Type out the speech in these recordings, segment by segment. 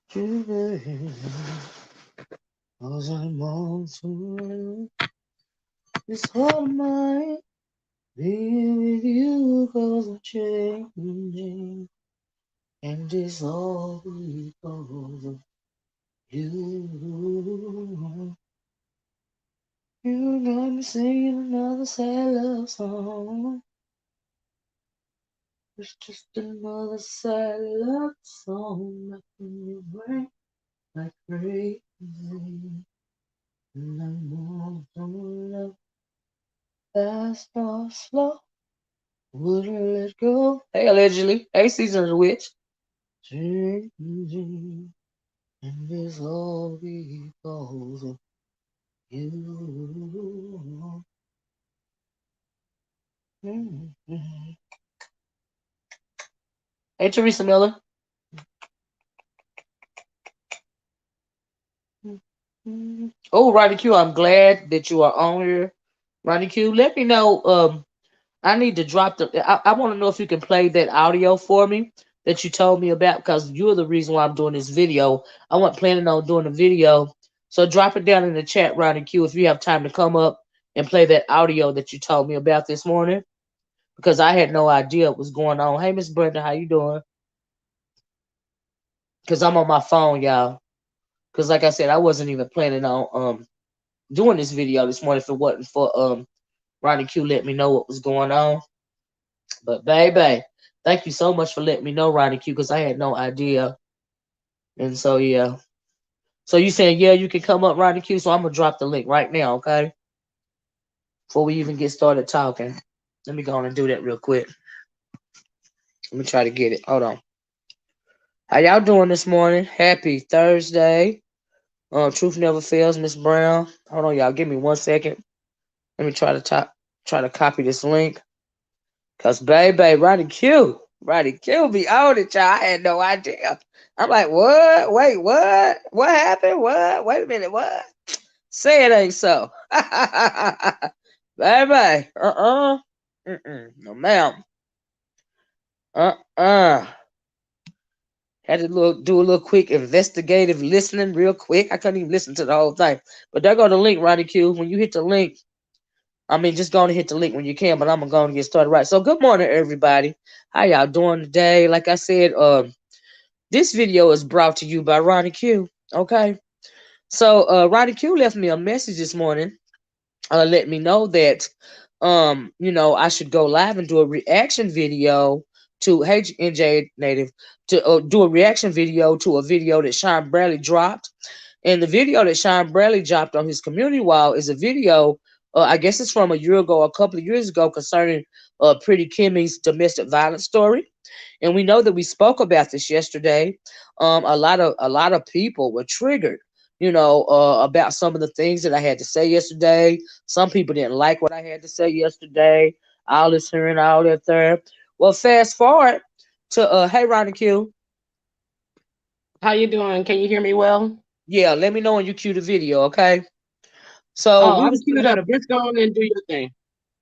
today, 'cause I'm on to this whole night. Be with you 'cause I'm changing, and it's all because of you. You got me singing another sad love song. It's just another sad love song making me break like crazy. And I'm on from love, fast or slow. Wouldn't let go. Hey, allegedly. Hey, Season of the Witch. Changing, and it's all because of you. Mhm. Hey, Teresa Miller. Oh, Ronnie Q, I'm glad that you are on here. Ronnie Q, let me know. I need to drop the. I want to know if you can play that audio for me that you told me about because you're the reason why I'm doing this video. I wasn't planning on doing a video, so drop it down in the chat, Ronnie Q, if you have time to come up and play that audio that you told me about this morning because I had no idea what was going on. Hey, Miss Brenda, how you doing? Because I'm on my phone, y'all. Because like I said, I wasn't even planning on doing this video this morning if it wasn't for Ronnie Q let me know what was going on. But baby, thank you so much for letting me know, Ronnie Q, because I had no idea. And so yeah. So you saying yeah, you can come up, Ronnie Q. So I'm gonna drop the link right now, okay? Before we even get started talking. Let me go on and do that real quick. Let me try to get it. Hold on. How y'all doing this morning? Happy Thursday. Truth never fails, Miss Brown. Hold on, y'all. Give me 1 second. Let me try to copy this link. Cause baby, Roddy Q be on it, y'all. I had no idea. I'm like, what? Wait, what? What happened? What? Wait a minute, what? Say it ain't so. Baby, no ma'am. Uh-uh. Had to do a little quick investigative listening real quick. I couldn't even listen to the whole thing. But there go the link, Roddy Q. When you hit the link, I mean, just go and hit the link when you can, but I'm gonna go and get started right. So, good morning, everybody. How y'all doing today? Like I said, this video is brought to you by Ronnie Q. Okay, so Ronnie Q left me a message this morning, let me know that, I should go live and do a reaction video to Hey NJ Native to do a reaction video to a video that Sean Bradley dropped. And the video that Sean Bradley dropped on his community wall is a video, I guess it's from a year ago, a couple of years ago, concerning Pretty Kimmy's domestic violence story. And we know that we spoke about this yesterday. A lot of people were triggered, about some of the things that I had to say yesterday. Some people didn't like what I had to say yesterday. All this here and all that there. Well, fast forward to hey Ronnie Q. How you doing? Can you hear me well? Yeah, let me know when you cue the video, okay? So Oh, we I'm was queued up. Just go on and do your thing.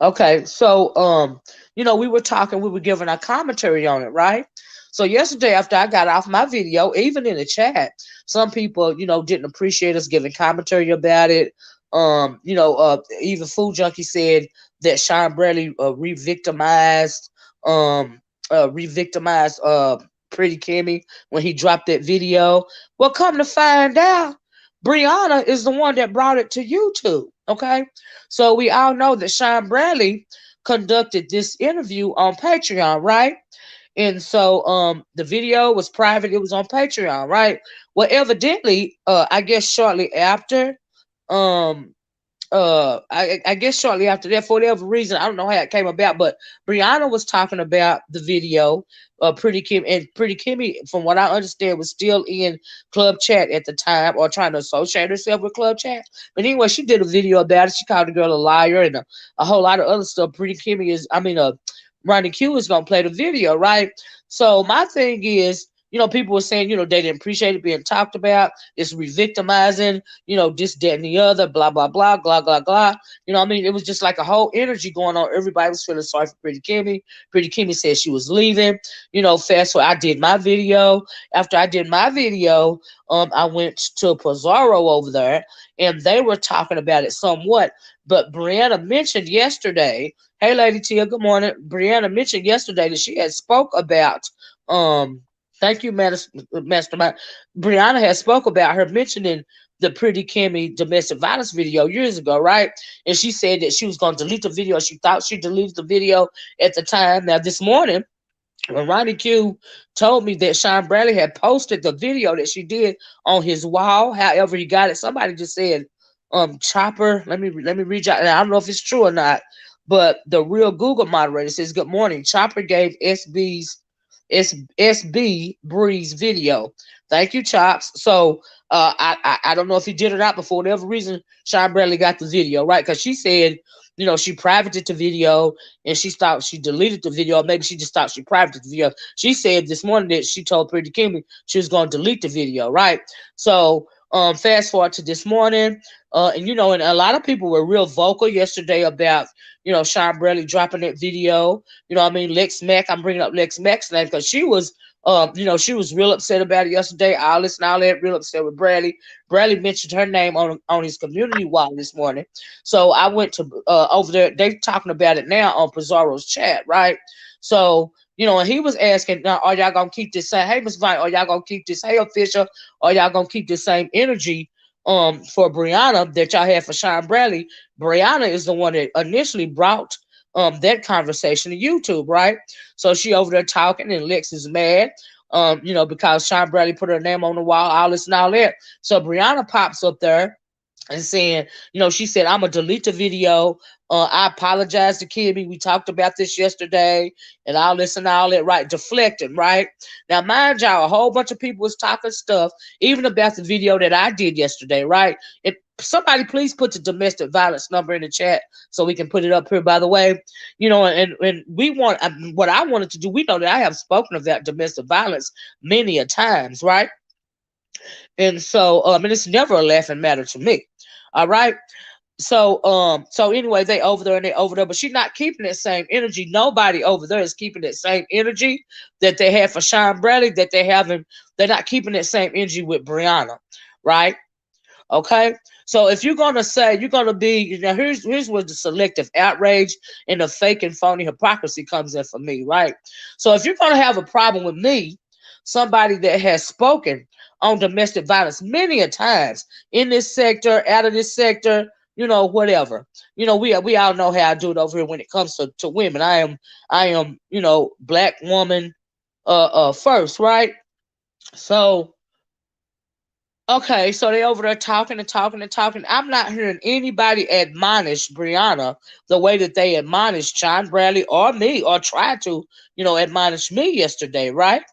Okay, so we were talking, we were giving our commentary on it, right? So yesterday after I got off my video, even in the chat, some people, didn't appreciate us giving commentary about it. Even Food Junkie said that Sean Bradley re-victimized Pretty Kimmy when he dropped that video. Well, come to find out, Brianna is the one that brought it to YouTube. Okay, so we all know that Sean Bradley conducted this interview on Patreon, right? And so the video was private, it was on Patreon, right? Well, evidently, I guess shortly after, um I guess shortly after that, for whatever reason, I don't know how it came about, but Brianna was talking about the video. Pretty Kimmy, from what I understand, was still in Club Chat at the time, or trying to associate herself with Club Chat. But anyway, she did a video about it. She called the girl a liar and a whole lot of other stuff. Pretty Kimmy Ronnie Q is gonna play the video, right? So my thing is, people were saying, they didn't appreciate it being talked about. It's re-victimizing, this, that, and the other, blah, blah, blah, blah, blah, blah. It was just like a whole energy going on. Everybody was feeling sorry for Pretty Kimmy. Pretty Kimmy said she was leaving. Fast forward, I did my video. After I did my video, I went to Pizarro over there, and they were talking about it somewhat. But Brianna mentioned yesterday, hey, Lady Tia, good morning. Brianna mentioned yesterday that she had spoke about, thank you, Mastermind. Brianna had spoke about her mentioning the Pretty Kimmy domestic violence video years ago, right? And she said that she was going to delete the video. She thought she deleted the video at the time. Now, this morning, when Ronnie Q told me that Sean Bradley had posted the video that she did on his wall, however he got it, somebody just said, Chopper, let me read you. And I don't know if it's true or not, but the real Google moderator says, good morning. Chopper gave SB Breeze video. Thank you, Chops. So I don't know if he did or not, but for whatever reason, Sean Bradley got the video, right? Because she said, she privated the video and she thought she deleted the video. Or maybe she just thought she privated the video. She said this morning that she told Pretty Kimmy she was going to delete the video, right? So fast forward to this morning, and a lot of people were real vocal yesterday about, Sean Bradley dropping that video. Lex Mack, I'm bringing up Lex Mack's name because she was, she was real upset about it yesterday. Alice and all that, real upset with Bradley. Bradley mentioned her name on his community wall this morning. So I went to over there. They talking about it now on Pizarro's chat, right? So, and he was asking, now, are y'all going to keep this same, hey, Miss Vine, are y'all going to keep this, hey, official, are y'all going to keep the same energy for Brianna that y'all had for Sean Bradley? Brianna is the one that initially brought that conversation to YouTube, right? So she over there talking, and Lex is mad, because Sean Bradley put her name on the wall, all this and all that. So Brianna pops up there and saying, she said, I'm going to delete the video. I apologize to Kimmy. We talked about this yesterday and all this and all that, right? Deflecting, right? Now, mind y'all, a whole bunch of people was talking stuff, even about the video that I did yesterday, right? And somebody please put the domestic violence number in the chat so we can put it up here, by the way. And we want, what I wanted to do, we know that I have spoken about domestic violence many a times, right? And so, and it's never a laughing matter to me. All right. So anyway, they over there and they over there, but she's not keeping that same energy. Nobody over there is keeping that same energy that they have for Sean Bradley, that they haven't, they're not keeping that same energy with Brianna, right? Okay. So if you're gonna say you're gonna be, here's where the selective outrage and the fake and phony hypocrisy comes in for me, right? So if you're gonna have a problem with me, somebody that has spoken on domestic violence many a times in this sector, out of this sector, whatever. We all know how I do it over here when it comes to women. I am, black woman first, right? So okay, so they over there talking and talking and talking. I'm not hearing anybody admonish Brianna the way that they admonished Sean Bradley or me, or tried to, admonish me yesterday, right?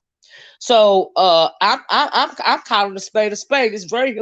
So I'm calling a spade a spade. It's very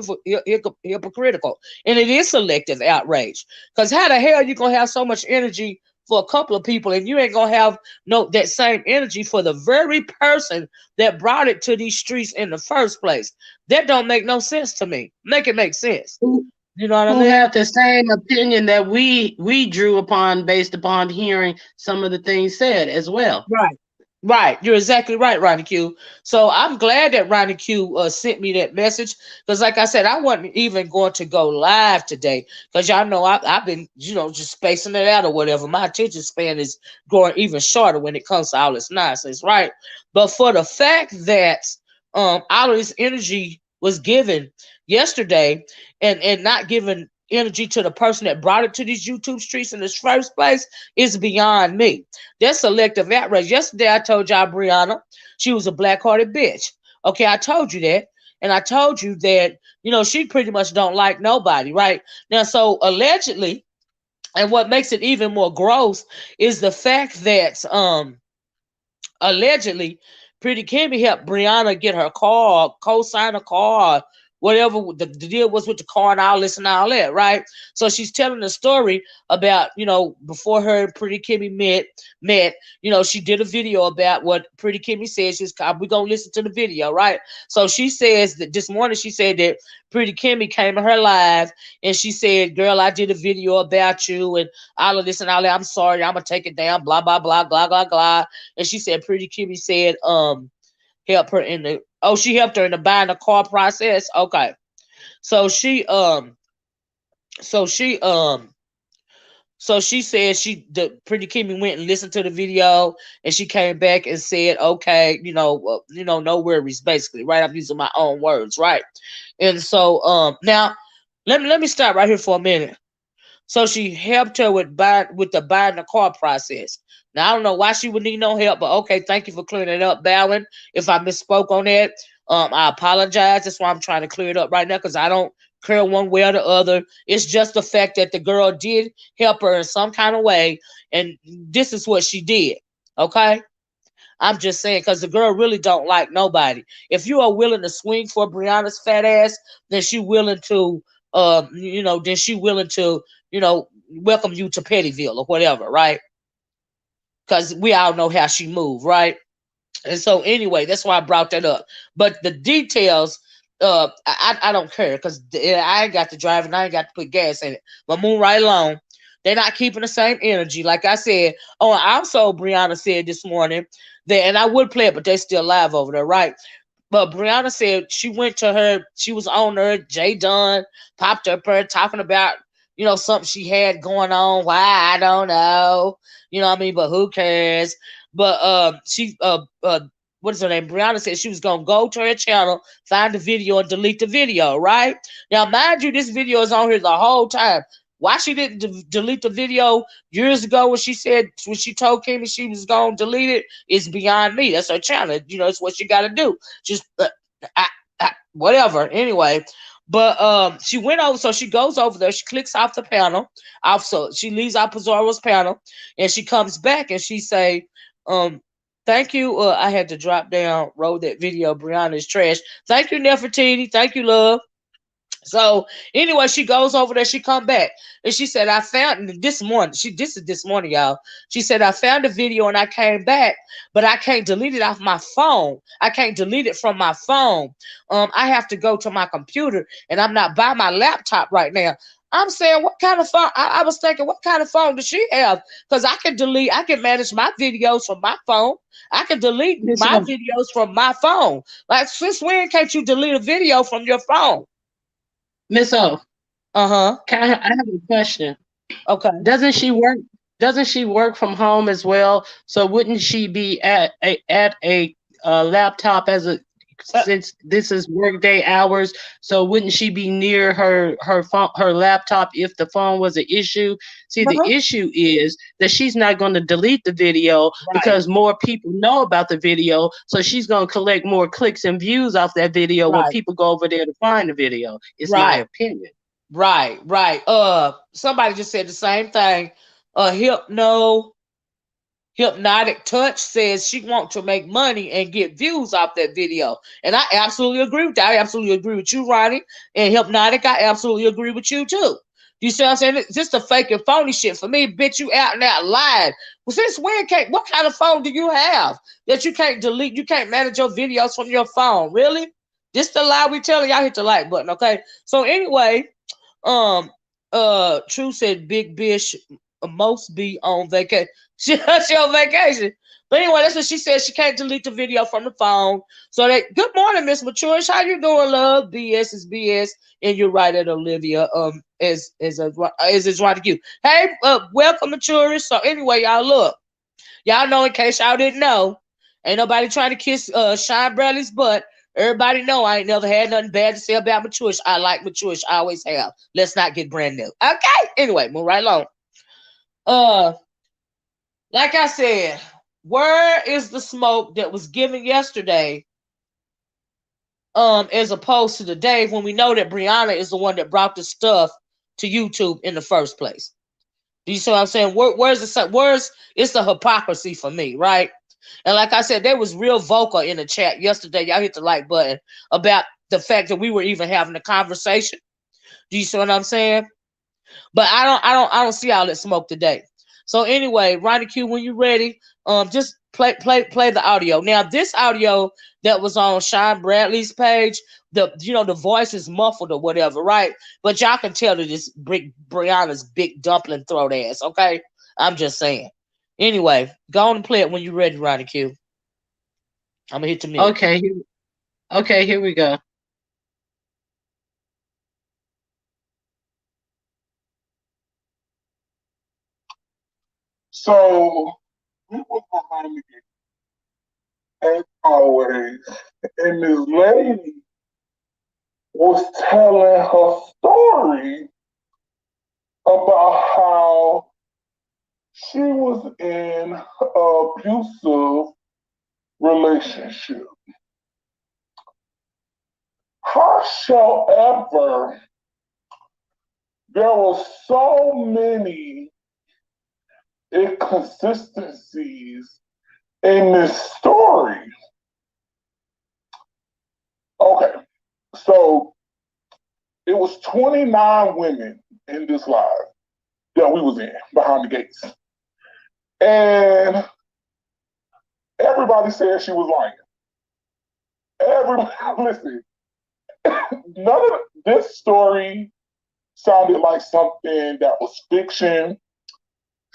hypocritical, and it is selective outrage. Because how the hell you gonna have so much energy for a couple of people, and you ain't gonna have that same energy for the very person that brought it to these streets in the first place? That don't make no sense to me. Make it make sense. You know what I mean? Who have the same opinion that we drew upon based upon hearing some of the things said as well. Right. Right, you're exactly right, Ronnie Q. So I'm glad that Ronnie Q sent me that message, because, like I said, I wasn't even going to go live today because y'all know I've been, just spacing it out or whatever. My attention span is growing even shorter when it comes to all this nonsense, right? But for the fact that all of this energy was given yesterday and not given energy to the person that brought it to these YouTube streets in this first place is beyond me. That's selective outrage. Yesterday I told y'all Brianna, she was a black-hearted bitch. Okay, I told you that. And I told you that, she pretty much don't like nobody, right? Now, so allegedly, and what makes it even more gross is the fact that allegedly Pretty Kimmy helped Brianna get her car, co-sign a car, whatever the deal was with the car and all this and all that, right? So she's telling the story about, before her and Pretty Kimmy met, she did a video about what Pretty Kimmy said. We're gonna listen to the video, right? So she says that this morning she said that Pretty Kimmy came to her live and she said, "Girl, I did a video about you and all of this and all that. I'm sorry, I'm gonna take it down, blah blah blah blah blah blah." And she said Pretty Kimmy said, help her in the she helped her in the buying the car process. Okay. So she so she so she said the Pretty Kimmy went and listened to the video and she came back and said, okay, no worries, basically, right? I'm using my own words, right? And so now let me stop right here for a minute. So she helped her with the buying the car process. Now I don't know why she would need no help, but okay, thank you for clearing it up, Bowen. If I misspoke on that, I apologize. That's why I'm trying to clear it up right now because I don't care one way or the other. It's just the fact that the girl did help her in some kind of way, and this is what she did. Okay, I'm just saying because the girl really don't like nobody. If you are willing to swing for Brianna's fat ass, then she willing to, then she willing to, welcome you to Pettyville or whatever, right? Because we all know how she moved, right? And so anyway, that's why I brought that up. But the details, I don't care because I ain't got to drive and I ain't got to put gas in it. But move right along. They're not keeping the same energy. Like I said, and also Brianna said this morning that, and I would play it, but they're still live over there, right? But Brianna said she went to her, she was on her, Jay Dunn popped up her talking about, something she had going on. Why? I don't know. You know what I mean? But who cares? But she what is her name? Brianna said she was gonna go to her channel, find the video, and delete the video, right? Now, mind you, this video is on here the whole time. Why she didn't delete the video years ago when she told Kimmy she was gonna delete it is beyond me. That's her channel. It's what she gotta do. Just whatever. Anyway, but she went over, so she goes over there, she clicks off the panel, so she leaves out Pizarro's panel, and she comes back and she say, thank you. I had to drop down, roll that video. Brianna is trash. Thank you, Nefertiti. Thank you, love. So anyway, she goes over there, she come back, and she said, I found this morning. This is this morning, y'all. She said, I found a video and I came back, but I can't delete it off my phone. I can't delete it from my phone. I have to go to my computer, and I'm not by my laptop right now. I'm saying, what kind of phone? I was thinking, what kind of phone does she have? Because I can manage my videos from my phone. I can delete my videos from my phone. Like, since when can't you delete a video from your phone? Miss O. I have a question. Okay. Doesn't she work from home as well? So wouldn't she be at a laptop since this is workday hours? So wouldn't she be near her phone, her laptop if the phone was an issue? See, the issue is that she's not going to delete the video because more people know about the video. So she's going to collect more clicks and views off that video when people go over there to find the video. It's my opinion. Right. Somebody just said the same thing. Hypnotic Touch says she wants to make money and get views off that video. And I absolutely agree with that. I absolutely agree with you, Ronnie. And Hypnotic, I absolutely agree with you too. You see what I'm saying? It's just a fake and phony shit. For me, bitch, you out and out lying. Well, since when what kind of phone do you have that you can't delete, you can't manage your videos from your phone? Really? This the lie we telling y'all, hit the like button, okay? So anyway, True said Big Bish most be on vacation. She on vacation. But anyway, that's what she said. She can't delete the video from the phone. So good morning, Miss Maturish. How you doing, love? BS is BS. And you're right at Olivia. Is right to you. Hey, welcome, Maturish. So anyway, y'all look. Y'all know, in case y'all didn't know, ain't nobody trying to kiss Sean Bradley's butt. Everybody know I ain't never had nothing bad to say about Maturish. I like Maturish. I always have. Let's not get brand new. Okay. Anyway, move right along. Like I said, where is the smoke that was given yesterday, as opposed to today when we know that Brianna is the one that brought the stuff to YouTube in the first place? Do you see what I'm saying? Where's it's the hypocrisy for me, right? And like I said, they was real vocal in the chat yesterday. Y'all hit the like button about the fact that we were even having a conversation. Do you see what I'm saying? But I don't see all that smoke today. So anyway, Ronnie Q, when you're ready, just play the audio. Now this audio that was on Sean Bradley's page, the voice is muffled or whatever, right? But y'all can tell that it's Brianna's big dumpling throat ass. Okay, I'm just saying. Anyway, go on and play it when you're ready, Ronnie Q. I'm gonna hit the mute. Okay, here we go. So we were behind the gate, as always, and this lady was telling her story about how she was in an abusive relationship. However, there were so many inconsistencies in this story. Okay, so it was 29 women in this live that we was in behind the gates. And everybody said she was lying. Everybody, listen, none of this story sounded like something that was fiction.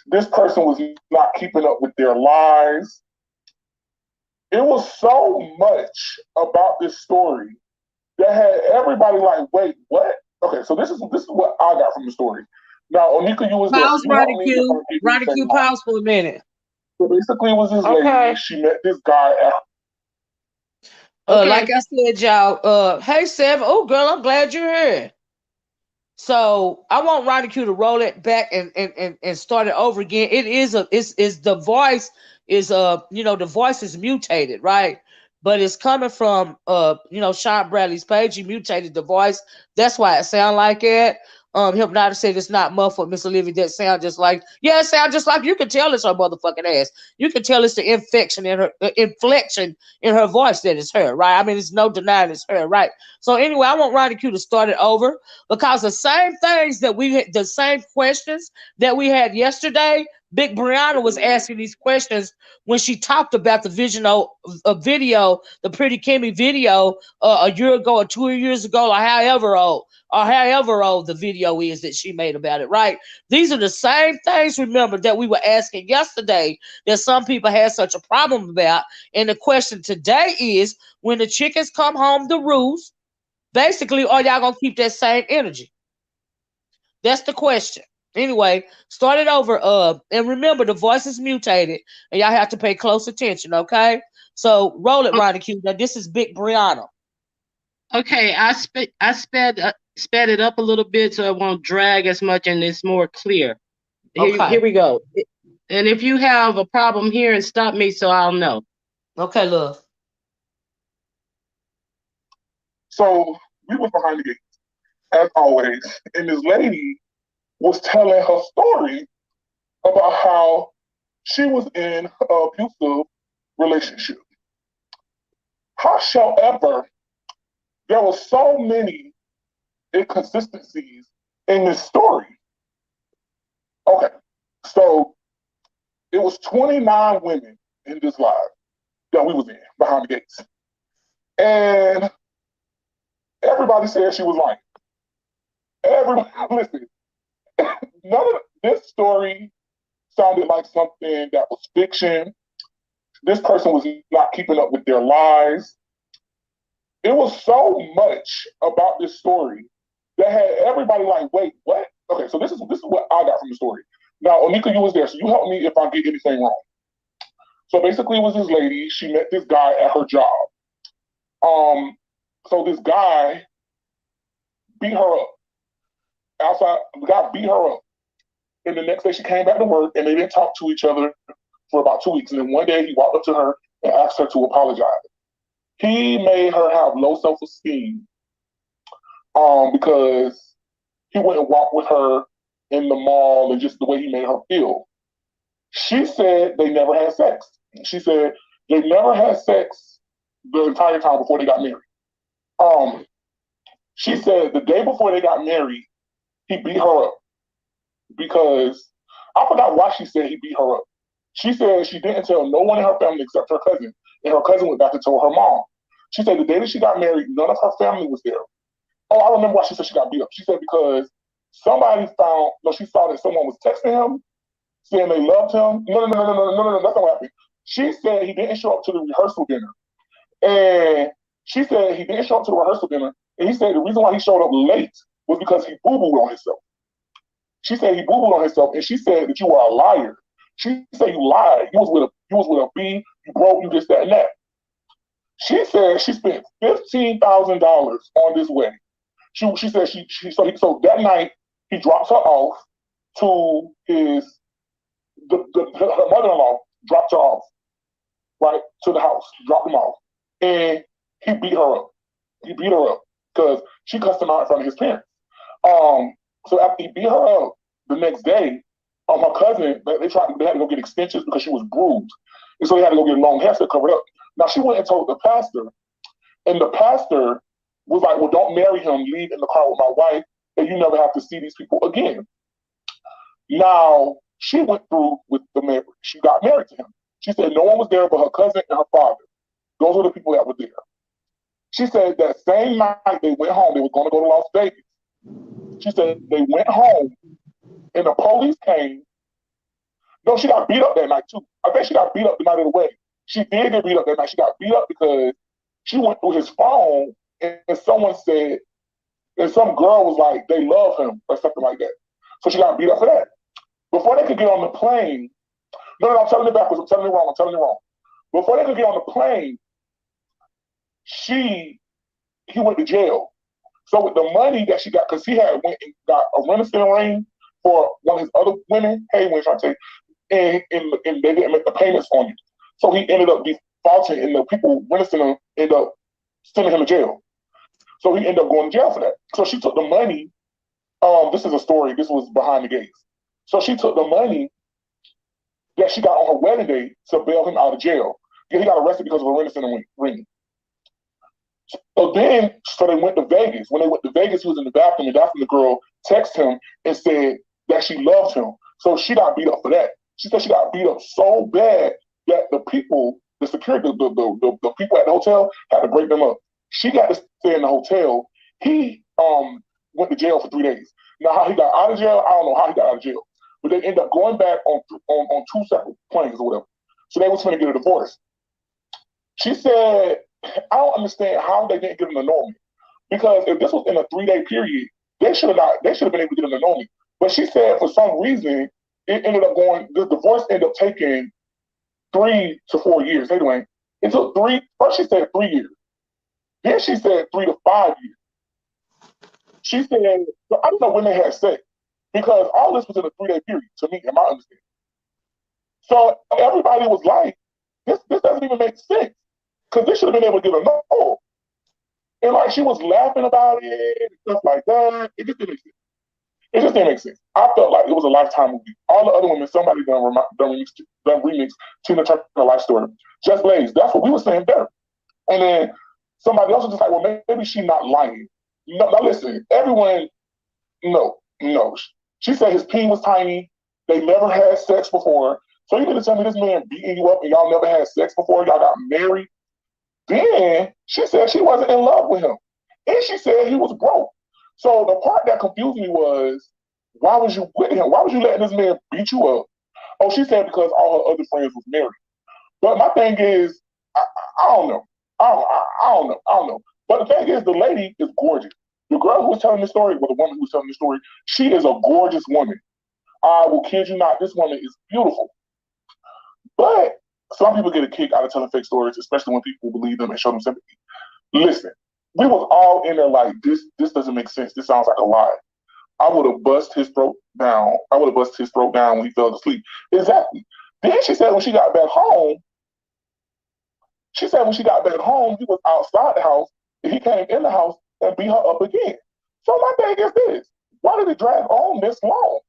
This person was not keeping up with their lies. It was so much about this story that had everybody like, wait, what? Okay, so this is what I got from the story. Now, Onika, you was there. Pause, Ronnie Q. Ronnie Q, pause for a minute. So basically, it was this lady. She met this guy at. Okay. Like I said, y'all. Hey, Seven. Oh, girl, I'm glad you're here. So I want Ronnie Q to roll it back and start it over again. It is the voice is the voice is mutated, right? But it's coming from Sean Bradley's page. He mutated the voice. That's why it sound like it. Hypnotic said it's not muffled, Miss Olivia. That sound just like it sound just like you can tell it's her motherfucking ass. You can tell it's the inflection in her voice that it's her, right? I mean, it's no denying it's her, right? So anyway, I want Ronnie Q to start it over because the same questions that we had yesterday. Big Brianna was asking these questions when she talked about the video, the Pretty Kimmy video, a year ago or 2 years ago, or however old the video is that she made about it, right? These are the same things, remember, that we were asking yesterday that some people had such a problem about. And the question today is, when the chickens come home to roost, basically, are y'all going to keep that same energy? That's the question. Anyway, start it over. And remember, the voice is mutated, and y'all have to pay close attention, okay? So roll it, Ronnie Q. Now, this is Big Brianna. Okay, I sped it up a little bit so it won't drag as much and it's more clear. Here we go. And if you have a problem here, and stop me so I'll know. Okay, love. So we were behind the gates, as always, and this lady was telling her story about how she was in an abusive relationship. However, there were so many inconsistencies in this story. Okay, so it was 29 women in this live that we was in behind the gates. And everybody said she was lying. Everybody, listen, none of this story sounded like something that was fiction. This person was not keeping up with their lies. It was so much about this story that had everybody like, wait, what? Okay, so this is what I got from the story. Now, Onika, you was there, so you help me if I get anything wrong. So basically, it was this lady. She met this guy at her job. So this guy beat her up outside. The guy beat her up, and the next day she came back to work, and they didn't talk to each other for about 2 weeks. And then one day he walked up to her and asked her to apologize. He made her have low self-esteem because he wouldn't walk with her in the mall and just the way he made her feel. She said they never had sex. She said they never had sex the entire time before they got married. She said the day before they got married, he beat her up because I forgot why she said he beat her up. She said she didn't tell no one in her family except her cousin, and her cousin went back and told her mom. She said the day that she got married, none of her family was there. Oh, I remember why she said she got beat up. She said because somebody found, no, she saw that someone was texting him saying they loved him. No, that's not what happened. She said he didn't show up to the rehearsal dinner. And she said he didn't show up to the rehearsal dinner. And he said the reason why he showed up late was because he boo-booed on himself. She said he boo-booed on himself, and she said that you were a liar. She said you lied. You was with a B, you broke, you this, that, and that. She said she spent $15,000 on this wedding. She said so that night he drops her off to her mother-in-law dropped her off right to the house, dropped him off, and he beat her up. He beat her up because she cussed him out in front of his parents. So after he beat her up the next day, her cousin they had to go get extensions because she was bruised, and so they had to go get long hair to cover it up. Now she went and told the pastor, and the pastor was like, "Well, don't marry him. Leave in the car with my wife, and you never have to see these people again." Now she went through with the marriage. She got married to him. She said no one was there but her cousin and her father. Those were the people that were there. She said that same night they went home. They were going to go to Las Vegas. She said they went home, and the police came. No, she got beat up that night too. I think she got beat up the night of the wedding. She did get beat up that night. She got beat up because she went through his phone, and someone said, and some girl was like, they love him or something like that. So she got beat up for that. Before they could get on the plane, no, I'm telling it backwards. I'm telling it wrong. Before they could get on the plane, he went to jail. So with the money that she got, because he had went and got a Renaissance ring for one of his other women, hey, when I say, and they didn't make the payments on it. So he ended up defaulting, and the people Renaissance ended up sending him to jail. So he ended up going to jail for that. So she took the money. This is a story. This was behind the gates. So she took the money that she got on her wedding day to bail him out of jail. Yeah, he got arrested because of a Renaissance ring. So they went to Vegas. When they went to Vegas, he was in the bathroom, and that's when the girl texted him and said that she loved him. So she got beat up for that. She said she got beat up so bad that the people, the security, the people at the hotel had to break them up. She got to stay in the hotel. He went to jail for 3 days. Now, how he got out of jail, I don't know how he got out of jail. But they ended up going back on 2 separate planes or whatever. So they was going to get a divorce. She said, I don't understand how they didn't get an annulment. Because if this was in a 3-day period, they should have been able to get an annulment. But she said for some reason, the divorce ended up taking 3 to 4 years. Anyway, it took first she said 3 years. Then she said 3 to 5 years. She said, so I don't know when they had sex, because all this was in a 3-day period, to me, in my understanding. So everybody was like, this doesn't even make sense, because they should have been able to get a no. And like she was laughing about it and stuff like that. It just didn't make sense. It just didn't make sense. I felt like it was a Lifetime movie. All the other women, somebody done remix Tina Turner life story. Just Blaze. That's what we were saying there. And then somebody else was just like, well, maybe she's not lying. No, now listen, everyone, no. She said his peen was tiny. They never had sex before. So you gonna tell me this man beating you up and y'all never had sex before? Y'all got married? Then she said she wasn't in love with him. And she said he was broke. So the part that confused me was, why was you with him? Why was you letting this man beat you up? Oh, she said because all her other friends was married. But my thing is, I don't know. I don't know. But the thing is, the lady is gorgeous. The girl who was telling the story, well, the woman who was telling the story, she is a gorgeous woman. I will kid you not, this woman is beautiful. But some people get a kick out of telling fake stories, especially when people believe them and show them sympathy. Listen, we was all in there like, this doesn't make sense. This sounds like a lie. I would have bust his throat down. When he fell asleep. Exactly. Then she said when she got back home, he was outside the house, and he came in the house and beat her up again. So my thing is this: why did it drag on this long?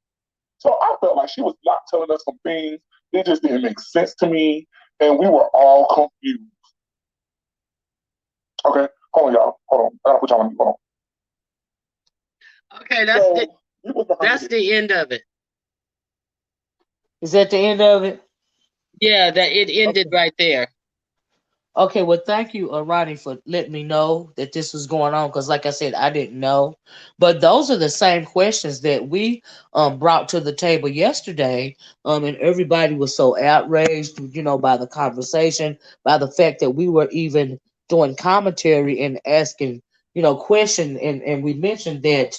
So I felt like she was not telling us some things. It just didn't make sense to me, and we were all confused. Okay, Hold on, y'all. Hold on. I gotta put y'all on mute. Hold on. Okay, So you was behind that's it. the end of it. Is that the end of it? Yeah, that it ended Okay. right there. Okay, well, thank you, Ronnie, for letting me know that this was going on. Because, like I said, I didn't know. But those are the same questions that we brought to the table yesterday. And everybody was so outraged, by the conversation, by the fact that we were even doing commentary and asking, question. And we mentioned that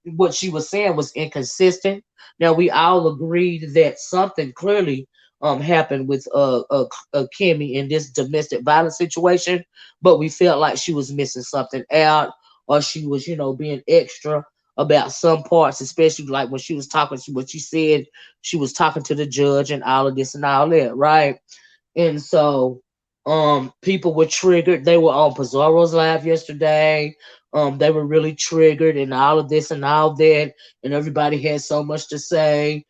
what she was saying was inconsistent. Now, we all agreed that something clearly happened with Kimmy in this domestic violence situation, but we felt like she was missing something out, or she was, being extra about some parts, especially like when she was talking, what she said she was talking to the judge and all of this and all that, right? And so people were triggered. They were on Pizarro's live yesterday. They were really triggered and all of this and all that. And everybody had so much to say.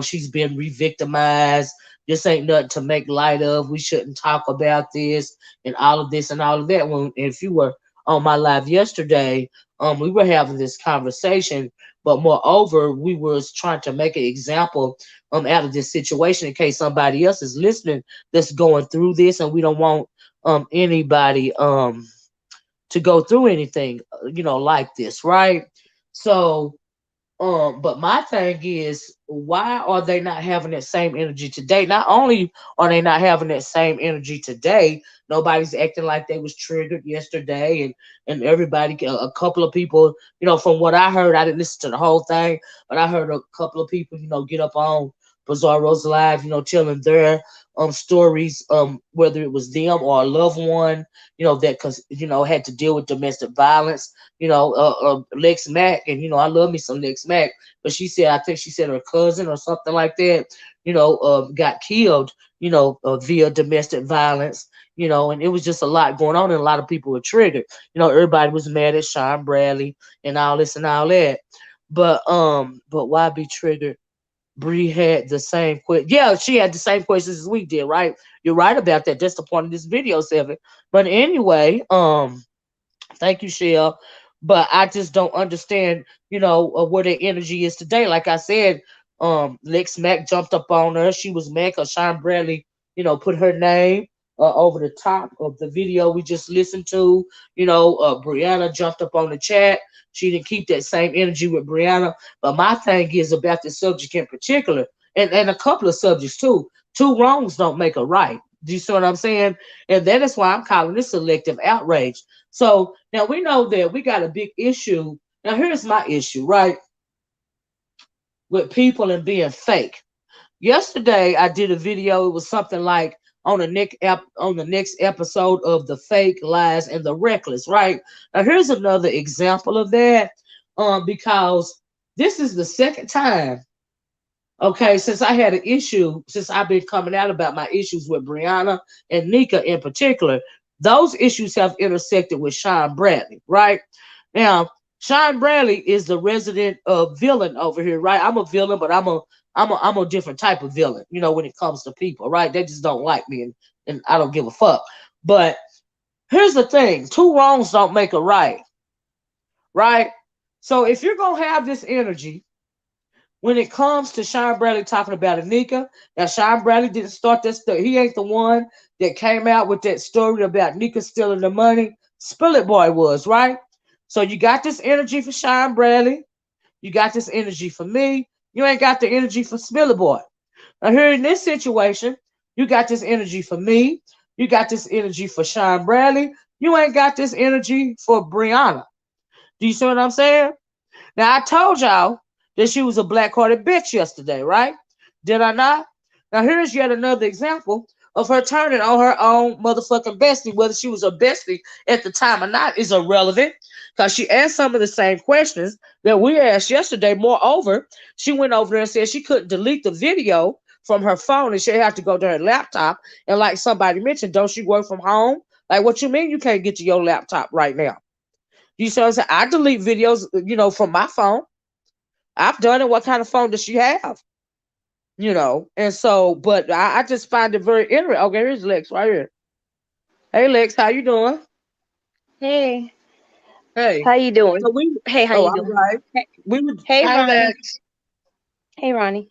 She's been re-victimized. This ain't nothing to make light of. We shouldn't talk about this and all of this and all of that. When if you were on my live yesterday, we were having this conversation, but moreover, we was trying to make an example out of this situation in case somebody else is listening that's going through this, and we don't want anybody to go through anything like this, right? So but my thing is, why are they not having that same energy today? Not only are they not having that same energy today, nobody's acting like they was triggered yesterday, and everybody, a couple of people, from what I heard, I didn't listen to the whole thing, but I heard a couple of people, get up on Bizarro's live, telling their stories, whether it was them or a loved one, that had to deal with domestic violence. Lex Mack, and I love me some Lex Mack, but she said, I think she said her cousin or something like that, got killed, via domestic violence, and it was just a lot going on, and a lot of people were triggered. Everybody was mad at Sean Bradley and all this and all that, but why be triggered? Bree had the same question. Yeah, she had the same questions as we did, right? You're right about that. That's the point of this video, Seven. But anyway, thank you, Shell. But I just don't understand, where the energy is today. Like I said, Lex Mack jumped up on her. She was mad because Sean Bradley, put her name over the top of the video we just listened to. Brianna jumped up on the chat. She didn't keep that same energy with Brianna. But my thing is about this subject in particular, and a couple of subjects too. Two wrongs don't make a right. Do you see what I'm saying? And that is why I'm calling this selective outrage. So now we know that we got a big issue. Now here's my issue, right? With people and being fake. Yesterday I did a video. It was something like on the next episode of the fake lies and the reckless, right? Now here's another example of that. Because this is the second time, okay, since I had an issue, since I've been coming out about my issues with Brianna and Nika in particular, those issues have intersected with Sean Bradley, right? Now, Sean Bradley is the resident villain over here, right? I'm a villain, but I'm a different type of villain, when it comes to people, right? They just don't like me, and I don't give a fuck. But here's the thing: two wrongs don't make a right, right? So if you're gonna have this energy when it comes to Sean Bradley talking about Anika, now Sean Bradley didn't start that story. He ain't the one that came out with that story about Nika stealing the money. Spill It Boy was, right? So you got this energy for Sean Bradley. You got this energy for me. You ain't got the energy for Spill It Boy. Now here in this situation, you got this energy for me. You got this energy for Sean Bradley. You ain't got this energy for Brianna. Do you see what I'm saying? Now I told y'all that she was a black-hearted bitch yesterday, right? Did I not? Now here's yet another example of her turning on her own motherfucking bestie. Whether she was a bestie at the time or not is irrelevant, because she asked some of the same questions that we asked yesterday. Moreover, she went over there and said she couldn't delete the video from her phone and she had to go to her laptop. And like somebody mentioned, don't she work from home? Like, what you mean you can't get to your laptop right now? You see what I'm saying? I delete videos, from my phone. I've done it. What kind of phone does she have? And so, but I just find it very interesting. Okay, here's Lex right here. Hey, Lex, how you doing? Hey, Hey, how you doing? so we. Hey, how Oh, you all doing? right. Hey, We would. hey, Hi, Ronnie. Lex. Hey, Ronnie.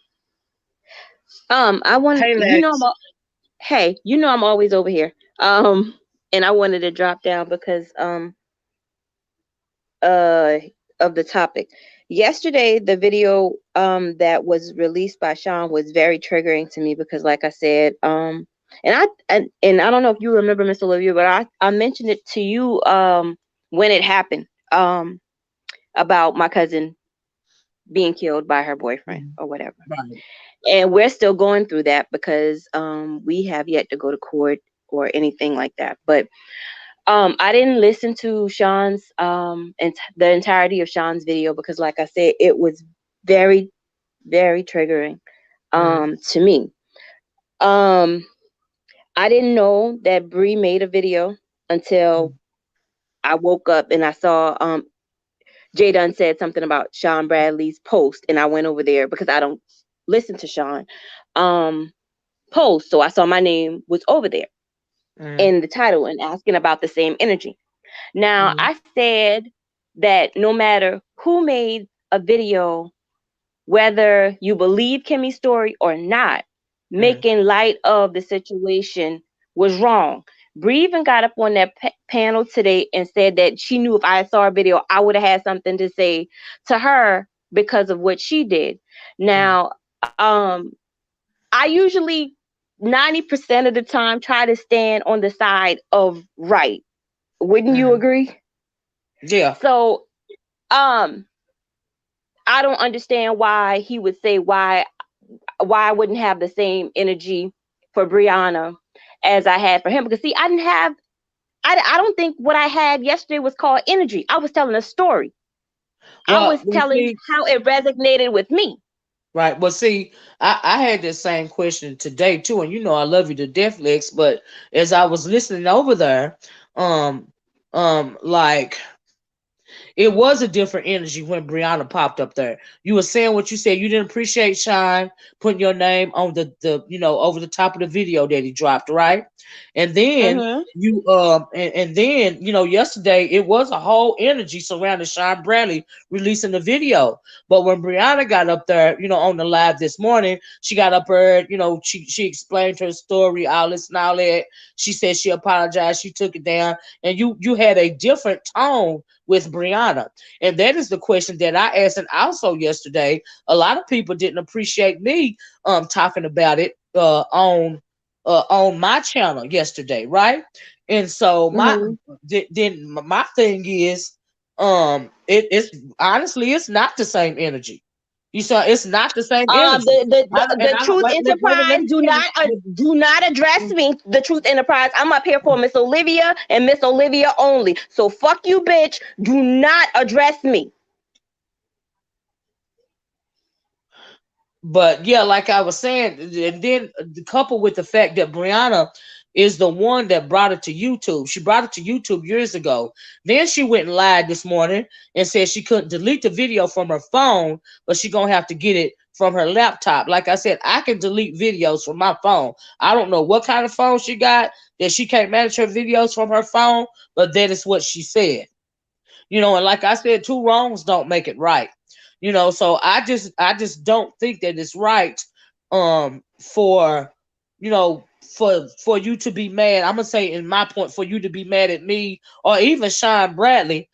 I want Hey, Lex. hey, I'm always over here. And I wanted to drop down because uh of the topic. Yesterday, the video that was released by Sean was very triggering to me because, like I said, and I don't know if you remember, Miss Olivia, but I mentioned it to you when it happened about my cousin being killed by her boyfriend or whatever. Right. And we're still going through that because we have yet to go to court or anything like that. But I didn't listen to Sean's and the entirety of Sean's video because, like I said, it was very, very triggering Mm, to me. Um, I didn't know that Bree made a video until mm, I woke up and I saw Jay Dunn said something about Sean Bradley's post, and I went over there because I don't listen to Sean post, so I saw my name was over there mm, in the title and asking about the same energy. Now, mm, I said that no matter who made a video, whether you believe Kimmy's story or not, mm, making light of the situation was wrong. Bree even got up on that panel today and said that she knew if I saw a video, I would have had something to say to her because of what she did. mm, Now, I usually 90% of the time try to stand on the side of right. Wouldn't you mm. agree? Yeah. So, um, I don't understand why he would say why I wouldn't have the same energy for Brianna as I had for him. Because see, I didn't have I don't think what I had yesterday was called energy. I was telling a story. I Well, was we telling see. how it resonated with me. Right. Well, see, I had the same question today too, and you know I love you to death, Lex. But as I was listening over there, um, like it was a different energy when Brianna popped up there. You were saying what you said. You didn't appreciate Shine putting your name on the over the top of the video that he dropped, right? And then Mhm. and then yesterday it was a whole energy surrounding Sean Bradley releasing the video. But when Brianna got up there, on the live this morning, she got up there, she explained her story, all this and all that. She said she apologized, she took it down, and you had a different tone with Brianna. And that is the question that I asked. And also yesterday, a lot of people didn't appreciate me talking about it on my channel yesterday, right? And so Mhm. then my thing is it's honestly it's not the same energy. You saw it's not the same energy. The, the I, the and the I Truth let Enterprise me finish. do not address me. The Truth Enterprise. I'm up here for Miss Olivia and Miss Olivia only. So fuck you, bitch. Do not address me. But yeah, like I was saying, and then coupled with the fact that Brianna is the one that brought it to YouTube. She brought it to YouTube years ago. Then she went and lied this morning and said she couldn't delete the video from her phone, but she gonna have to get it from her laptop. Like I said, I can delete videos from my phone. I don't know what kind of phone she got that she can't manage her videos from her phone, but that is what she said. And like I said, two wrongs don't make it right. So I just don't think that it's right for for you to be mad. I'm gonna say in my point, for you to be mad at me or even Sean Bradley,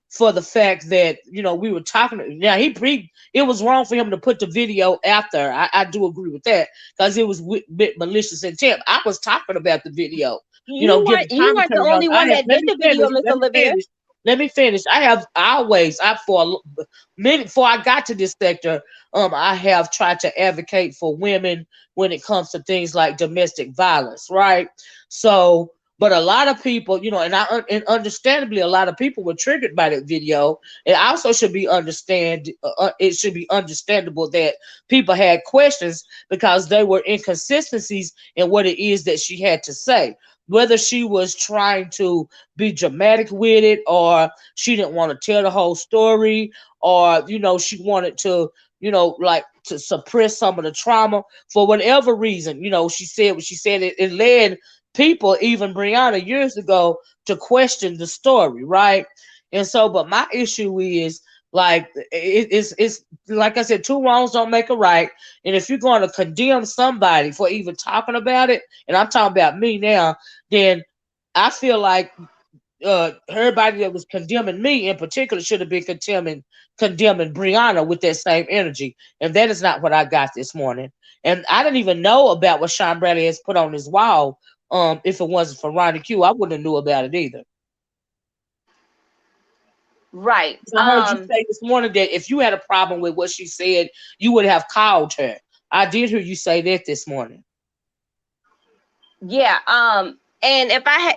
for the fact that we were talking. Now it was wrong for him to put the video out there. I do agree with that because it was with malicious intent. I was talking about the video, giving You weren't the commentary on. only one that Let did me the video, finish. Miss Let me Olivia. finish. Let me finish. I for a minute before I got to this sector, I have tried to advocate for women when it comes to things like domestic violence, right? So, but a lot of people, and understandably, a lot of people were triggered by that video. It also should be it should be understandable that people had questions because there were inconsistencies in what it is that she had to say. Whether she was trying to be dramatic with it, or she didn't want to tell the whole story, or she wanted to like to suppress some of the trauma for whatever reason. She said what she said. It led people, even Brianna years ago, to question the story, right? And so, but my issue is like it's like I said, two wrongs don't make a right. And if you're going to condemn somebody for even talking about it, and I'm talking about me now, then I feel like everybody that was condemning me in particular should have been condemning Brianna with that same energy. And that is not what I got this morning. And I didn't even know about what Sean Bradley has put on his wall. If it wasn't for Ronnie Q, I wouldn't have knew about it either. Right. I heard you say this morning that if you had a problem with what she said, you would have called her. I did hear you say that this morning. Yeah. And if I had,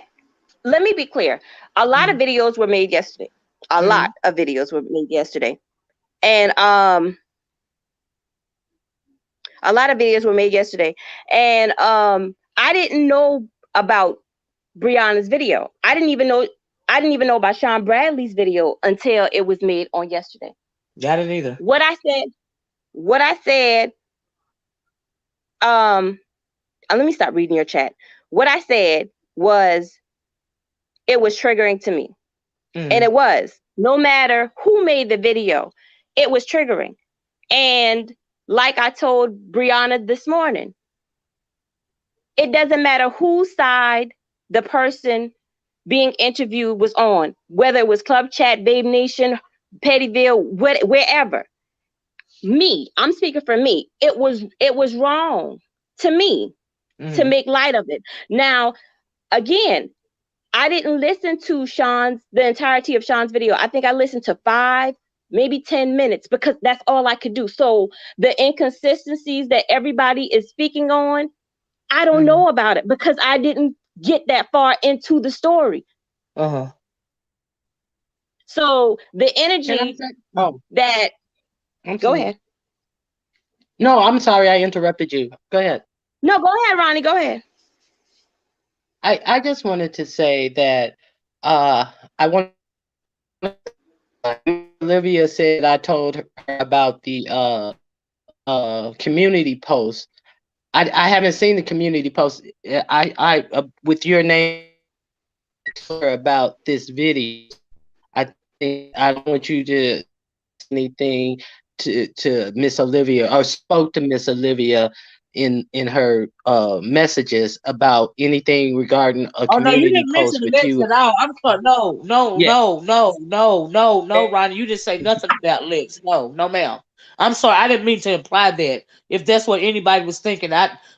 let me be clear. A lot of videos were made yesterday. A lot of videos were made yesterday. And a lot of videos were made yesterday. And I didn't know about Brianna's video. I didn't even know about Sean Bradley's video until it was made on yesterday. I didn't either. What I said, let me stop reading your chat. What I said was, it was triggering to me. And it was, no matter who made the video, it was triggering. And like I told Brianna this morning, it doesn't matter whose side the person being interviewed was on, whether it was Club Chat, Babe Nation, Pettyville, wherever. I'm speaking for me. It was wrong to me to make light of it. Now, again, I didn't listen to the entirety of Sean's video. I think I listened to 5, maybe 10 minutes, because that's all I could do. So the inconsistencies that everybody is speaking on, I don't know about it because I didn't get that far into the story. So the energy that... Go ahead. No, I'm sorry I interrupted you. Go ahead. No, go ahead, Ronnie. Go ahead. I just wanted to say that I want Olivia said I told her about the community post. I haven't seen the community post. I with your name about this video. I think I don't want you to anything to Miss Olivia or spoke to Miss Olivia in her messages about anything regarding a community post with you. At all. I'm sorry. No, Ronnie. You didn't say nothing about Lex. No, ma'am. I'm sorry. I didn't mean to imply that. If that's what anybody was thinking,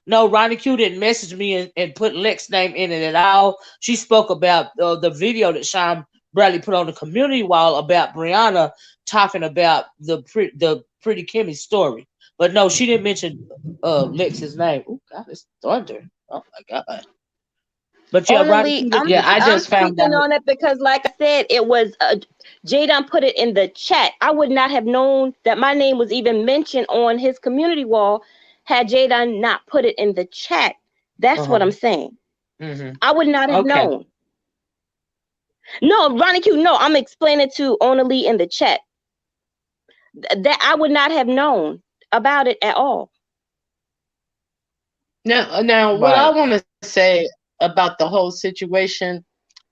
Ronnie Q didn't message me and put Lex's name in it at all. She spoke about the video that Sean Bradley put on the community wall about Brianna talking about the Pretty Kimmy story. But no, she didn't mention Lex's name. Oh God, it's thunder! Oh my God! But yeah, Ronnie, I just found out on it because, like I said, it was Jadon put it in the chat. I would not have known that my name was even mentioned on his community wall had Jadon not put it in the chat. That's what I'm saying. I would not have known. No, Ronnie Q. No, I'm explaining to Honeyyy in the chat that I would not have known about it at all. Now, what I want to say about the whole situation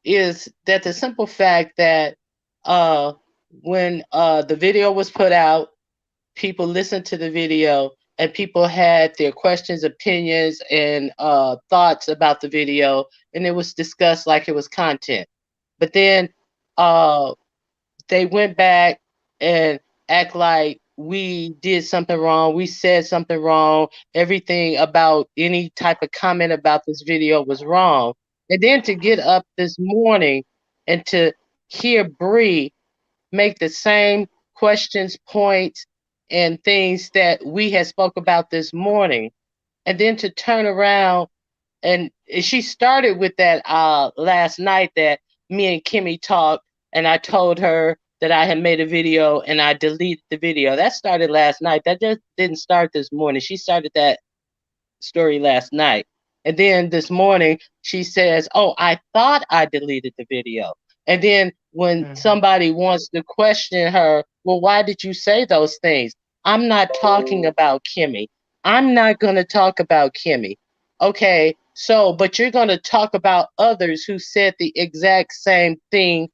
is that the simple fact that when the video was put out, people listened to the video and people had their questions, opinions, and thoughts about the video, and it was discussed like it was content. But then they went back and act like we did something wrong, we said something wrong, everything about any type of comment about this video was wrong. And then to get up this morning and to hear Bree make the same questions, points, and things that we had spoke about this morning, and then to turn around and she started with that last night that me and Kimmy talked, and I told her that I had made a video and I deleted the video. That started last night. That just didn't start this morning. She started that story last night. And then this morning she says, oh, I thought I deleted the video. And then when somebody wants to question her, well, why did you say those things? I'm not talking about Kimmy. I'm not going to talk about Kimmy. Okay, So, but you're going to talk about others who said the exact same thing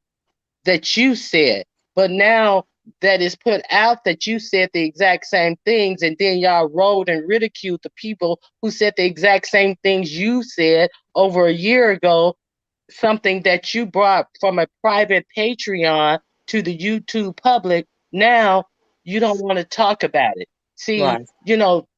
that you said. But now that is put out that you said the exact same things, and then y'all rolled and ridiculed the people who said the exact same things you said over a year ago, something that you brought from a private Patreon to the YouTube public. Now you don't want to talk about it. See, Right.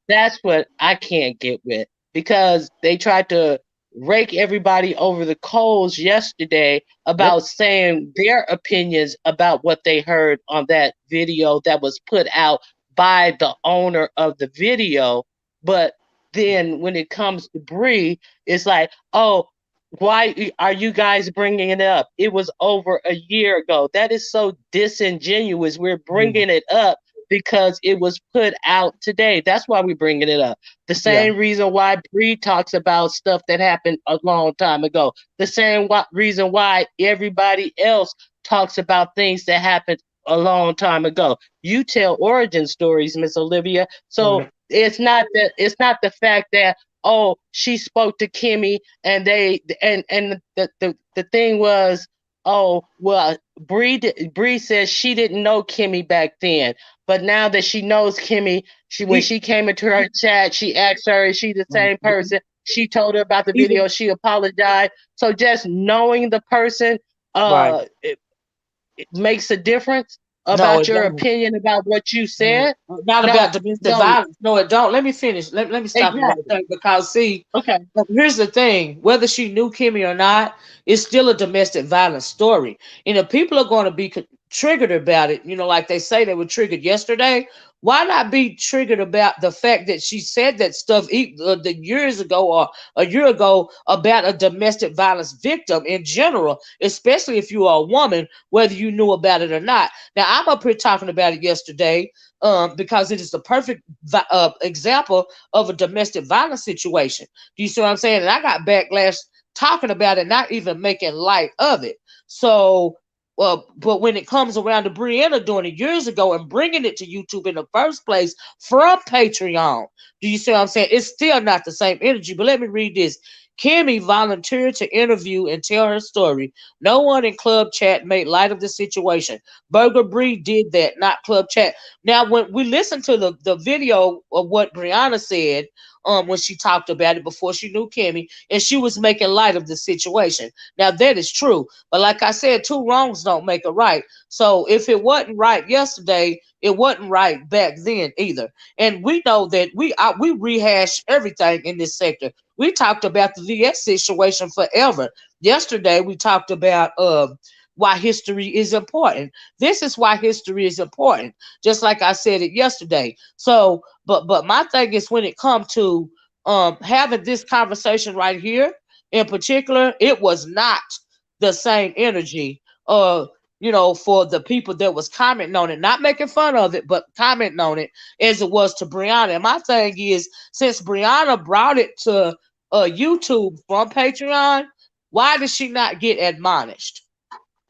that's what I can't get with, because they tried to rake everybody over the coals yesterday Yep. about saying their opinions about what they heard on that video that was put out by the owner of the video. But then when it comes to Bree, it's like, oh, why are you guys bringing it up? It was over a year ago. That is so disingenuous. We're bringing it up because it was put out today. That's why we're bringing it up. The Yeah. same reason why Bree talks about stuff that happened a long time ago. The same reason why everybody else talks about things that happened a long time ago. You tell origin stories, Miss Olivia. So Right. it's not the fact that, oh, she spoke to Kimmy and the thing was, oh, well, Bree says she didn't know Kimmy back then, but now that she knows Kimmy, when E- she came into her chat, she asked her, is she the same person? She told her about the Even video. She apologized. So just knowing the person, right. it makes a difference No, about it your don't. opinion about what you Mm, said. not No, about domestic no, violence. No, it don't. Let me finish. Let me stop you right exactly. there because see, Okay. here's the thing: whether she knew Kimmy or not, it's still a domestic violence story. And if people are going to be triggered about it, like they say they were triggered yesterday, why not be triggered about the fact that she said that stuff the years ago or a year ago about a domestic violence victim in general, especially if you are a woman, whether you knew about it or not. Now, I'm up here talking about it yesterday because it is the perfect example of a domestic violence situation. Do you see what I'm saying? And I got backlash talking about it, not even making light of it. So, but when it comes around to Brianna doing it years ago and bringing it to YouTube in the first place from Patreon, do you see what I'm saying? It's still not the same energy. But let me read this. Kimmy volunteered to interview and tell her story. No one in Club Chat made light of the situation. Burger Bree did that, not Club Chat. Now, when we listened to the video of what Brianna said, when she talked about it before she knew Kimmy, and she was making light of the situation. Now that is true, but like I said, two wrongs don't make a right. So if it wasn't right yesterday, it wasn't right back then either. And we know that we rehash everything in this sector. We talked about the VS situation forever. Yesterday we talked about why history is important. This is why history is important. Just like I said it yesterday. So, but my thing is when it comes to having this conversation right here in particular, it was not the same energy. For the people that was commenting on it, not making fun of it, but commenting on it as it was to Brianna. And my thing is, since Brianna brought it to YouTube from Patreon, why did she not get admonished?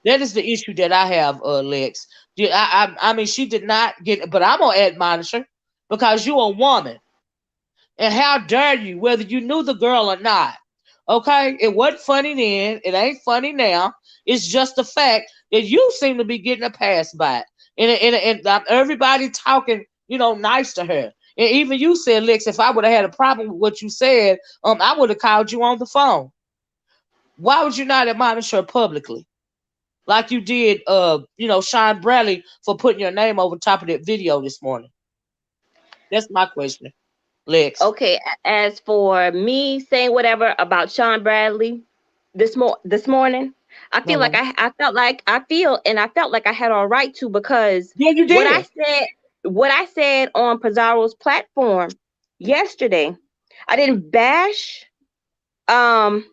That is the issue that I have, Lex. I mean, she did not get, but I'm gonna admonish her because you're a woman, and how dare you, whether you knew the girl or not. Okay, it wasn't funny then. It ain't funny now. It's just the fact that you seem to be getting a pass by it, and everybody talking, nice to her. And even you said, Lex, if I would have had a problem with what you said, I would have called you on the phone. Why would you not admonish her publicly? Like you did, Sean Bradley for putting your name over top of that video this morning. That's my question, Lex. Okay, as for me saying whatever about Sean Bradley this morning, Uh-huh. I felt like I had all right to, because Yeah, you what I did. said what I said on Pizarro's platform yesterday, I didn't bash um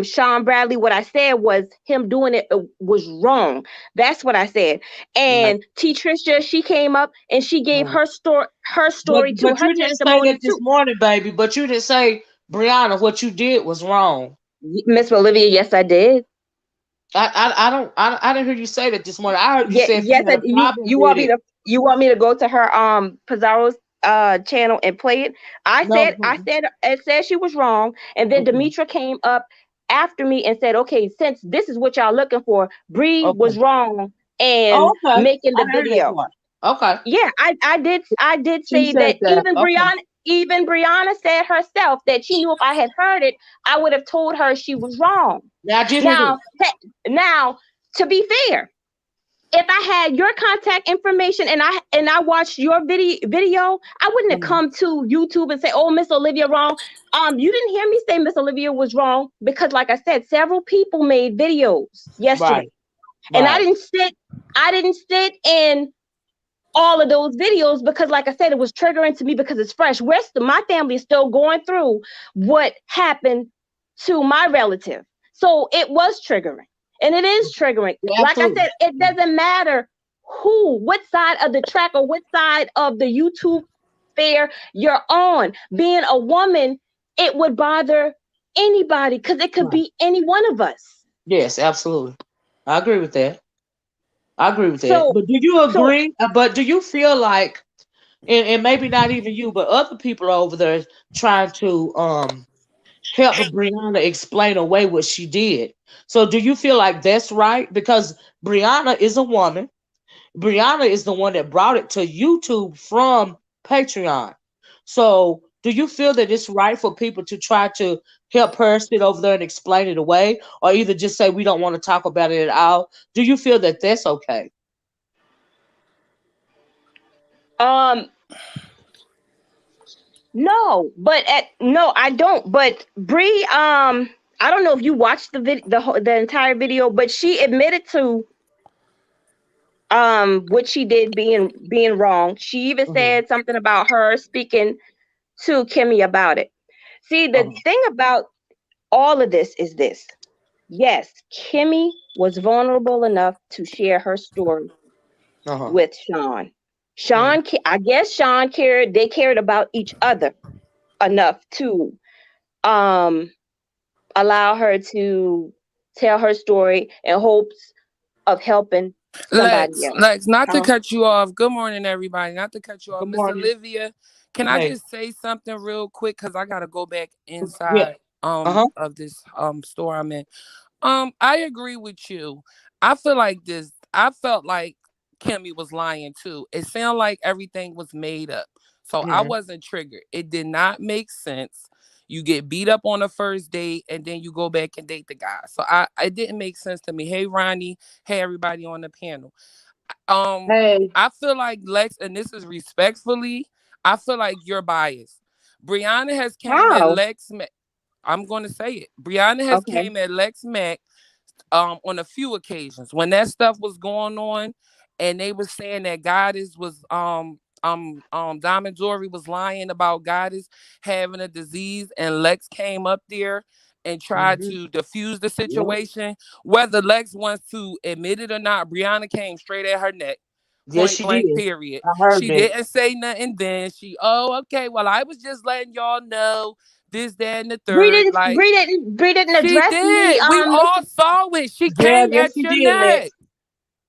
Sean Bradley. What I said was him doing it was wrong. That's what I said. Right. And T Trisha, she came up and she gave Right. her story too, But her you didn't say testimony that this too. morning, baby. But you didn't say, Brianna, what you did was wrong. Miss Olivia, yes, I did. I didn't hear you say that this morning. I heard you Yeah, say if you yes, had a problem you with want me it. to go to her Pizarro's channel and play it. I No. said it said she was wrong, and then Okay. Demetra came up after me and said, okay, since this is what y'all looking for, Bree was Okay. wrong and Oh, okay. making I the heard that video. part. Okay. Yeah, I did She say said that. that. Okay. Even Brianna said herself that she knew if I had heard it, I would have told her she was wrong. Now I did hear Now, that. now, to be fair, if I had your contact information and I watched your video, I wouldn't have Mhm. come to YouTube and say, "Oh, Miss Olivia wrong." You didn't hear me say Miss Olivia was wrong because, like I said, several people made videos yesterday, Right. and I Right. didn't sit. I didn't sit in all of those videos because, like I said, it was triggering to me because it's fresh. My family is still going through what happened to my relative, so it was triggering, and it is triggering. Yeah, Like I absolutely. said, it doesn't matter what side of the track or what side of the YouTube fair you're on. Being a woman, it would bother anybody because it could Right. be any one of us. Yes, absolutely. I agree with that. I agree with that. So, But do you so agree? But do you feel like, and maybe not even you, but other people over there trying to help Brianna explain away what she did. So do you feel like that's right? Because Brianna is a woman. Brianna is the one that brought it to YouTube from Patreon. So do you feel that it's right for people to try to help her sit over there and explain it away, or either just say we don't want to talk about it at all? Do you feel that that's okay? um no, I don't. But Bree, I don't know if you watched the entire video, but she admitted to what she did being wrong. She even Mhm. said something about her speaking to Kimmy about it. See, the Uh-huh. thing about all of this is this. Yes, Kimmy was vulnerable enough to share her story Uh-huh. with Sean. Mhm. I guess Sean cared. They cared about each other enough to um allow her to tell her story in hopes of helping somebody else. Lex, not to Uh, cut you off. Good morning, everybody. Not to cut you off. Good Miss morning. Olivia, can I Hey. just say something real quick? Because I gotta go back Yeah. inside Uh-huh. of this store I'm in. I agree with you. I feel like this. I felt like Kimmy was lying too. It sounded like everything was made up. So I Mhm. wasn't triggered. It did not make sense. You get beat up on the first date and then you go back and date the guy. So it didn't make sense to me. Hey Ronnie, hey everybody on the panel. Um, Hey. I feel like Lex, and this is respectfully, I feel like you're biased. Brianna has came at how? Lex. I'm going to say it. Brianna has Okay. came at Lex Mack on a few occasions when that stuff was going on, and they were saying that Goddess was Diamond Jory was lying about Goddess having a disease, and Lex came up there and tried Mhm. to diffuse the Yep. situation. Whether Lex wants to admit it or not, Brianna came straight at her neck. Yes, Point she blank, did. period. I heard She that. didn't say nothing then. Oh, okay. Well, I was just letting y'all know this, that, and the third. Like, Bree didn't she address me. did. We all saw it. She Yeah, came yes, at she your did, Lex. neck.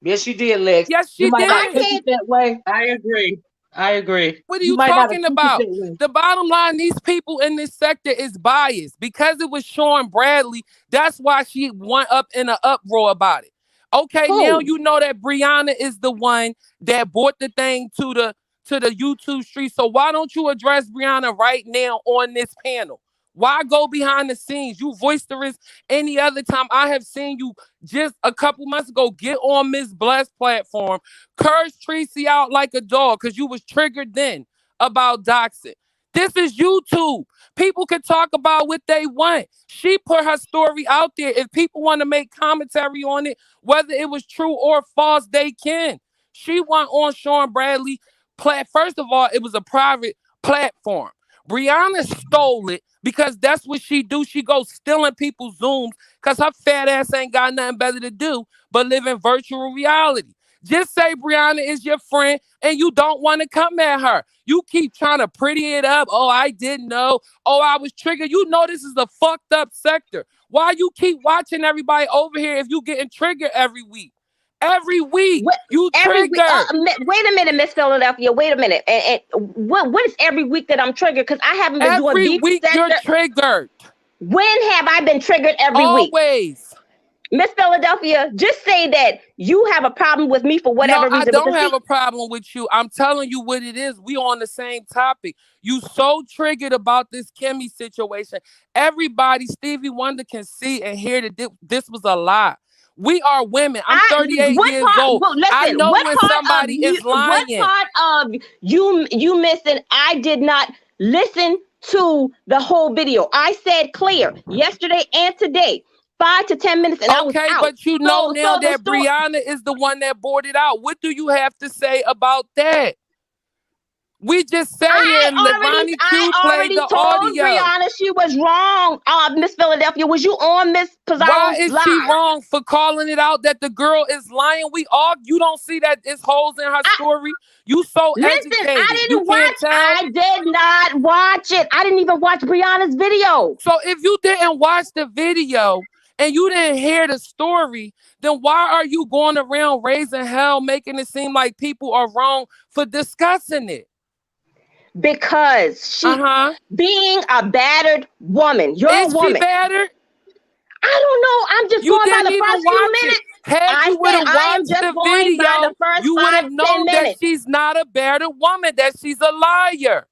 Yes, she did, Lex. Yes, You she might not I did. take it can't. that way. I agree. I agree. What are You you might not talking take it about? that way. The bottom line, these people in this sector is biased. Because it was Sean Bradley, that's why she went up in an uproar about it. Okay, now Who? you know that Brianna is the one that brought the thing to the YouTube street. So why don't you address Brianna right now on this panel? Why go behind the scenes? You boisterous any other time. I have seen you just a couple months ago get on Miss Bless platform, curse Tracy out like a dog because you was triggered then about doxing. This is YouTube. People can talk about what they want. She put her story out there. If people want to make commentary on it, whether it was true or false, they can. She went on Sean Bradley. First of all, it was a private platform. Brianna stole it because that's what she do. She goes stealing people's Zooms because her fat ass ain't got nothing better to do but live in virtual reality. Just say Brianna is your friend and you don't want to come at her. You keep trying to pretty it up. Oh, I didn't know. Oh, I was triggered. You know this is a fucked up sector. Why you keep watching everybody over here if you getting triggered every week? Every week. What, You every week? triggered. Wait a minute, Miss Philadelphia. Wait a minute. And what is every week that I'm triggered? Because I haven't been doing Every deep week you're sector. triggered. When have I been triggered every week? Always. Miss Philadelphia, just say that you have a problem with me for whatever reason. I don't have a problem with you. I'm telling you what it is. We on the same topic. You so triggered about this Kimmy situation. Everybody, Stevie Wonder can see and hear that this was a lie. We are women. I'm 38 years old. Well, listen, I know when somebody is lying. What part of you missing? I did not listen to the whole video. I said clear yesterday and today. 5 to 10 minutes and I was out. But you know now that Brianna is the one that bought it out. What do you have to say about that? We just say it. Ronnie Q played the audio. Brianna she was wrong. Miss Philadelphia, was you on Miss Pizarro's Why is live? she wrong for calling it out that the girl is lying? You don't see that it's holes in her story. You so educated. I didn't watch. I did not watch it. I didn't even watch Brianna's video. So if you didn't watch the video and you didn't hear the story, then why are you going around raising hell, making it seem like people are wrong for discussing it? Because she being a battered woman. You're a woman. Is she battered? I don't know. I'm just going by the first few minutes. Had you would have watched the video, you would have known that she's not a battered woman, that she's a liar.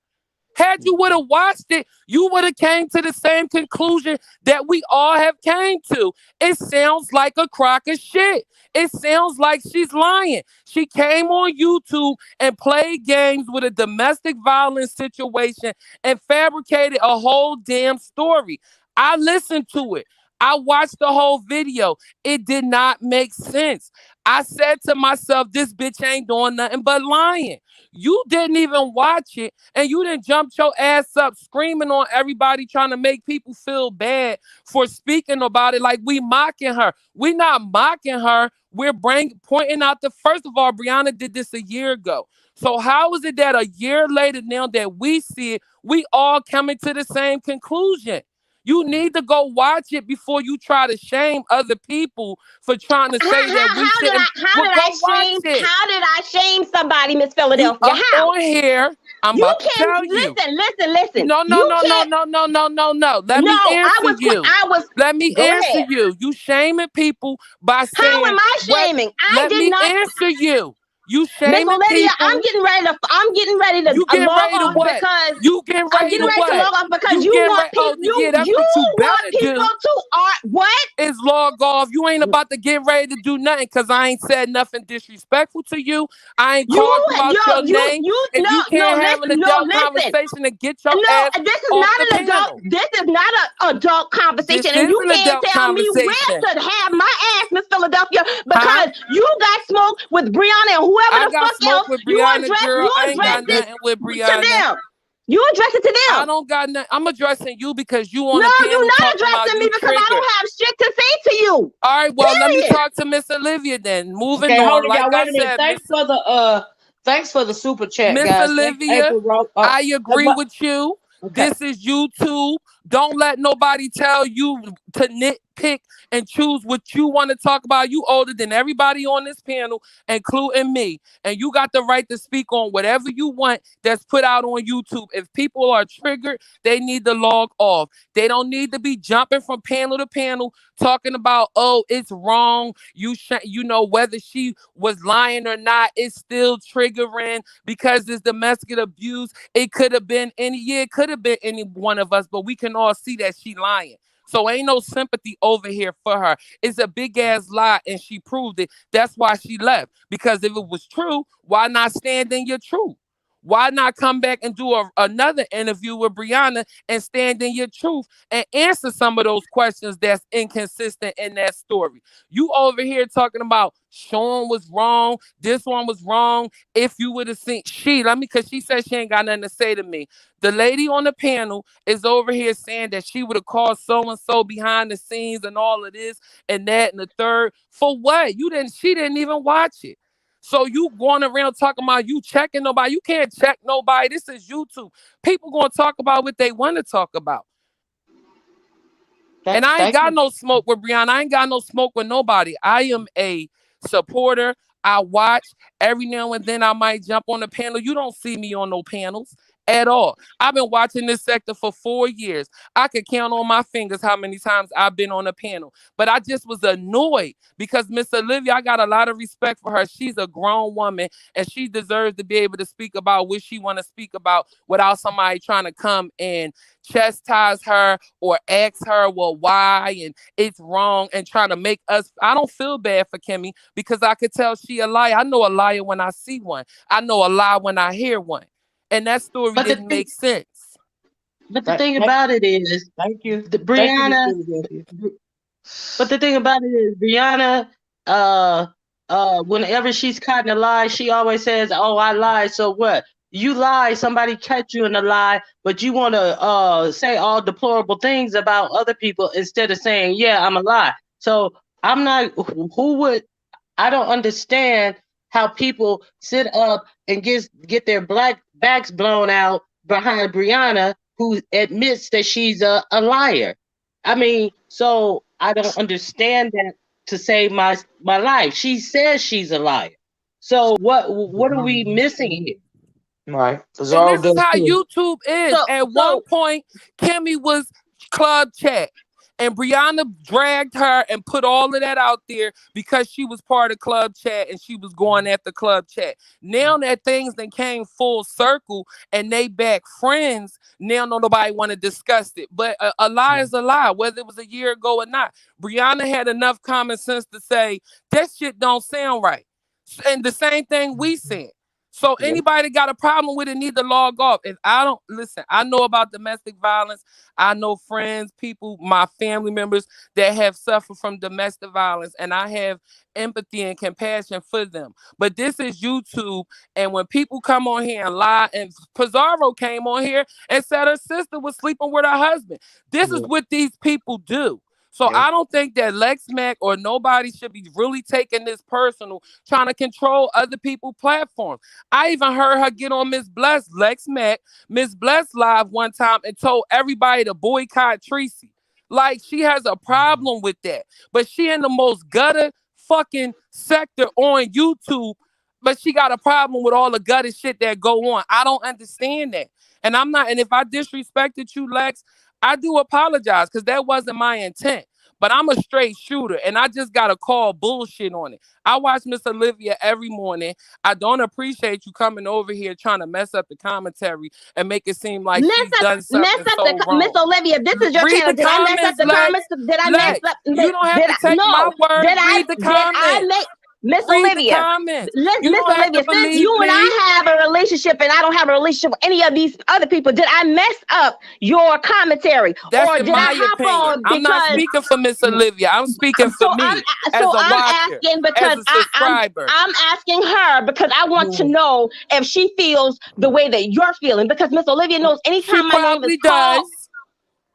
Had you would have watched it, you would have came to the same conclusion that we all have came to. It sounds like a crock of shit. It sounds like she's lying. She came on YouTube and played games with a domestic violence situation and fabricated a whole damn story. I listened to it. I watched the whole video. It did not make sense. I said to myself, this bitch ain't doing nothing but lying. You didn't even watch it, and you didn't jump your ass up screaming on everybody, trying to make people feel bad for speaking about it like we mocking her. We not mocking her. We're pointing out first of all, Brianna did this a year ago. So how is it that a year later now that we see it, we all coming to the same conclusion? You need to go watch it before you try to shame other people for trying to say that we shouldn't. How did I shame somebody, Miss Philadelphia? How? On here, I'm about to tell you. Listen. No. Let me answer you. Let me answer you. You shaming people by saying. How am I shaming? Let me answer you. You shaming Olivia, people. I'm getting ready to You getting ready to what? Because you getting ready to what? Log off because you want people to what? Is log off. You ain't about to get ready to do nothing because I ain't said nothing disrespectful to you. I ain't called you out your name. If you can't have an adult conversation and get your ass this is not an adult. This is not an adult conversation, and you can't tell me where to have my ass, Miss Philadelphia, because you got smoke with Brianna and whoever the fuck else you address. I ain't got nothing with Brianna. To them. You address it to them. I don't got nothing. I'm addressing you because you on the panel. No, you're not addressing me because I don't have shit to say to you. All right, well, let me talk to Miss Olivia then. Moving on. Like I said, thanks for the super chat, Miss guys. Olivia, I agree with you. Okay. This is YouTube. Don't let nobody tell you to nitpick and choose what you want to talk about. You older than everybody on this panel, including me. And you got the right to speak on whatever you want that's put out on YouTube. If people are triggered, they need to log off. They don't need to be jumping from panel to panel talking about, oh, it's wrong. You know, whether she was lying or not, it's still triggering because it's domestic abuse. It could have been it could have been any one of us, but we can all see that she lying. So ain't no sympathy over here for her. It's a big ass lie and she proved it. That's why she left. Because if it was true, why not stand in your truth? Why not come back and do another interview with Brianna and stand in your truth and answer some of those questions that's inconsistent in that story? You over here talking about Sean was wrong, this one was wrong. If you would have seen because she said she ain't got nothing to say to me. The lady on the panel is over here saying that she would have called so-and-so behind the scenes and all of this and that and the third. For what? She didn't even watch it. So you going around talking about you checking nobody. You can't check nobody. This is YouTube. People going to talk about what they want to talk about. And I ain't got no smoke with Brianna. I ain't got no smoke with nobody. I am a supporter. I watch. Every now and then I might jump on the panel. You don't see me on no panels at all. I've been watching this sector for 4 years. I could count on my fingers how many times I've been on a panel. But I just was annoyed because Miss Olivia, I got a lot of respect for her. She's a grown woman and she deserves to be able to speak about what she want to speak about without somebody trying to come and chastise her or ask her, well, why? And it's wrong and trying to make us. I don't feel bad for Kimmy because I could tell she a liar. I know a liar when I see one. I know a lie when I hear one. And that story But the didn't thing, make sense. but the thing about it is, Thank you. the Thank you, Miss Brianna. Philadelphia. But the thing about it is, Brianna, whenever she's caught in a lie, she always says, "Oh, I lied." So what? You lie, somebody catch you in a lie, but you want to say all deplorable things about other people instead of saying, "Yeah, I'm a lie." So I'm not. Who would? I don't understand how people sit up and get their black backs blown out behind Brianna, who admits that she's a liar. I mean, so I don't understand that to save my life. She says she's a liar. So what are we missing here? Right. Because And all this is does how too. YouTube is. So At one so point, Kimmy was club chat. And Brianna dragged her and put all of that out there because she was part of club chat and she was going after club chat. Now that things then came full circle and they back friends, now no nobody want to discuss it. But a lie is a lie, whether it was a year ago or not. Brianna had enough common sense to say that shit don't sound right. And the same thing we said. So Yep. anybody got a problem with it need to log off. If I don't listen, I know about domestic violence. I know friends, people, my family members that have suffered from domestic violence, and I have empathy and compassion for them. But this is YouTube, and when people come on here and lie, and Pizarro came on here and said her sister was sleeping with her husband. This is Yep. what these people do. So Yep. I don't think that Lex Mac or nobody should be really taking this personal, trying to control other people's platforms. I even heard her get on Miss Bless, Lex Mac, Miss Bless live one time and told everybody to boycott Tracy. Like she has a problem with that. But she in the most gutter fucking sector on YouTube, but she got a problem with all the gutter shit that go on. I don't understand that. And I'm not, and if I disrespected you, Lex, I do apologize because that wasn't my intent. But I'm a straight shooter and I just got to call bullshit on it. I watch Miss Olivia every morning. I don't appreciate you coming over here trying to mess up the commentary and make it seem like Mess she's up, done something so Miss wrong. Olivia. This is your Read channel. the Did I mess up comments, the Lex. comments? Did I mess Lex, up? you don't have Did to I, take my no? word. Did Read the I comments. make Miss Read the Olivia? comments. Miss You don't have to Olivia, since believe you and me. I have a relationship and I don't have a relationship with any of these other people, did I mess up your commentary, That's or in did I my hop opinion. on I'm not because? speaking for Miss Olivia. I'm speaking for So me as a I'm watcher, asking as because a subscriber. I'm asking her because I want to know if she feels the way that you're feeling. Because Miss Olivia knows She anytime my name is probably called, does.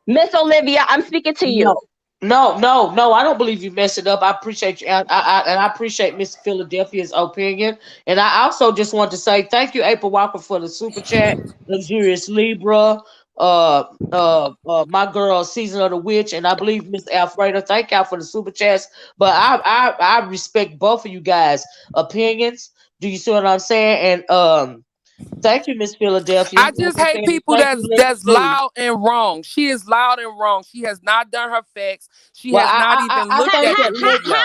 Miss Olivia, I'm speaking to you. No. I don't believe you messed it up. I appreciate you, and I appreciate Miss Philadelphia's opinion. And I also just want to say thank you, April Walker, for the super chat. Luxurious Libra, my girl, Season of the Witch, and I believe Miss Alfredo. Thank y'all for the super chats. But I respect both of you guys' opinions. Do you see what I'm saying? And thank you, Miss Philadelphia. I Like just I hate said, people thank you, that's Legacy. loud and wrong. She is loud and wrong. She has not done her facts. She Well, has not even I looked think at the that video.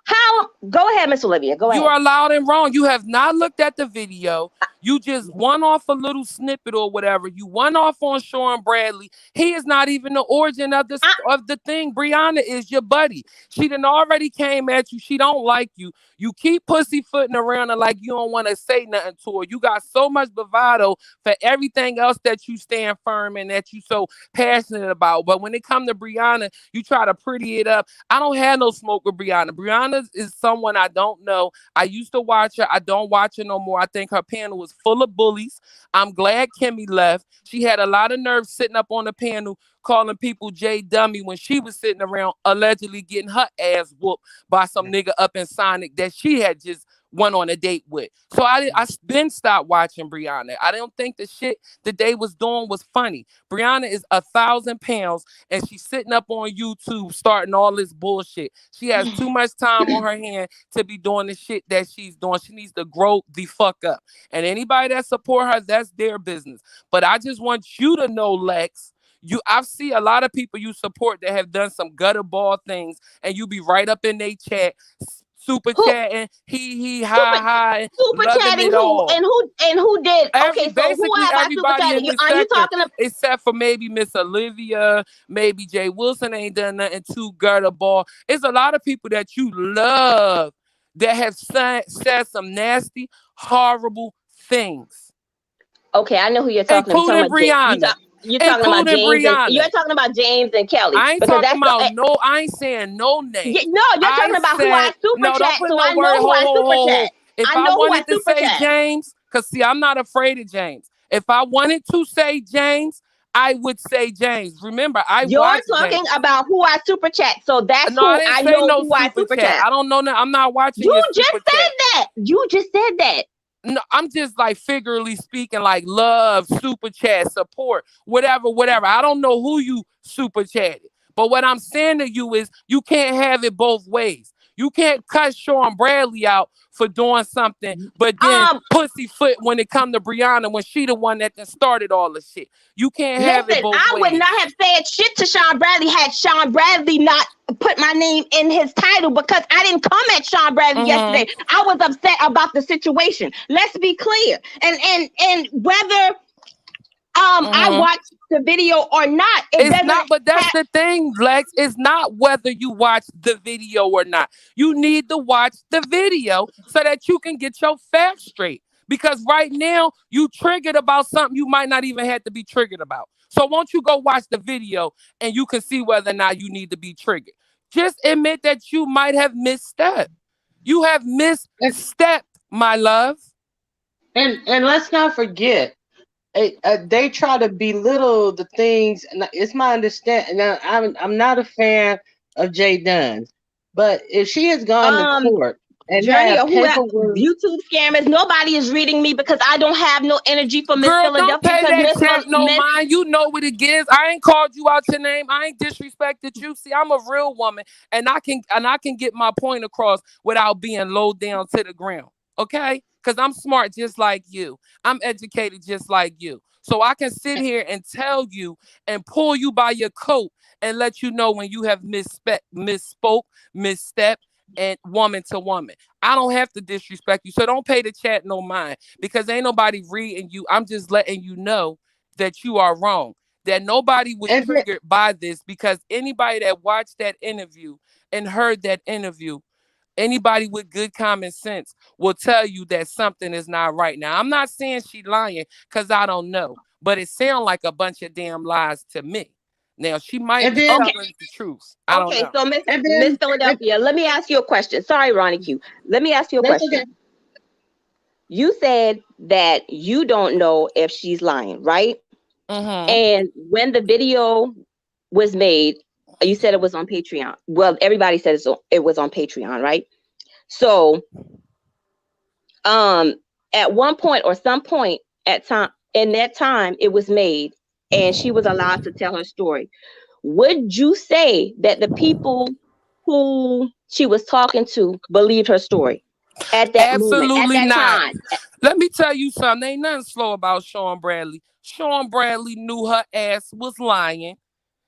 How? Go ahead, Miss Olivia. Go You ahead. are loud and wrong. You have not looked at the video. You just won off a little snippet or whatever. You won off on Sean Bradley. He is not even the origin of I, the thing. Brianna is your buddy. She done already came at you. She don't like you. You keep pussyfooting around her like you don't want to say nothing to her. You got so much bravado for everything else that you stand firm and that you so passionate about. But when it comes to Brianna, you try to pretty it up. I don't have no smoke with Brianna. Brianna is someone I don't know. I used to watch her. I don't watch her no more. I think her panel was full of bullies. I'm glad Kimmy left. She had a lot of nerve sitting up on the panel calling people J Dummy when she was sitting around allegedly getting her ass whooped by some nigga up in Sonic that she had just went on a date with. So I then stopped watching Brianna. I don't think the shit that they was doing was funny. Brianna is 1,000 pounds and she's sitting up on YouTube starting all this bullshit. She has too much time on her hand to be doing the shit that she's doing. She needs to grow the fuck up. And anybody that support her, that's their business. But I just want you to know, Lex, I see a lot of people you support that have done some gutter ball things, and you be right up in their chat, super chatting, hi, super loving chatting it all. and who did? Okay, so Basically who have I super everybody in chatting? this Are you sector, talking about? except for maybe Miss Olivia, maybe Jay Wilson ain't done nothing too gutter ball. It's a lot of people that you love that have said some nasty, horrible things. Okay, I know who you're talking about. Including Brianna. You're talking about James. Brianna. You're talking about James and Kelly. I ain't talking about no. I ain't saying no name. No, you're talking about who I super chat. So I know who I super chat. If I wanted to say James, because see, I'm not afraid of James. If I wanted to say James, I would say James. Remember, you're talking about who I super chat. So that's no, who I know who I super chat. I don't know. I'm not watching. You just said that. You just said that. No, I'm just like figuratively speaking, like love, super chat, support, whatever. I don't know who you super chatted. But what I'm saying to you is you can't have it both ways. You can't cut Sean Bradley out for doing something, but then pussyfoot when it come to Brianna when she the one that started all the shit. You can't have it both ways. I would not have said shit to Sean Bradley had Sean Bradley not put my name in his title because I didn't come at Sean Bradley yesterday. I was upset about the situation. Let's be clear. And whether I watched the video or not, it's not. But that's the thing, Lex. It's not whether you watch the video or not. You need to watch the video so that you can get your facts straight. Because right now you triggered about something you might not even have to be triggered about. So won't you go watch the video and you can see whether or not you need to be triggered. Just admit that you might have misstepped. You have misstepped, my love. And let's not forget. They try to belittle the things. And it's my understanding. Now, I'm not a fan of Jay Dunn, but if she has gone to court and YouTube scammers, nobody is reading me because I don't have no energy for Miss Philadelphia. Don't pay that chat no mind. You know what it is. I ain't called you out your name. I ain't disrespected you. See, I'm a real woman, and I can get my point across without being low down to the ground. Okay. Because I'm smart just like you. I'm educated just like you. So I can sit here and tell you and pull you by your coat and let you know when you have misspoke, misstep, and woman to woman. I don't have to disrespect you. So don't pay the chat no mind because ain't nobody reading you. I'm just letting you know that you are wrong. That nobody was triggered by this because anybody that watched that interview and heard that interview, anybody with good common sense will tell you that something is not right. Now, I'm not saying she lying because I don't know, but it sounds like a bunch of damn lies to me. Now, she might be telling the truth. I don't know. So Miss Philadelphia, let me ask you a question. Sorry, Ronnie Q. Let me ask you a question. Okay. You said that you don't know if she's lying, right? And when the video was made, you said it was on Patreon. Well, everybody said it was on Patreon, right? So, at one point or some point in that time, it was made, and she was allowed to tell her story. Would you say that the people who she was talking to believed her story at that moment, at that time? Let me tell you something. Ain't nothing slow about Sean Bradley. Sean Bradley knew her ass was lying.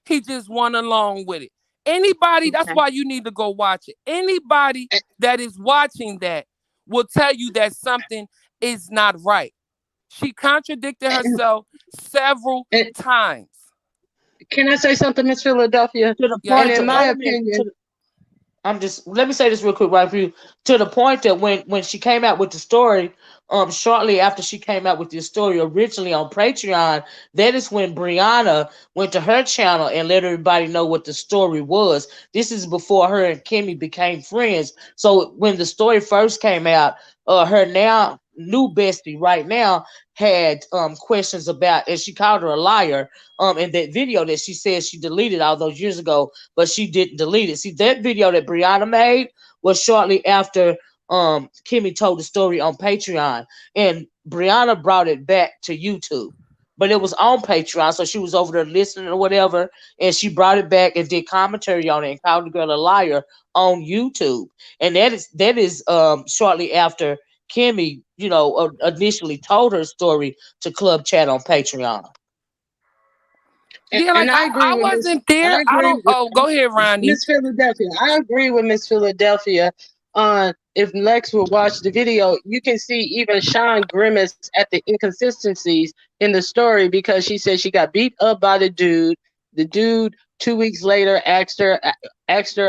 He just went along with it. Anybody, that's why you need to go watch it. Anybody that is watching that will tell you that something is not right. She contradicted herself several times. Can I say something, Miss Philadelphia? In my opinion, let me say this real quick right for you. To the point that when she came out with the story, shortly after she came out with this story originally on Patreon, that is when Brianna went to her channel and let everybody know what the story was. This is before her and Kimmy became friends. So when the story first came out, her now new bestie right now had questions about, and she called her a liar in that video that she said she deleted all those years ago, but she didn't delete it. See, that video that Brianna made was shortly after Kimmy told the story on Patreon, and Brianna brought it back to YouTube. But it was on Patreon, so she was over there listening or whatever, and she brought it back and did commentary on it and called the girl a liar on YouTube. And that is shortly after Kimmy, initially told her story to Club Chat on Patreon. Yeah, And like I agree I with Miss. wasn't I there. I agree don't. with Oh, go ahead, Ronnie. Miss Philadelphia. I agree with Miss Philadelphia on if Lex will watch the video, you can see even Sean grimace at the inconsistencies in the story because she said she got beat up by the dude. The dude 2 weeks later asked her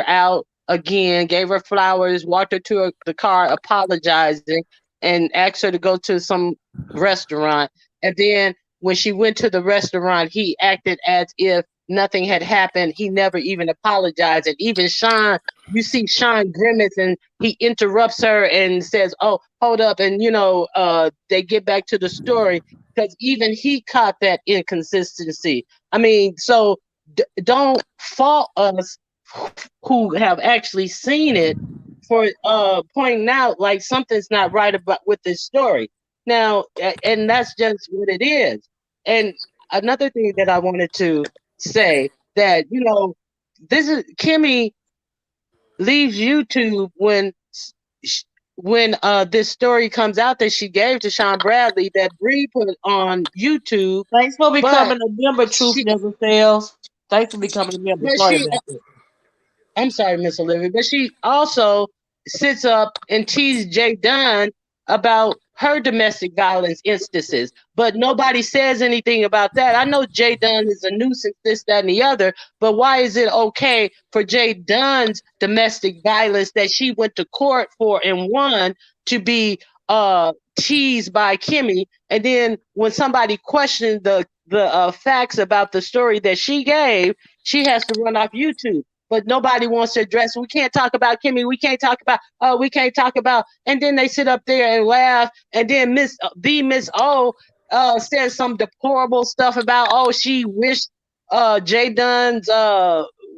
out again, gave her flowers, walked her to the car, apologizing, and asked her to go to some restaurant. And then when she went to the restaurant, he acted as if nothing had happened. He never even apologized. And even Sean, you see Sean grimace and he interrupts her and says, "Oh, hold up." And, they get back to the story because even he caught that inconsistency. I mean, so don't fault us who have actually seen it for pointing out like something's not right about with this story. Now, and that's just what it is. And another thing that I wanted to say that this is Kimmy leaves YouTube when this story comes out that she gave to Sean Bradley that Bree put on YouTube. Thanks for But becoming a member, Truth she, Never Fails. Thanks for becoming a member. but Sorry she about that. I'm sorry, Miss Olivia, but she also sits up and teases Jay Dunn about her domestic violence instances, but nobody says anything about that. I know Jay Dunn is a nuisance, this, that, and the other, but why is it okay for Jay Dunn's domestic violence that she went to court for and won to be teased by Kimmy, and then when somebody questioned the facts about the story that she gave, she has to run off YouTube, but nobody wants to address. We can't talk about Kimmy. We can't talk about. We can't talk about. And then they sit up there and laugh. And then Miss O says some deplorable stuff about. Oh, she wished Jay Dunn's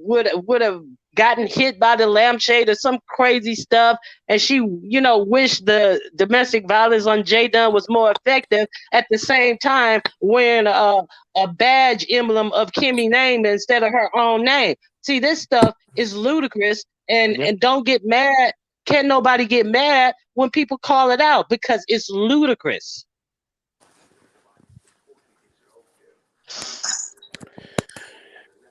would have gotten hit by the lampshade or some crazy stuff. And she, wished the domestic violence on Jay Dunn was more effective. At the same time, wearing a badge emblem of Kimmy name instead of her own name. See, this stuff is ludicrous, and Yep. and don't get mad. Can't nobody get mad when people call it out because it's ludicrous.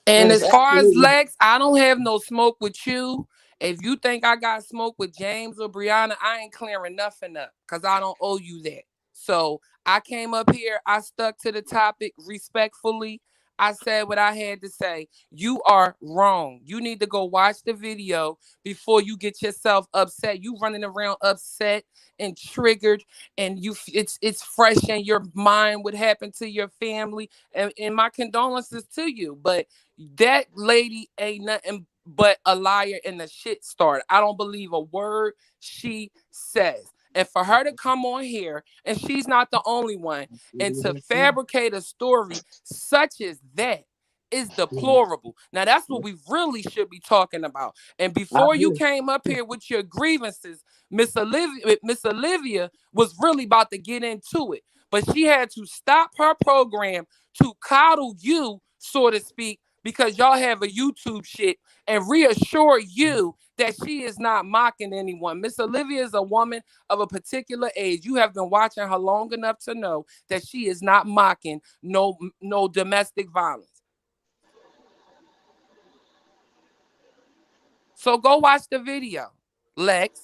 And It is as far as absolutely. Lex, I don't have no smoke with you. If you think I got smoke with James or Brianna, I ain't clearing nothing up because I don't owe you that. So I came up here, I stuck to the topic respectfully. I said what I had to say. You are wrong. You need to go watch the video before you get yourself upset. You running around upset and triggered, and it's fresh in your mind what happened to your family. And my condolences to you. But that lady ain't nothing but a liar and a shit starter. I don't believe a word she says. And for her to come on here, and she's not the only one, and to fabricate a story such as that is deplorable. Now that's what we really should be talking about. And I before you agree. came up here with your grievances, Miss Olivia was really about to get into it. But she had to stop her program to coddle you, so to speak, because y'all have a YouTube shit and reassure you that she is not mocking anyone. Miss Olivia is a woman of a particular age. You have been watching her long enough to know that she is not mocking no domestic violence. So go watch the video, Lex.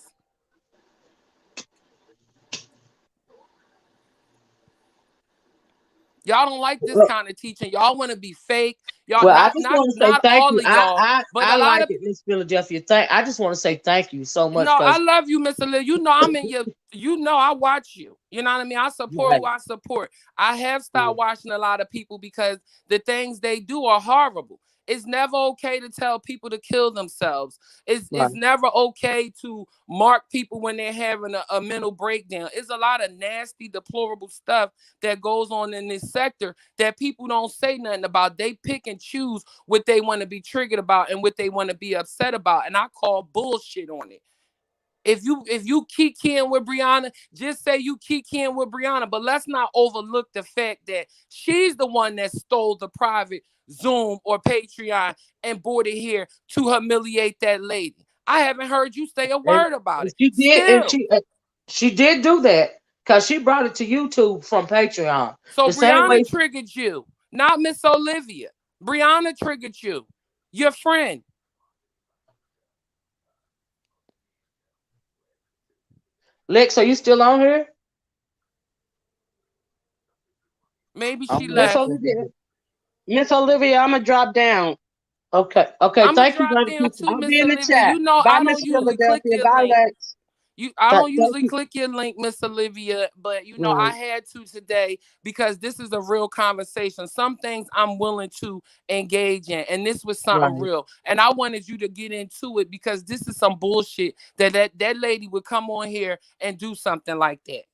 Y'all don't like this Well, kind of teaching. Y'all want to be fake. Y'all well, I not just not want to say not thank all you. of I y'all, I, but I a lot like of it, Miss Philadelphia. I just want to say thank you so much no, I because love you, Mr. Lil. You know I'm in your. You know I watch you. You know what I mean. I support who right, I support. I have stopped watching a lot of people because the things they do are horrible. It's never okay to tell people to kill themselves. It's right. never okay to mark people when they're having a mental breakdown. It's a lot of nasty, deplorable stuff that goes on in this sector that people don't say nothing about. They pick and choose what they want to be triggered about and what they want to be upset about, and I call bullshit on it. If you kikiing with Brianna, just say you kikiing with Brianna. But let's not overlook the fact that she's the one that stole the private Zoom or Patreon and brought it here to humiliate that lady. I haven't heard you say a And word about it. she did, and Still. she did do that because she brought it to YouTube from Patreon. So The same way. Brianna triggered you, not Miss Olivia. Brianna triggered you, your friend. Lex, are you still on here? Maybe I'm she Miss left. guessing. Olivia, Miss Olivia, I'm gonna drop down. Okay. I'm gonna Thank you, drop Brother down Keith. too, I'll Miss be in the Olivia. chat. You know Bye, I Miss don't usually click Philadelphia. your Bye, link. Lex. I don't Thank usually you. click your link, Miss Olivia, but I Right. had to today because this is a real conversation. Some things I'm willing to engage in, and this was something Right. real. And I wanted you to get into it because this is some bullshit that lady would come on here and do something like that.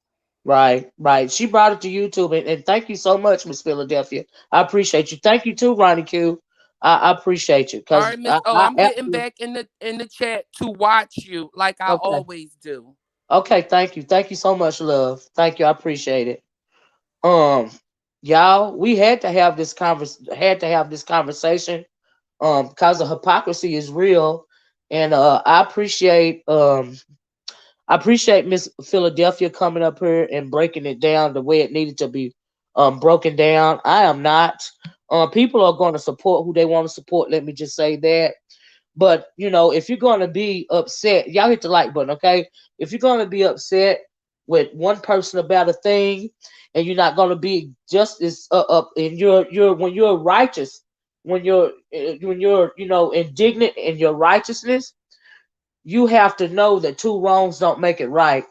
Right. She brought it to YouTube, and thank you so much, Miss Philadelphia. I appreciate you. Thank you too, Ronnie Q. I appreciate you All because right, Miss. Oh, I I'm getting absolutely. back in the chat to watch you like I Okay. always do. Okay. Thank you so much, love. Thank you. I appreciate it. Um, y'all, we had to have this conversation. Because the hypocrisy is real, and I appreciate Miss Philadelphia coming up here and breaking it down the way it needed to be broken down. I am not. People are going to support who they want to support. Let me just say that. But if you're going to be upset, y'all hit the like button, okay? If you're going to be upset with one person about a thing, and you're not going to be just as up, and you're when you're righteous, when you're indignant in your righteousness, you have to know that two wrongs don't make it right.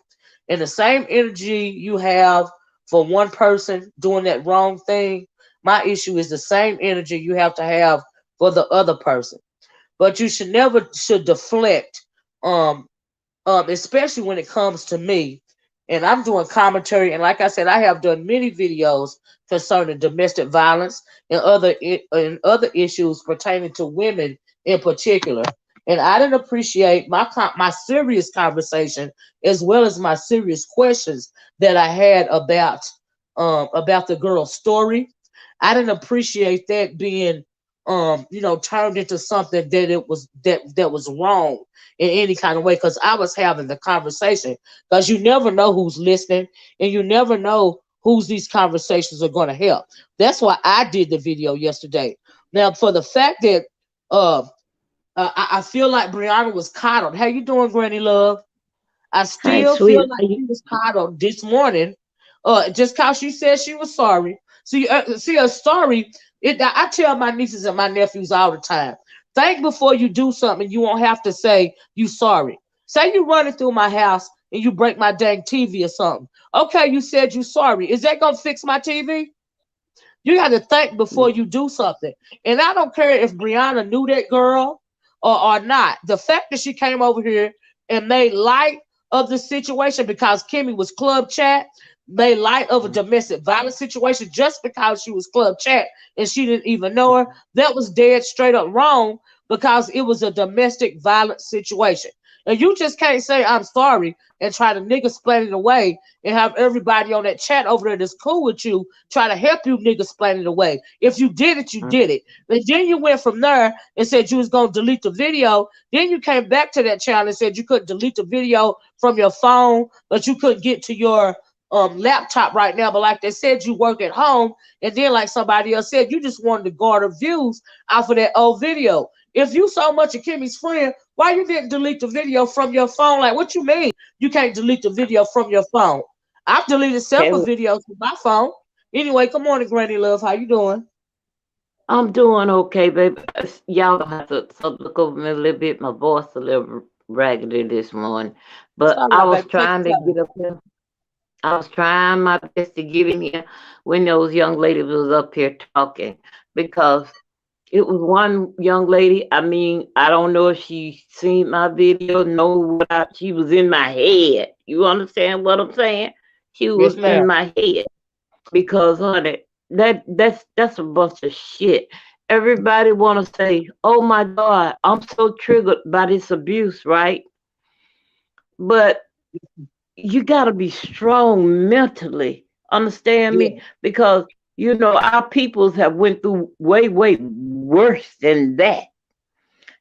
And the same energy you have for one person doing that wrong thing, my issue is the same energy you have to have for the other person. But you should never should deflect, um, especially when it comes to me. And I'm doing commentary, and like I said, I have done many videos concerning domestic violence and other issues pertaining to women in particular. And I didn't appreciate my serious conversation as well as my serious questions that I had about the girl's story. I didn't appreciate that being turned into something that was wrong in any kind of way, because I was having the conversation, because you never know who's listening, and you never know who's these conversations are going to help. That's why I did the video yesterday. Now, for the fact that uh, I feel like Brianna was coddled. How you doing, Granny Love? I Hi, still feel sweet. like she was coddled this morning, just cause she said she was sorry. See, a sorry. I tell my nieces and my nephews all the time. Think before you do something. You won't have to say you sorry. Say you running through my house and you break my dang TV or something. Okay, you said you sorry. Is that gonna fix my TV? You got to think before you do something. And I don't care if Brianna knew that girl or not. The fact that she came over here and made light of the situation because Kimmy was club chat, made light of a domestic violence situation just because she was club chat and she didn't even know her, that was dead straight up wrong, because it was a domestic violence situation. And you just can't say I'm sorry and try to nigga splat it away and have everybody on that chat over there that's cool with you try to help you nigga splat it away. If you did it, you did it. And then you went from there and said you was gonna delete the video. Then you came back to that channel and said you couldn't delete the video from your phone, but you couldn't get to your laptop right now. But like they said, you work at home, and then like somebody else said, you just wanted to garner views off of that old video. If you so much of Kimmy's friend, why you didn't delete the video from your phone? Like, what you mean you can't delete the video from your phone? I've deleted several Okay, videos from my phone. Anyway, good morning, Granny Love. How you doing? I'm doing okay, baby. Y'all gonna have to look over me a little bit. My voice a little raggedy this morning, It's but all I right, was baby. Take trying to your time. get up here. I was trying my best to get in here when those young ladies was up here talking, because it was one young lady. I mean, I don't know if she seen my video, know she was in my head. You understand what I'm saying? She Yes, was ma'am. in my head. Because honey, that's a bunch of shit. Everybody want to say, "Oh my God, I'm so triggered by this abuse," right? but you gotta be strong mentally. Understand Yeah. me? Because you know our peoples have went through way, way worse than that.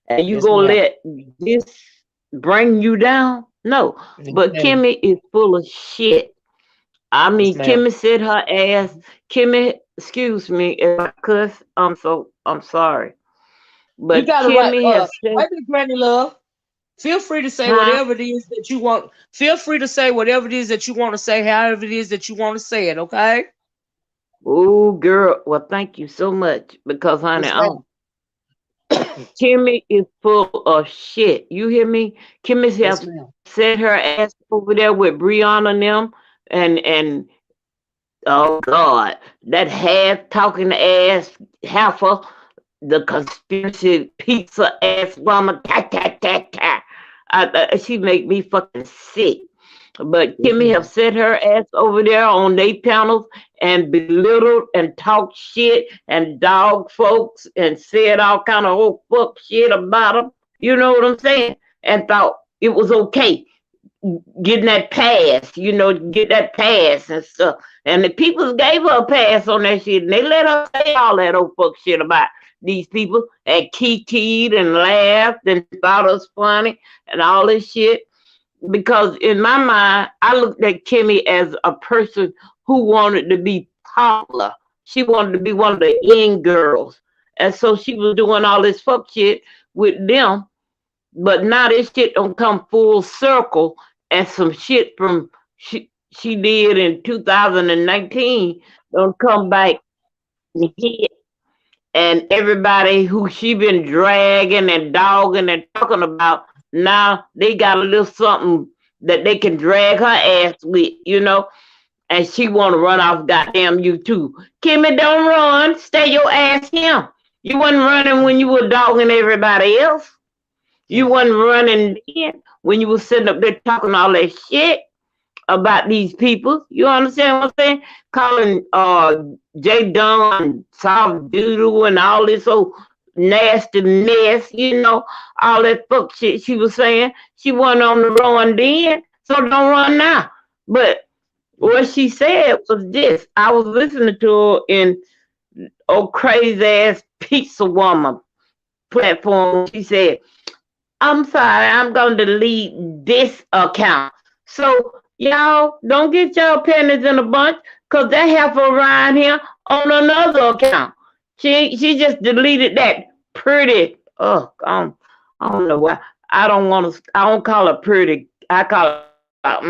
And you Yes, gonna ma'am. let this bring you down? No. Yes, But ma'am. Kimmy is full of shit. I Yes, mean, ma'am. Kimmy said her ass. Kimmy, excuse me if I cuss. I'm sorry. You But got to write. Kimmy have said, Write me, Granny Love. Feel free to say huh? whatever it is that you want. Feel free to say whatever it is that you want to say, however it is that you want to say it. Okay. Oh, girl. Well, thank you so much. Because, honey, Yes, ma'am. Kimmy is full of shit. You hear me? Kimmy Yes, have ma'am. set her ass over there with Brianna and them, and oh God, that half talking ass heifer, the conspiracy pizza ass woman, ta. She make me fucking sick. But Yes, Kimmy have ma'am. set her ass over there on they panels and belittled and talked shit and dog folks and said all kind of old fuck shit about them. You know what I'm saying? And thought it was okay getting that pass, get that pass and stuff. And the people gave her a pass on that shit, and they let her say all that old fuck shit about these people and kikied and laughed and thought it was funny and all this shit. Because in my mind, I looked at Kimmy as a person who wanted to be popular. She wanted to be one of the in girls. And so she was doing all this fuck shit with them, but now this shit don't come full circle, and some shit from she did in 2019 don't come back and hit. And everybody who she been dragging and dogging and talking about, now they got a little something that they can drag her ass with. And she want to run off goddamn you too. Kimmy, don't run. Stay your ass here. You wasn't running when you were dogging everybody else. You Mm. wasn't running then when you was sitting up there talking all that shit about these people. You understand what I'm saying? Calling J Don soft doodle and all this old nasty mess, all that fuck shit she was saying. She wasn't on the run then, so don't run now. But what she said was this. I was listening to her in crazy ass pizza woman platform. She said, I'm sorry, I'm going to delete this account. So, y'all, don't get y'all pennies in a bunch, because that heifer around here on another account. She just deleted that pretty, I don't know why. I don't call her pretty. I call her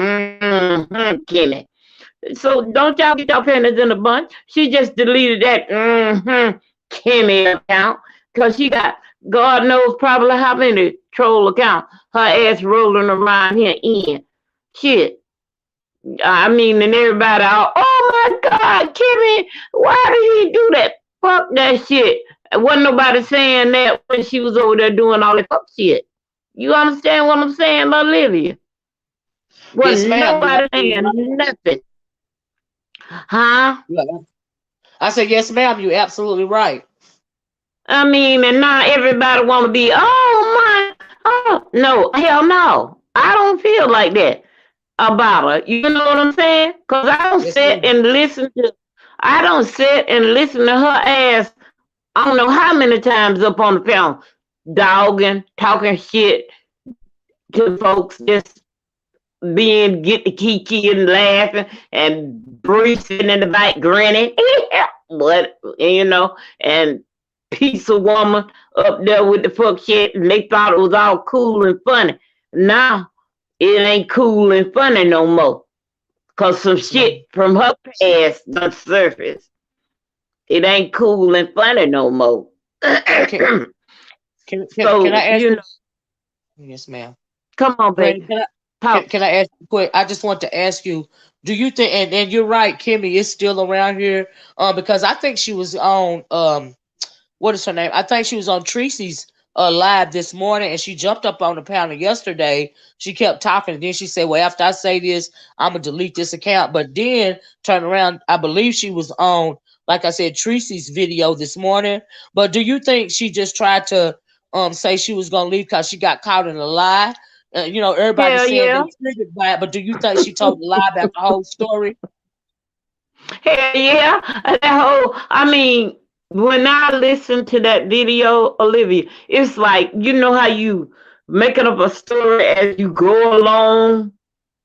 Kimmy. So don't y'all get y'all pennies in a bunch. She just deleted that Kimmy account, because she got God knows probably how many troll accounts her ass rolling around here in. Shit. I mean, and everybody all, oh my God, Kimmy, why did he do that? Fuck that shit. Wasn't nobody saying that when she was over there doing all that fuck shit. You understand what I'm saying, Olivia? Yes, Wasn't ma'am. You're nobody absolutely right. saying nothing. Huh? Yeah. I said, yes, ma'am. You're absolutely right. I mean, and now everybody want to be, no, hell no. I don't feel like that about her. You know what I'm saying? Because Yes, ma'am. I don't sit and listen to her ass, I don't know how many times up on the phone, dogging, talking shit to folks, just get the kiki and laughing, and Bruce sitting in the back grinning. But, and piece of woman up there with the fuck shit, and they thought it was all cool and funny. Now it ain't cool and funny no more, cause some Yes, ma'am. shit from her past done surfaced. It ain't cool and funny no more. Can, can So I ask you? Yes, ma'am. come on, Granny, baby, talk. can I ask you quick? I just want to ask you, do you think, and you're right, Kimmy is still around here, because I think she was on, what is her name? I think she was on Tracy's live this morning, and she jumped up on the panel yesterday. She kept talking, and then she said, well, after I say this, I'm going to delete this account. But then turn around, I believe she was on, like I said, Tracy's video this morning. But do you think she just tried to say she was going to leave because she got caught in a lie? You know, everybody Hell saying yeah. they triggered by it, but do you think she told a lie about the whole story? Hell yeah. That whole, I mean, when I listen to that video, Olivia, it's like, you know how you making up a story as you go along,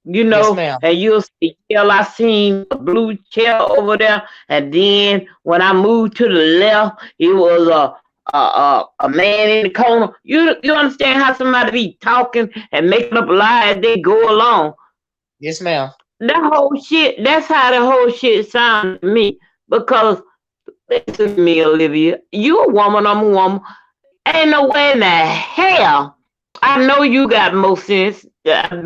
Yes, ma'am. and you'll see, hell, I seen a blue chair over there, and then when I moved to the left, it was a man in the corner. You understand how somebody be talking and making up lies as they go along? Yes, ma'am. That whole shit, that's how the whole shit sounded to me. Because listen to me, Olivia, you a woman, I'm a woman. Ain't no way in the hell I know you got more sense than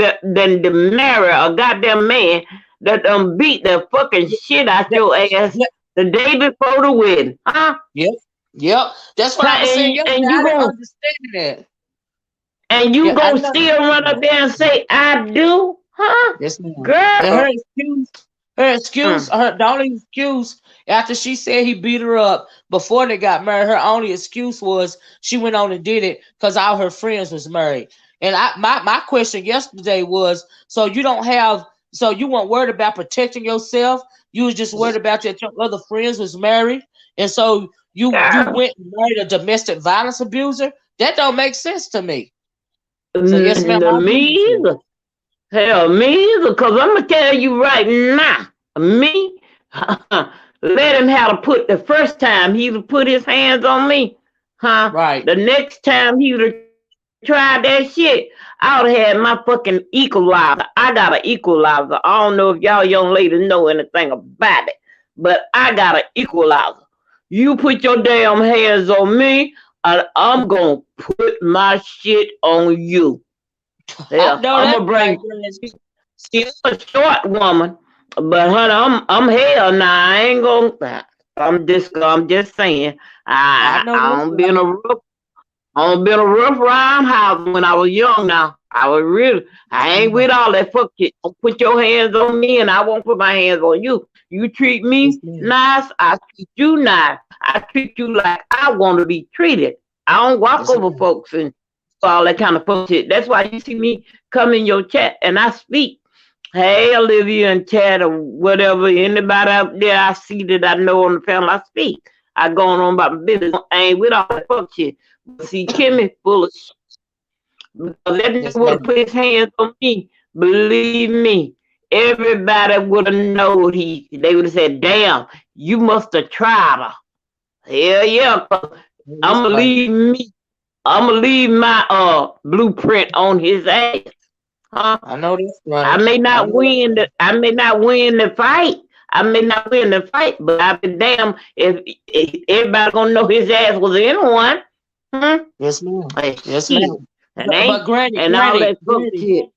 to marry a goddamn man that beat the fucking shit out Yep. your ass Yep. the day before the wedding, huh? Yep. Yep. That's what I was saying yesterday. And I you didn't gonna understand that. and you Yeah, I gonna didn't still run understand up that. there and say I do, huh? Yes, ma'am. And Girl, her excuse, mm, the only excuse after she said he beat her up before they got married, her only excuse was she went on and did it because all her friends was married. And my question yesterday was, so you don't have, so you weren't worried about protecting yourself. You was just worried about that your other friends was married, and so you girl, went and married a domestic violence abuser. That don't make sense to me. So yes, ma'am, I agree me with you. either. Hell, me either, because I'm going to tell you right now, me, let him have to put the first time he would put his hands on me, huh? Right. The next time he would have tried that shit, I would have had my fucking equalizer. I got an equalizer. I don't know if y'all young ladies know anything about it, but I got an equalizer. You put your damn hands on me, and I'm going to put my shit on you. I Yeah, know I'm that's gonna right, bring. girl. She's a short woman, but honey, I'm hell now. I ain't gonna. I'm just saying. I I know I that's don't been right. a rough. I don't been a rough roundhouse when I was young. Now I was really. I Yes, ain't ma'am. with all that fuck shit. Don't put your hands on me, and I won't put my hands on you. You treat Yes, me ma'am. nice, I treat you nice. I treat you like I want to be treated. I don't walk Yes, over ma'am. folks and all that kind of fuck shit. That's why you see me come in your chat and I speak. Hey, Olivia and Chad or whatever, anybody out there I see that I know on the panel, I speak. I going on about my business. I ain't with all that fuck shit. But see, Kimmy full of shit. Because that nigga Yes, would have ma'am. put his hands on me. Believe me, everybody would have known they would have said, damn, you must have tried her. Hell yeah, 'cause No, I'm that's gonna right. leave me. I'm gonna leave my blueprint on his ass. Huh? I know that's I right. may I not know that's win right. the I may not win the fight. I may not win the fight, but I be damn if everybody gonna know his ass was in one. Hmm? Yes, ma'am. Like Yes, shit. ma'am. And But ain't Granny, and all Granny, that fuck Granny, shit.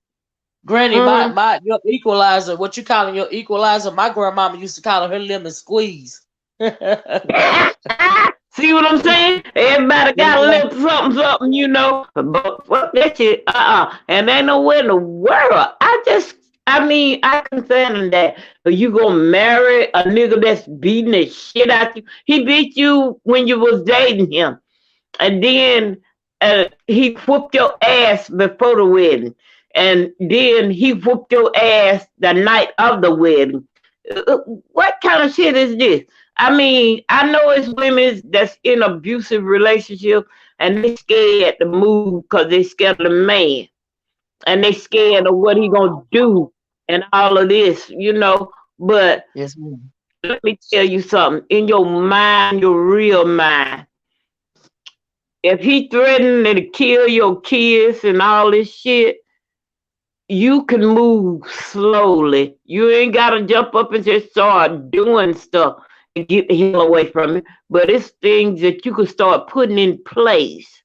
Granny, Hmm. my your equalizer. What you calling your equalizer? My grandmama used to call her lemon squeeze. Yes, See what I'm saying? Everybody got a ma'am. little something, something, but fuck that shit. And ain't nowhere in the world. I mean, I concern that you gonna marry a nigga that's beating the shit out you. He beat you when you was dating him, and then he whooped your ass before the wedding, and then he whooped your ass the night of the wedding. What kind of shit is this? I mean, I know it's women that's in abusive relationship and they scared to move because they scared of the man and they scared of what he gonna do and all of this. But Yes, ma'am. let me tell you something. In your mind, your real mind, if he threatened to kill your kids and all this shit, you can move slowly. You ain't gotta jump up and just start doing stuff and get the hell away from it. But it's things that you can start putting in place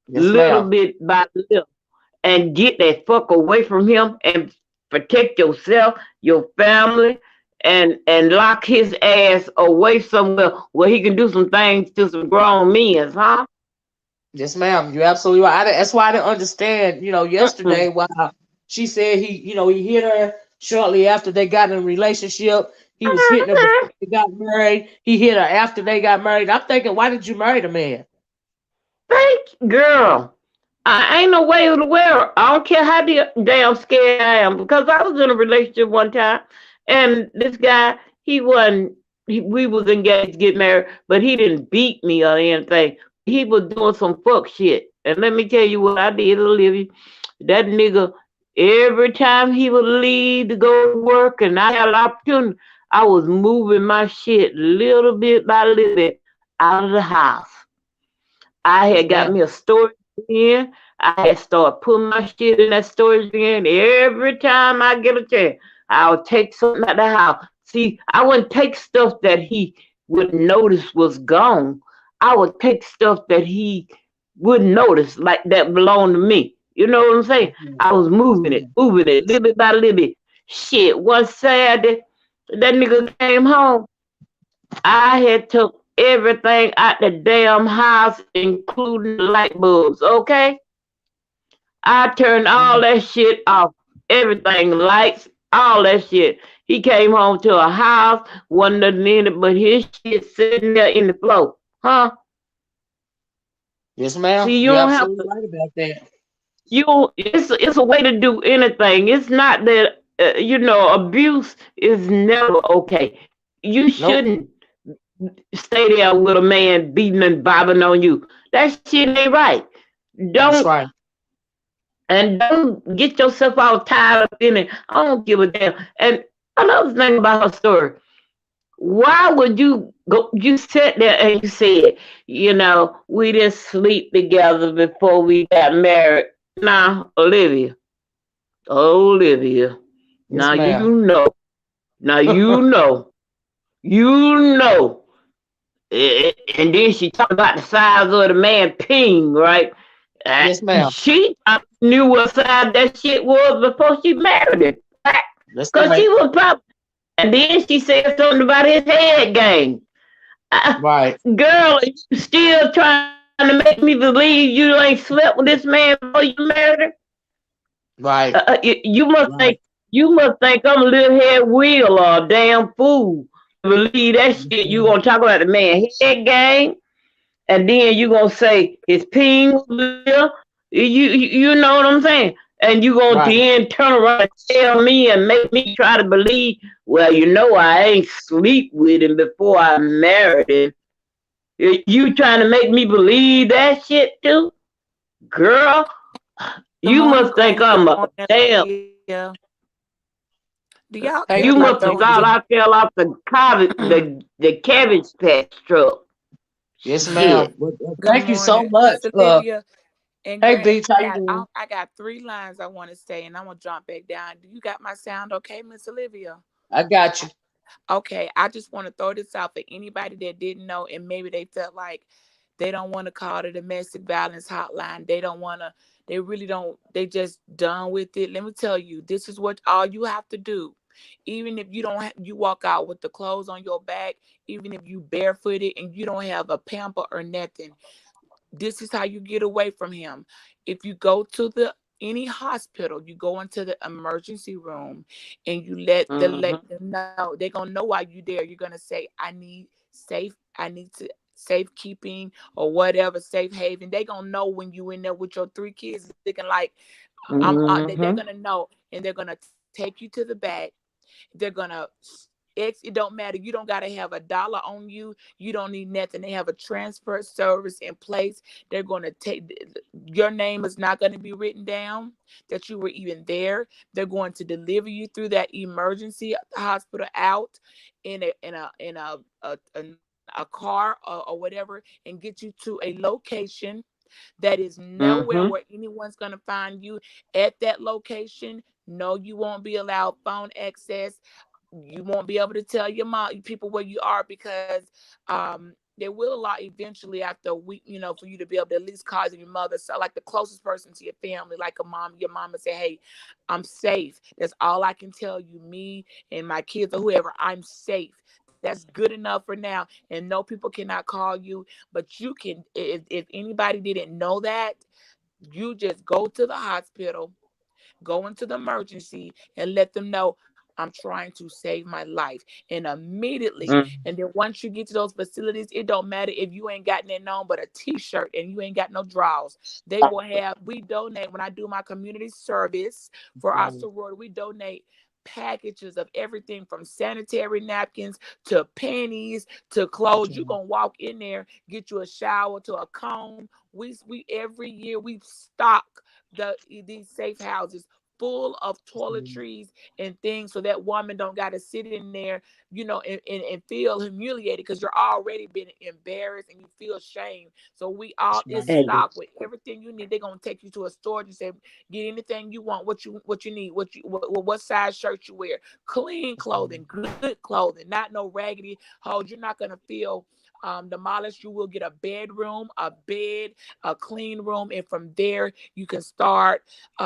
Yes, little ma'am. bit by little and get that fuck away from him and protect yourself, your family, and lock his ass away somewhere where he can do some things to some grown men, huh? Yes, ma'am. You're absolutely right. That's why I didn't understand. Yesterday, Mm-mm. why she said he hit her shortly after they got in a relationship. He was hitting her before they got married. He hit her after they got married. I'm thinking, why did you marry the man? Thank girl. I ain't no way in the world. I don't care how damn scared I am because I was in a relationship one time, and this guy, he wasn't. We was engaged to get married, but he didn't beat me or anything. He was doing some fuck shit. And let me tell you what I did, Olivia. That nigga, every time he would leave to go to work, and I had an opportunity, I was moving my shit little bit by little bit out of the house. I Yes, had got ma'am. me a storage bin. I had started putting my shit in that storage bin. Every time I get a chance, I'll take something out the house. See, I wouldn't take stuff that he would notice was gone. I would take stuff that he wouldn't notice, like that belonged to me. You know what I'm saying? Yes, ma'am. I was Yes, ma'am. moving it, little bit by little bit. Shit, one Saturday, that nigga came home. I had took everything out the damn house, including the light bulbs, okay? I turned all that shit off. Everything, lights, all that shit. He came home to a house, wasn't nothing in it but his shit sitting there in the floor. Huh? Yes, ma'am. See, you You're don't have absolutely to, right about that. it's a way to do anything. It's not that, abuse is never okay. You Nope. shouldn't stay there with a man beating and bobbing on you. That shit ain't right. That's Don't right. don't get yourself all tied up in it. I don't give a damn. And another thing about her story, why would you go? You sat there and you said, we didn't sleep together before we got married. Now, Olivia. Yes, Now ma'am. you know. Now you know. And then she talked about the size of the man ping, right? Uh, Yes, ma'am. she knew what size that shit was before she married him. That's Because right. she was probably, and then she said something about his head game. Uh, Right. Girl, you still trying to make me believe you ain't slept with this man before you married him? Right. You must think Right. I'm a little head wheel or a damn fool to believe that Yes, shit. You ma'am. gonna talk about the man head game, and then you gonna say his ping was there. You know what I'm saying? And you gonna Right. then turn around and tell me and make me try to believe, well, I ain't sleep with him before I married him. You trying to make me believe that shit too? Girl, Good you morning, must think Queen. Good I'm a morning, damn, Olivia. Do y'all Hey, care you about must Dr. have those? thought Angel. I fell off the cabbage patch truck. Yes, ma'am. Shit. Well, Good thank you so morning, much. Miss Olivia and Hey, Granny. Beach, how you doing? I got three lines I want to say, and I'm gonna jump back down. Do you got my sound okay, Miss Olivia? I got you. Okay, I just want to throw this out for anybody that didn't know, and maybe they felt like they don't want to call the domestic violence hotline. They don't want to. They really don't. They just done with it. Let me tell you, this is what all you have to do. Even if you don't, you walk out with the clothes on your back. Even if you barefooted and you don't have a pamper or nothing, this is how you get away from him. If you go to the any hospital, you go into the emergency room and you let Mm-hmm. them know. They're gonna know why you there. You're gonna say, I need to safekeeping or whatever, safe haven. They gonna know when you in there with your three kids looking like they're Mm-hmm. gonna know, and they're gonna take you to the back. They're gonna it don't matter. You don't gotta have $1 on you. You don't need nothing. They have a transfer service in place. They're gonna take your name is not gonna be written down that you were even there. They're going to deliver you through that emergency hospital out in a car or whatever, and get you to a location that is nowhere Mm-hmm. where anyone's going to find you at that location. No, you won't be allowed phone access. You won't be able to tell your mom people where you are because they will allow eventually after a week, for you to be able to at least call your mother, so like the closest person to your family, like a mom, your mama say, hey, I'm safe. That's all I can tell you, me and my kids or whoever, I'm safe. That's good enough for now. And no, people cannot call you, but you can. If anybody didn't know that, you just go to the hospital, go into the emergency, and let them know. I'm trying to save my life. And immediately, Mm. and then once you get to those facilities, it don't matter if you ain't got nothing on but a t-shirt and you ain't got no drawers. They will have, we donate, when I do my community service for our sorority, we donate packages of everything from sanitary napkins to panties to clothes. You're gonna walk in there, get you a shower to a comb. We every year we stock these safe houses full of toiletries and things so that woman don't got to sit in there, and feel humiliated because you're already been embarrassed and you feel shame. So we all is stocked with everything you need. They're gonna take you to a store and say, get anything you want, what you need, what size shirt you wear, clean clothing, good clothing, not no raggedy hoes. You're not gonna feel demolished. You will get a bedroom, a bed, a clean room, and from there you can start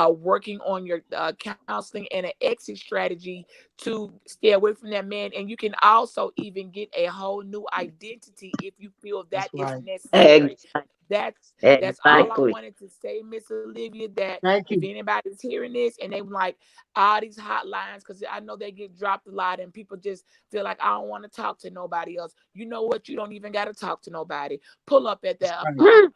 working on your counseling and an exit strategy to stay away from that man. And you can also even get a whole new identity if you feel that is necessary. Exactly. That's all I Exactly. wanted to say, Miss Olivia, that Thank if you. anybody's hearing this and they like all these hotlines, because I know they get dropped a lot and people just feel like I don't want to talk to nobody else. You know what? You don't even got to talk to nobody. Pull up at the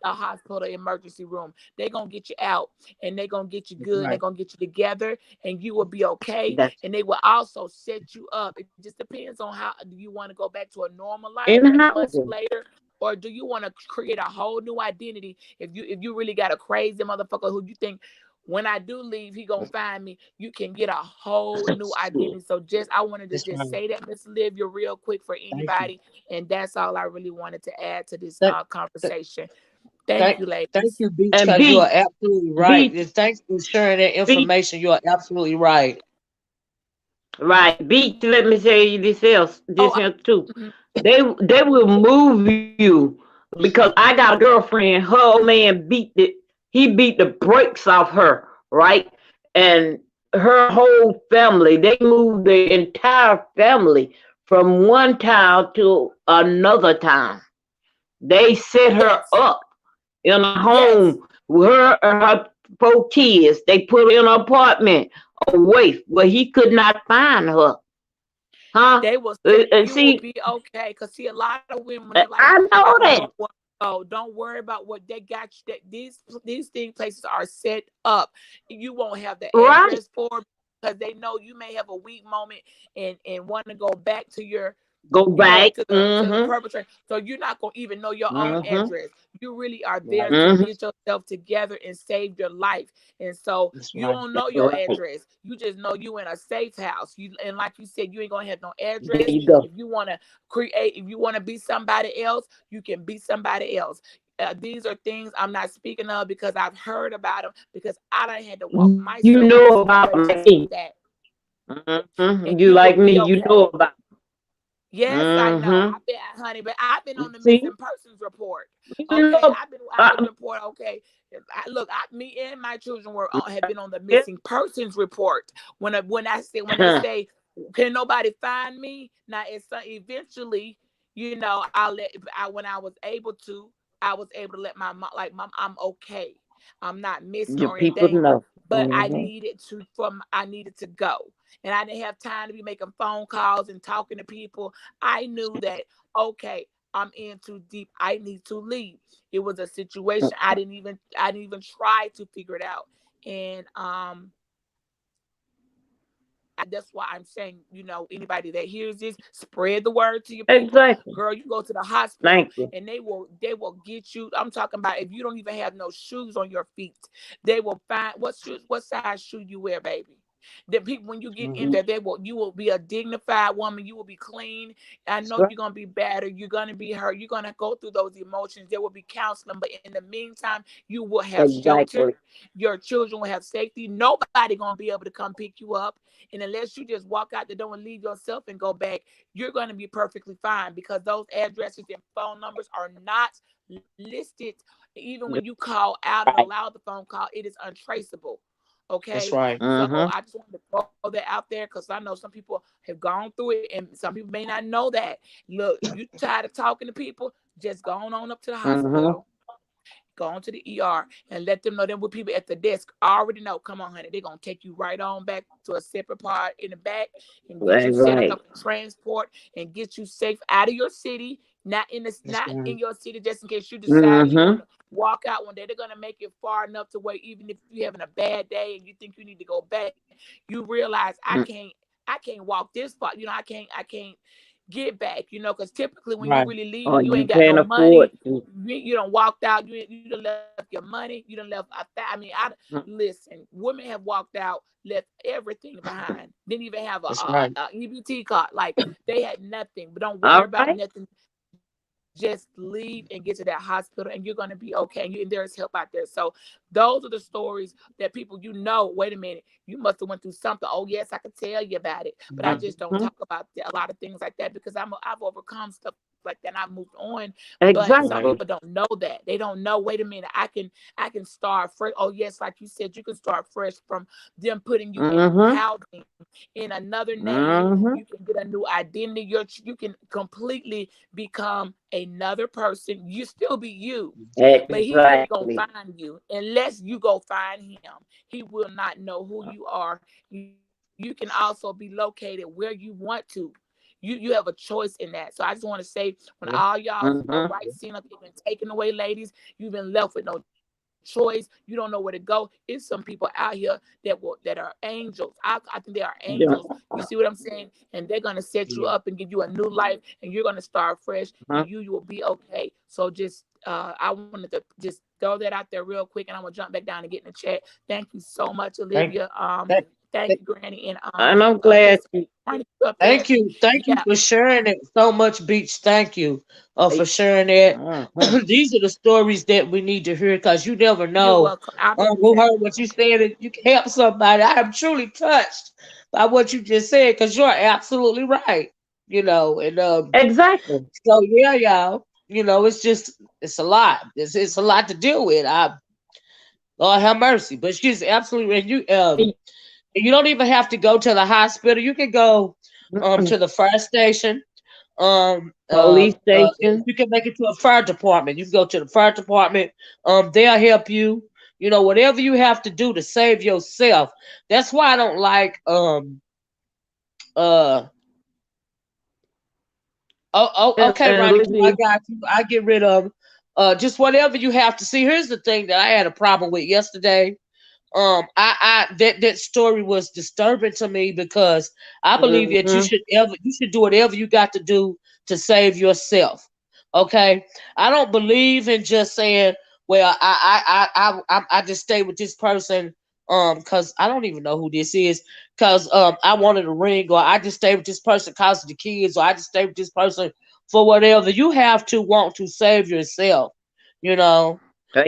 hospital emergency room. They're going to get you out and they're going to get you good and they're going to get you together and you will be okay. That's And they will also set you up. It just depends on how do you want to go back to a normal life in much housing. later, or do you want to create a whole new identity? If you really got a crazy motherfucker who you think when I do leave, he gonna find me. You can get a whole new Shit. identity. So just I wanted to That's just right. say that, Miss Olivia, real quick for Thank you. anybody, and that's all I really wanted to add to this Thank, conversation. Thank thank, you, thank ladies. you, Beach, And because you are beat, absolutely right. beat, And thanks for sharing that beat, information. You are absolutely right. right. Beat, let me say you Oh, this else too. mhm. They will move you because I got a girlfriend, her old man he beat the brakes off her, right? And her whole family, they moved the entire family from one town to another town. They set her Yes, up in a yes. home with her and her 4 kids. They put her in an apartment away where he could not find her. Huh? They will say you will See, be okay. Cause see, a lot of women when they're like, I I know don't know that. what. Oh, don't worry about what they got you. That these thing places are set up. You won't have the Right. address for because they know you may have a weak moment and want to go back to your Go back. to the Mm-hmm. perpetrator. So you're not gonna even know your own Mm-hmm. address. You really are there Right. to Mm-hmm. get yourself together and save your life. And so That's you right. don't know your Right. address. You just know you in a safe house. You and like you said, you ain't gonna have no There address. you go. If you wanna create, if you wanna be somebody else, you can be somebody else. These are things I'm not speaking of because I've heard about them because I done had to walk You myself know through about like situations me. like that, Mm-hmm. and You you will like me, be you know okay. about. Yes, I know. Mm-hmm. I've been, honey, but I've been on the See, missing persons report. you Okay, know, I was report. Okay, look, me and my children have been on the missing persons report. When they say, can nobody find me? Now it's eventually, when I was able to, I was able to let my mom like, mom, I'm okay. I'm not missing your or in people danger, know. but Mm-hmm. I needed to go, and I didn't have time to be making phone calls and talking to people. I knew that, okay, I'm in too deep. I need to leave. It was a situation I didn't even try to figure it out. And that's why I'm saying, anybody that hears this, spread the word to your people. Exactly. Girl, you go to the hospital Thank you. and they will get you. I'm talking about if you don't even have no shoes on your feet, they will find what size shoe you wear, baby. The people when you get in Hmm. there, you will be a dignified woman. You will be clean. I That's know right. you're gonna be battered. You're gonna be hurt. You're gonna go through those emotions. There will be counseling, but in the meantime, you will have shelter. Exactly. Your children will have safety. Nobody gonna be able to come pick you up. And unless you just walk out the door and leave yourself and go back, you're going to be perfectly fine because those addresses and phone numbers are not listed. Even when you call out and Right. allow the phone call, it is untraceable. That's Okay. right. So Mm-hmm. I just wanted to throw that out there because I know some people have gone through it and some people may not know that. Look, if you're tired of talking to people, just go on up to the Mm-hmm. hospital go on to the ER and let them know. Them with people at the desk already know. Come on, honey, they're gonna take you right on back to a separate part in the back and get you set Right. up in transport and get you safe out of your city. That's Not right. in your city, just in case you decide you Mm-hmm. want to walk out one day. They're gonna make it far enough to where even if you're having a bad day and you think you need to go back, you realize I can't walk this far. I can't get back. Because typically when you Right. really leave Or and you you ain't got no can't afford money, to. you don't walked out. You done left your money. You done left. I mean, I Mm. listen. Women have walked out, left everything behind. Didn't even have a, That's a, right. a EBT card. Like they had nothing. But don't worry All about right. nothing. Just leave and get to that hospital, and you're gonna be okay. And there's help out there. So those are the stories that people, wait a minute, you must have went through something. Oh yes, I could tell you about it, but I Right. just don't Mhm. talk about a lot of things like that because I've overcome stuff like that and I've moved on. But some people Right. Exactly. don't know that. They don't know. Wait a minute, I can start fresh. Oh yes, like you said, you can start fresh from them putting you in Mm-hmm. housing in another name. Mm-hmm. You can get a new identity. You can completely become another person. You still be you, but he ain't gonna Exactly. find you unless you go find him. He will not know who you are. You can also be located where you want to. You have a choice in that. So I just want to say, when all y'all Mm-hmm. rights seem like they've been taken away, ladies, you've been left with no choice. You don't know where to go. It's some people out here that are angels. I think they are angels. Yeah. You see what I'm saying? And they're gonna set you Yeah. up and give you a new life, and you're gonna start fresh, and Uh-huh. you will be okay. So just I wanted to just throw that out there real quick, and I'm gonna jump back down and get in the chat. Thank you so much, Thank, Olivia. thank, Thank thank you, Granny, and And I'm glad just you. trying to keep up there. thank you. Thank you Yeah, for sharing it so much, Beach. Thank you for sharing that. Mm-hmm. These are the stories that we need to hear because you never you're know welcome. I appreciate who it. heard what you said and you can help somebody. I am truly touched by what you just said because you're absolutely right. And Exactly. so yeah, y'all. It's a lot. It's a lot to deal with. Lord have mercy, but she's absolutely right. You don't even have to go to the hospital. You can go Mm-mm. to the fire station. Police station. You can make it to a fire department. You can go to the fire department. They'll help you. Whatever you have to do to save yourself. That's why I don't like uh okay, And Ronnie Q, I Olivia. got you. I get rid of just whatever you have to see. Here's the thing that I had a problem with yesterday. That story was disturbing to me because I believe that Mm-hmm. you should do whatever you got to do to save yourself. Okay, I don't believe in just saying, well, I just stay with this person because I don't even know who this is because I wanted a ring, or I just stay with this person because of the kids, or I just stay with this person for whatever. You have to want to save yourself, you know.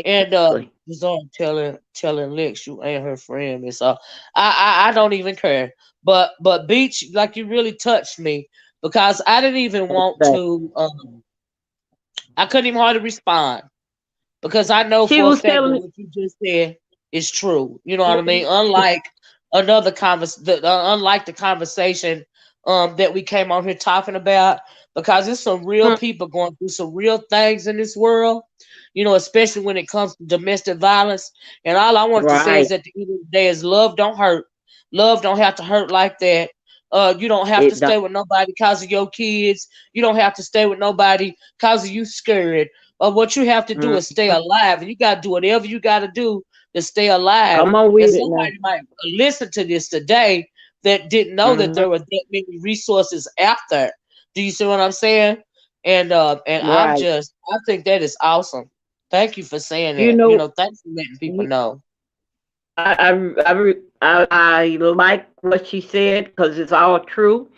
And Exactly. was on telling Lex you ain't her friend, and so I don't even care. But Beach, like you really touched me because I didn't even want Exactly. to. I couldn't even hardly respond because I know She for a was fact telling that me. what you just said is true. You know what I mean? Unlike the conversation that we came on here talking about, because there's some real Mm. people going through some real things in this world. Especially when it comes to domestic violence. And all I wanted to say is Right. at the end of the day is love don't hurt. Love don't have to hurt like that. You don't have to It stay don't. with nobody because of your kids. You don't have to stay with nobody because of you scared. What you have to do Mm. is stay alive, and you got to do whatever you got to do to stay alive. Come on And with it now. somebody might listen to this today that didn't know that Mm-hmm. there were that many resources out there. Do you see what I'm saying? And Right. I think that is awesome. Thank you for saying You that. know, Thanks for letting people you, know. I like what she said because it's all true,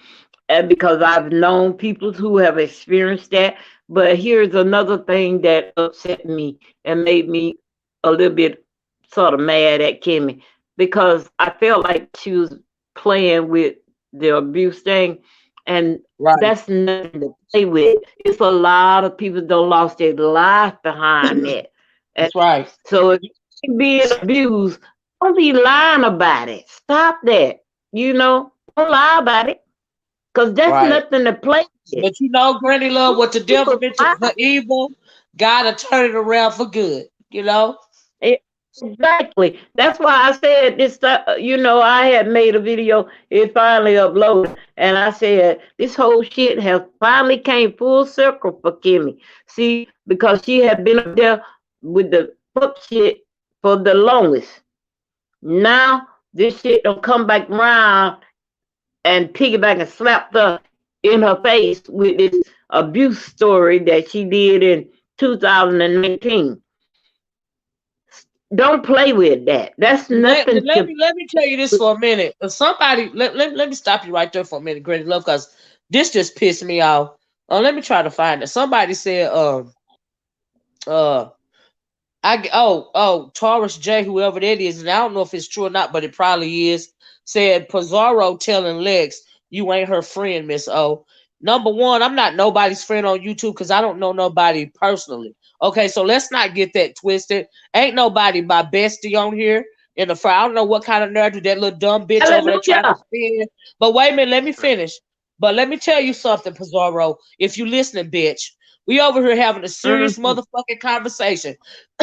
and because I've known people who have experienced that. But here's another thing that upset me and made me a little bit sort of mad at Kimmy because I felt like she was playing with the abuse thing, and Right. that's nothing to play with. It's a lot of people that lost their life behind that, and That's right. so if you're being abused, don't be lying about it. Stop that. Don't lie about it. Because that's Right. nothing to play with. But Granny Love, what the devil People meant lie. for evil, God will turn it around for good. You know. Exactly. That's why I said this. I had made a video. It finally uploaded, and I said this whole shit has finally came full circle for Kimmy. See, because she had been up there with the fuck shit for the longest. Now this shit don't come back around and piggyback and slap her in her face with this abuse story that she did in 2019. Don't play with that. That's nothing Let me tell you this for a minute. If somebody let me stop you right there for a minute, Granny Love, because this just pissed me off. Let me try to find it. Somebody said Taurus J, whoever that is, and I don't know if it's true or not, but it probably is, said Pizarro telling Lex, you ain't her friend, Miss O. Number one, I'm not nobody's friend on YouTube because I don't know nobody personally. Okay, so let's not get that twisted. Ain't nobody my bestie on here in the front. I don't know what kind of narrative that little dumb bitch over there trying to spin. But wait a minute, let me finish. But let me tell you something, Pizarro. If you listening, bitch, we over here having a serious motherfucking conversation.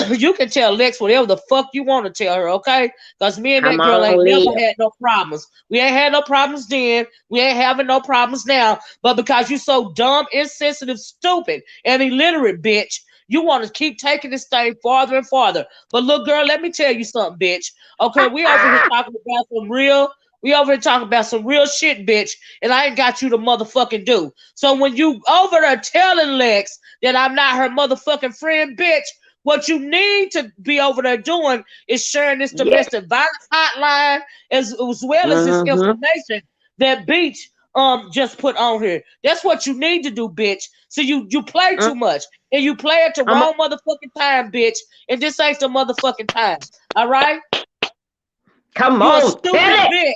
You can tell Lex whatever the fuck you want to tell her, okay? Because me and that girl ain't never had no problems. We ain't had no problems then. We ain't having no problems now. But because you so dumb, insensitive, stupid, and illiterate, bitch, you want to keep taking this thing farther and farther. But look, girl, let me tell you something, bitch. Okay, we over here talking about some real... We over here talking about some real shit, bitch, and I ain't got you to motherfucking do. So when you over there telling Lex that I'm not her motherfucking friend, bitch, what you need to be over there doing is sharing this domestic violence hotline as well as this information that Beach just put on here. That's what you need to do, bitch. So you play too much, and you play at the wrong motherfucking time, bitch, and this ain't the motherfucking time. All right? Come you on, a stupid bitch.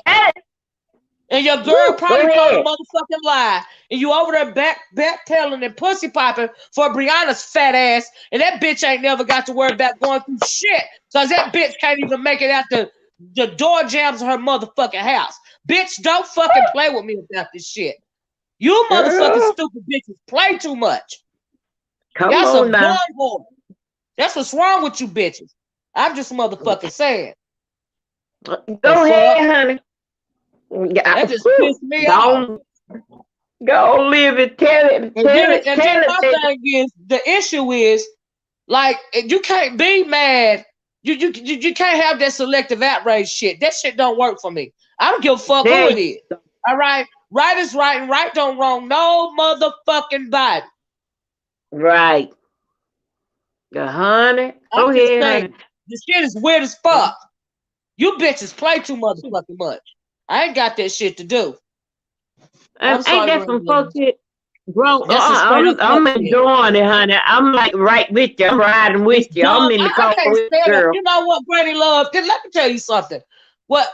And your girl probably told a motherfucking lie. And you over there backpedaling and pussy popping for Brianna's fat ass. And that bitch ain't never got to worry about going through shit. Because that bitch can't even make it out the door jams of her motherfucking house. Bitch, don't fucking play with me about this shit. You motherfucking stupid bitches play too much. Y'all some dumb boys. That's what's wrong with you bitches. I'm just motherfucking saying. Go ahead, honey. That just pissed me off. Go live it. Tell it. Then my thing is, the issue is, like, you can't be mad. You can't have that selective outrage shit. That shit don't work for me. I don't give a fuck who it is. All right? Right is right and right don't wrong no motherfucking body. Right. Honey. Go ahead, honey. This shit is weird as fuck. You bitches play too motherfucking much. I ain't got that shit to do. Ain't that some fuck shit? Bro, I'm enjoying it, honey. I'm like right with you. I'm riding with you. I'm in the car with you, girl. You know what, Granny Love? Let me tell you something. What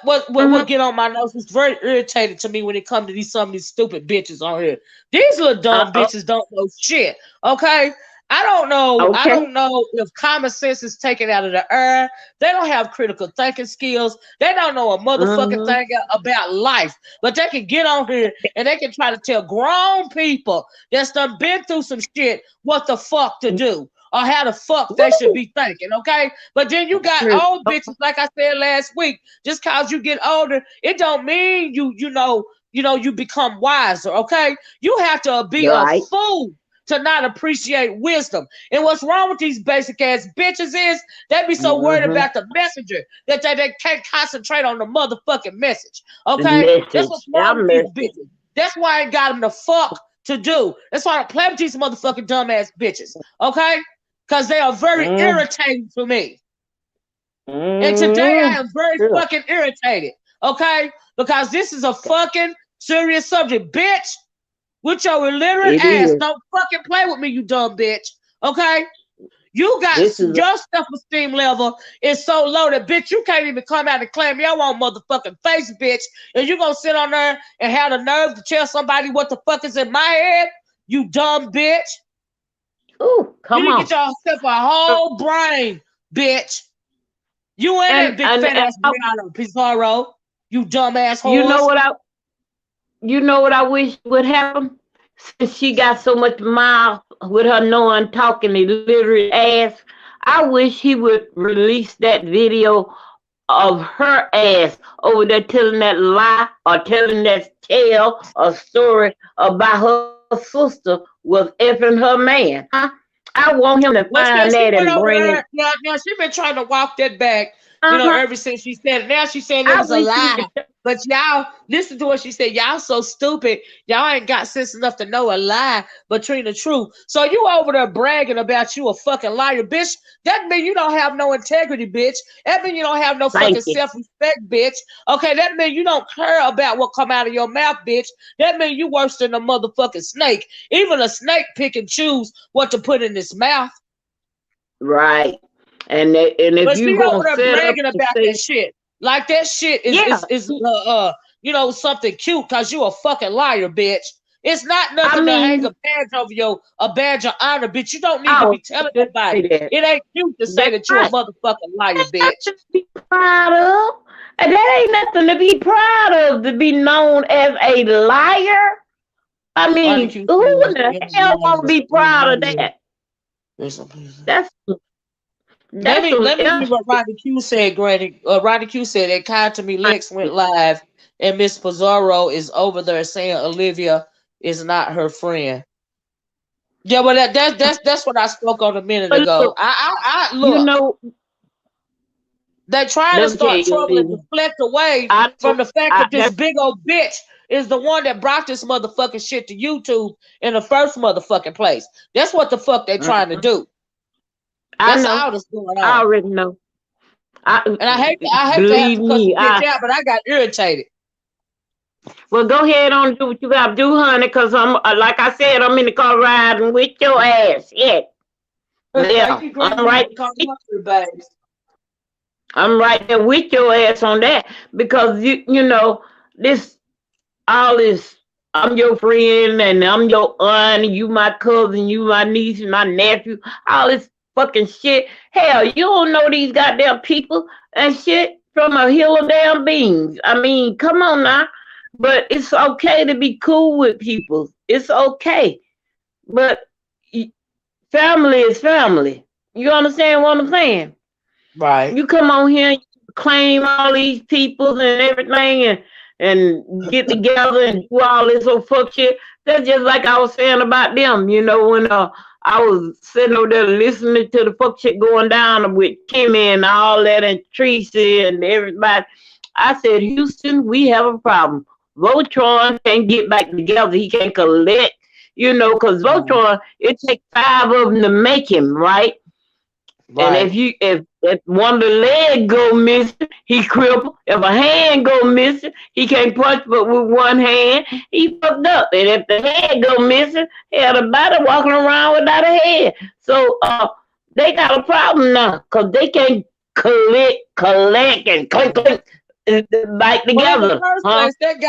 get on my nerves is very irritated to me when it comes to some of these stupid bitches on here. These little dumb bitches don't know shit. Okay? I don't know. Okay. I don't know if common sense is taken out of the air. They don't have critical thinking skills. They don't know a motherfucking thing about life. But they can get on here and they can try to tell grown people that's done been through some shit what the fuck to do or how the fuck they should be thinking. Okay, but then you got old bitches, like I said last week. Just cause you get older, it don't mean you become wiser. Okay, you have to be a fool to not appreciate wisdom. And what's wrong with these basic ass bitches is they be so worried about the messenger that they can't concentrate on the motherfucking message. Okay? That's what's wrong with these bitches. That's why I ain't got them the fuck to do. That's why I don't play with these motherfucking dumbass bitches. Okay? Because they are very irritating to me. And today I am very fucking irritated. Okay? Because this is a fucking serious subject. Bitch, with your illiterate ass, don't fucking play with me, you dumb bitch. Okay? You got your self-esteem level is so low that bitch, you can't even come out and claim your own motherfucking face, bitch. And you gonna sit on there and have the nerve to tell somebody what the fuck is in my head, you dumb bitch. Ooh, come on. You need to get yourself a whole brain, bitch. You ain't that big fat ass Brianna Pizarro, you dumb asshole. You know what I wish would happen? Since she got so much mouth with her non-talking illiterate ass, I wish he would release that video of her ass over there telling that lie or telling that tale or story about her sister was effing her man. Huh? I want him to Well, find she that went and over bring it. there. Now she been trying to walk that back, Uh-huh. ever since she said it. Now she said it I was a wish he lie. would. But y'all, listen to what she said. Y'all so stupid. Y'all ain't got sense enough to know a lie between the truth. So you over there bragging about you a fucking liar, bitch. That mean you don't have no integrity, bitch. That mean you don't have no Thank fucking you. self-respect, bitch. Okay, that mean you don't care about what come out of your mouth, bitch. That mean you worse than a motherfucking snake. Even a snake pick and choose what to put in its mouth. Right. And if But you she over gonna there set up bragging and about that say, shit. Like that shit is yeah, something cute because you a fucking liar, bitch. It's not I nothing to hang mean, a badge over a badge of honor, bitch. You don't need I to was be telling just say nobody. that. It ain't cute to say That's that you a right. motherfucking liar, Nothing bitch. to be proud of. And that ain't nothing to be proud of, to be known as a liar. I Ronnie mean, Q who in said, the hell want to be proud of that? That's Let that's me some let me read what Ronnie Q said, Granny. Ronnie Q said that Kind to Me Lex went live and Miss Pizarro is over there saying Olivia is not her friend. Yeah, well that's what I spoke on a minute But ago. look, I you look, know, they trying to let me tell start you, trouble and Olivia, deflect away I from know, the fact I that this that's big old bitch is the one that brought this motherfucking shit to YouTube in the first motherfucking place. That's what the fuck they trying to mhm. do. I That's know, all that's going I on. already know. I And I hate to have believe to cuss me, the bitch out, but I got irritated. well, go ahead on and do what you got to do, honey, because I'm, like I said, I'm in the car riding with your ass. Yeah, Thank yeah, you, Granny, for calling up your babes. I'm right there with your ass on that because you know this all this. I'm your friend and I'm your aunt, and you my cousin, you my niece, my nephew, all this fucking shit. Hell, you don't know these goddamn people and shit from a hill of damn beans. I mean, come on now. But it's okay to be cool with people. It's okay. But family is family. You understand what I'm saying? Right. You come on here and claim all these people and everything and get together and do all this old fuck shit. That's just like I was saying about them, you know, when I was sitting over there listening to the fuck shit going down with Kimmy and all that and Tracy and everybody. I said, Houston, we have a problem. Voltron can't get back together. He can't collect, you know, because Right. Voltron, it takes 5 of them to make him, right? And Right. if one of the leg go missing, he crippled. If a hand go missing, he can't punch but with one hand. He fucked up. And if the head go missing, he had a body walking around without a head. So they got a problem now because they can't collect and click back Well, in the together, first huh? place, that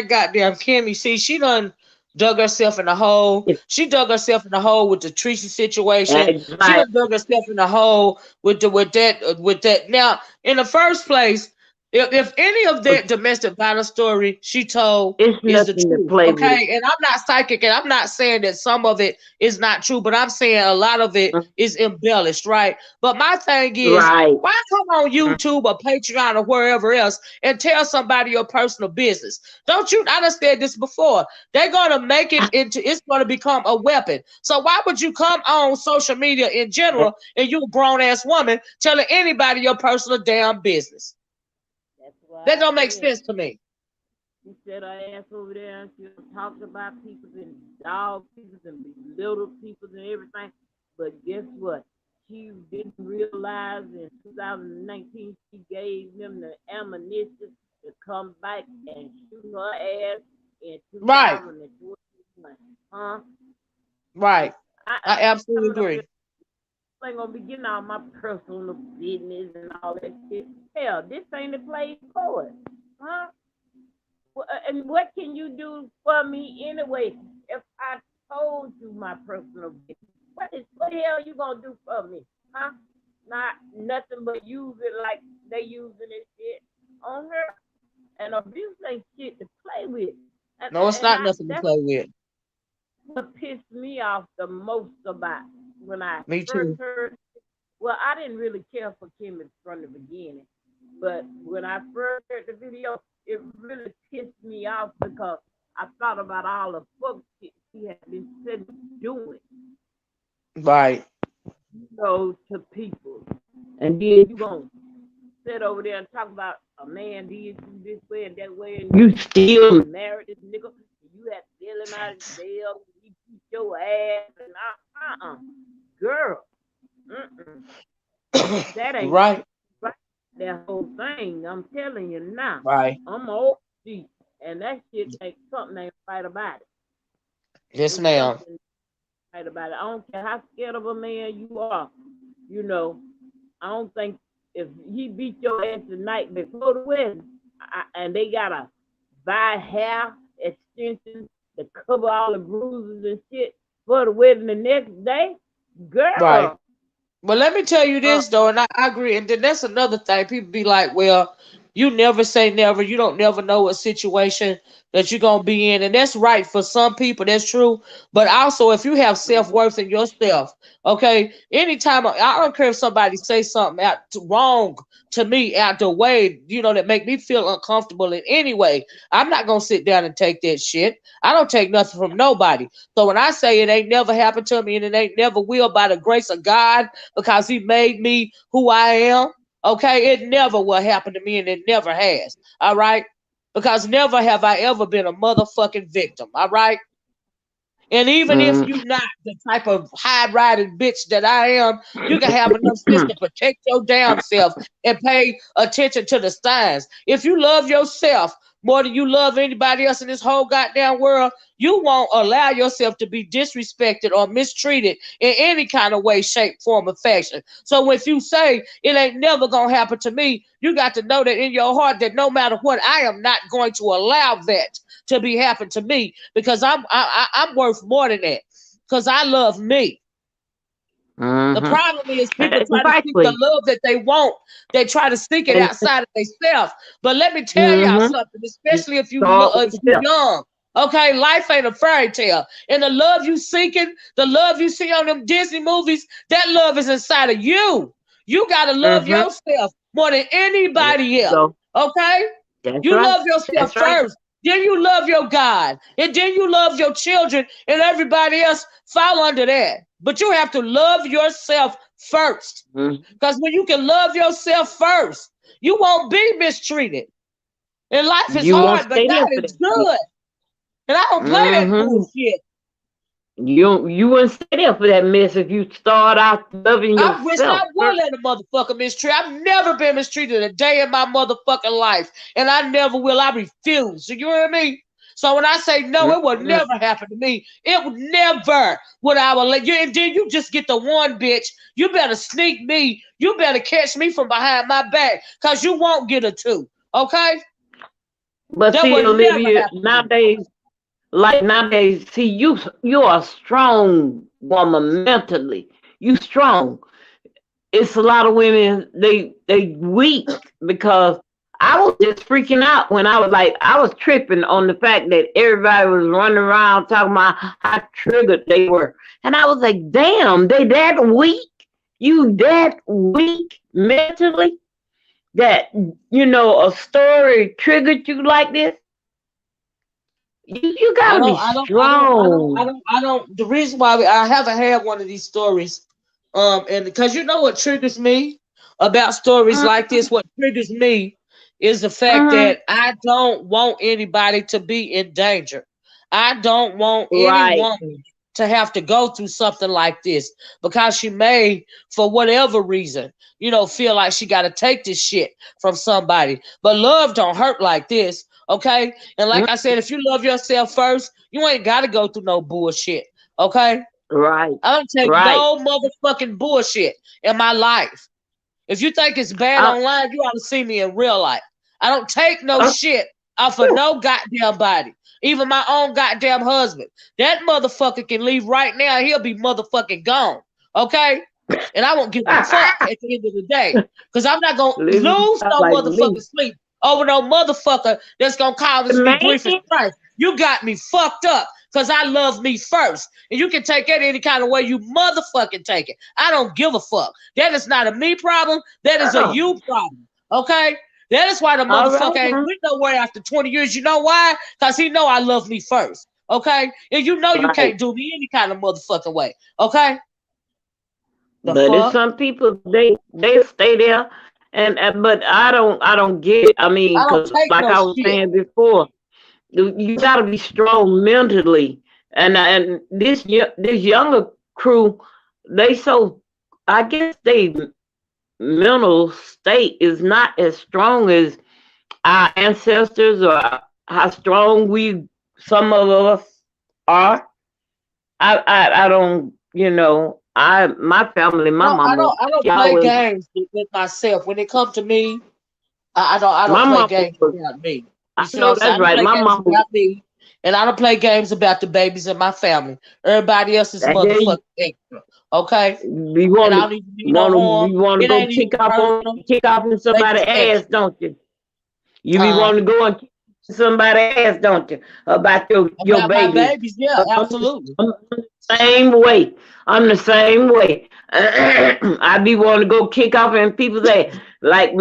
goddamn Kimmy, see, she done dug herself in the hole. She dug herself in the hole with the Tracy situation. She Like, done dug herself in the hole with that. Now, in the first place, if any of that domestic violence story she told it's is the nothing to truth, play with. okay? And I'm not psychic, and I'm not saying that some of it is not true, but I'm saying a lot of it is embellished, right? But my thing is, Right. why come on YouTube or Patreon or wherever else and tell somebody your personal business? Don't you? I done said this before. They're gonna make it into. It's gonna become a weapon. So why would you come on social media in general and you a grown ass woman telling anybody your personal damn business? That's why That I don't make said. sense to me. She set her ass over there and she talked about people and dog people and little people and everything. But guess what? She didn't realize in 2019 she gave them the ammunition to come back and shoot her ass in Right, 2021. Huh? right. I I ain't absolutely coming up agree. here. I ain't gonna be getting all my personal business and all that shit. Hell, this ain't the place for it. Huh? And what can you do for me anyway if I told you my personal business? What the hell you gonna do for me? Huh? Not nothing but use it like they using this shit on her. And abuse ain't shit to play with. No, it's not nothing to That's play with. what pissed me off the most about when I Me first too. heard. Well, I didn't really care for Kim from the beginning, but when I first heard the video, it really pissed me off because I thought about all the fuck shit she had been sitting doing, Right. to people, and then you gonna sit over there and talk about a man did you this way and that way, and you still married this nigga, and you had to bail him out of jail, and he beat your ass, and girl, that ain't Right. right. That whole thing, I'm telling you now. Right. I'm old deep, and that shit ain't something ain't right about it. Yes, It's ma'am. something right about it. I don't care how scared of a man you are. You know, I don't think if he beat your ass the night before the wedding, and they gotta buy hair extensions to cover all the bruises and shit for the wedding the next day, girl. Right. But let me tell you this though, and I agree. And then that's another thing. People be like, well, you never say never. You don't never know what situation that you're gonna be in. And that's right for some people, that's true. But also if you have self-worth in yourself, okay, anytime I don't care if somebody say something wrong to me out the way, that make me feel uncomfortable in any way. I'm not gonna sit down and take that shit. I don't take nothing from nobody. So when I say it ain't never happened to me and it ain't never will by the grace of God, because he made me who I am. Okay, it never will happen to me and it never has. All right, because never have I ever been a motherfucking victim. All right. And even if you're not the type of high riding bitch that I am, you can have enough sense to protect your damn self and pay attention to the signs. If you love yourself more than you love anybody else in this whole goddamn world, you won't allow yourself to be disrespected or mistreated in any kind of way, shape, form, or fashion. So if you say it ain't never gonna happen to me, you got to know that in your heart that no matter what, I am not going to allow that to be happen to me, because I'm worth more than that, because I love me. The problem is people try to seek the love that they want. They try to seek it outside of themselves. But let me tell y'all something, especially if you're young. Okay, life ain't a fairy tale. And the love you seeking, the love you see on them Disney movies, that love is inside of you. You gotta love yourself more than anybody else. Okay? You love yourself first. Then you love your God. And then you love your children, and everybody else fall under that. But you have to love yourself first. Because when you can love yourself first, you won't be mistreated. And life is hard, but God is good. And I don't play that bullshit. You wouldn't stay there for that mess if you start out loving yourself. I wish I would let a motherfucker mistreat. I've never been mistreated a day in my motherfucking life. And I never will. I refuse. You hear me? So when I say no, it will never happen to me. It would never would I will let you. And then you just get the one bitch. You better sneak me. You better catch me from behind my back, because you won't get a two. Okay? But that see, Olivia, nowadays, see, you're a strong woman mentally. You strong. It's a lot of women, they weak, because I was just freaking out when I was tripping on the fact that everybody was running around talking about how triggered they were. And I was like, damn, they that weak? You that weak mentally that, a story triggered you like this? You gotta be strong. I don't. The reason why I haven't had one of these stories, and because what triggers me about stories like this, what triggers me is the fact that I don't want anybody to be in danger. I don't want anyone to have to go through something like this, because she may, for whatever reason, feel like she got to take this shit from somebody. But love don't hurt like this. Okay. And like I said, if you love yourself first, you ain't got to go through no bullshit. Okay. Right. I don't take no motherfucking bullshit in my life. If you think it's bad online, you ought to see me in real life. I don't take no shit off of no goddamn body. Even my own goddamn husband. That motherfucker can leave right now. He'll be motherfucking gone. Okay? And I won't give a fuck at the end of the day. Because I'm not going to lose no motherfucking sleep over no motherfucker that's going to cause me grief and strife. You got me fucked up. because I love me first. And you can take it any kind of way you motherfucking take it. I don't give a fuck. That is not a me problem. That is a you problem. Okay? That is why the motherfucker ain't went nowhere after 20 years. You know why? Because he know I love me first. Okay? And you know you can't do me any kind of motherfucking way. Okay? But it's some people they stay there, and but I don't get it. I mean, because like I was saying before, you got to be strong mentally, and this younger crew, they so I guess they mental state is not as strong as our ancestors or how strong some of us are. I don't, you know, my family, my mama. I don't play games with myself. When it comes to me, I don't play games about me. You see what I'm saying? That's right. My mama about me, and I don't play games about the babies in my family. Everybody else is motherfucking extra. Okay? We want to go kick off on somebody's ass, don't you? You be wanting to go and kick somebody's ass, don't you? About your babies. My babies, yeah, absolutely. I'm the same way. I'm the same way. I be wanting to go kick off in people's ass. Like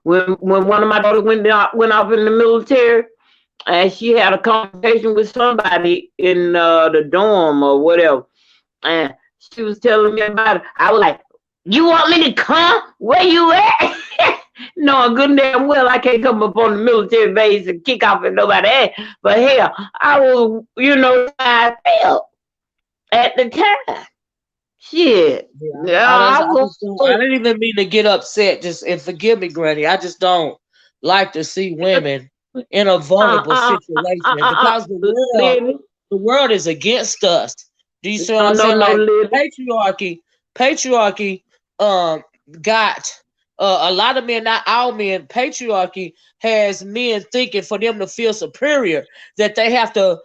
when one of my daughters went off in the military, and she had a conversation with somebody in the dorm or whatever, and she was telling me about it. I was like, "You want me to come? Where you at?" No, good and damn well I can't come up on the military base and kick off at nobody's ass. But hell, I was, you know, I felt at the time. Shit. I didn't even mean to get upset. And forgive me, Granny. I just don't like to see women in a vulnerable situation because the world is against us. Do you see what I'm saying? Like patriarchy got a lot of men, not all men. Patriarchy has men thinking for them to feel superior that they have to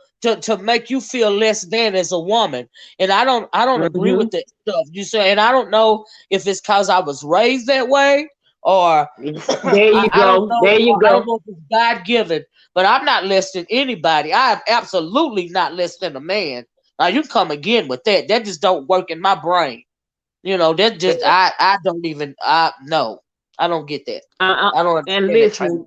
make you feel less than as a woman. And I don't agree with that stuff. You say, and I don't know if it's because I was raised that way or there you go. There you go. I don't know if it's God given, but I'm not less than anybody. I am absolutely not less than a man. Now you come again with that. That just don't work in my brain. You know, that just I don't even no. I don't get that. I don't understand. And listen,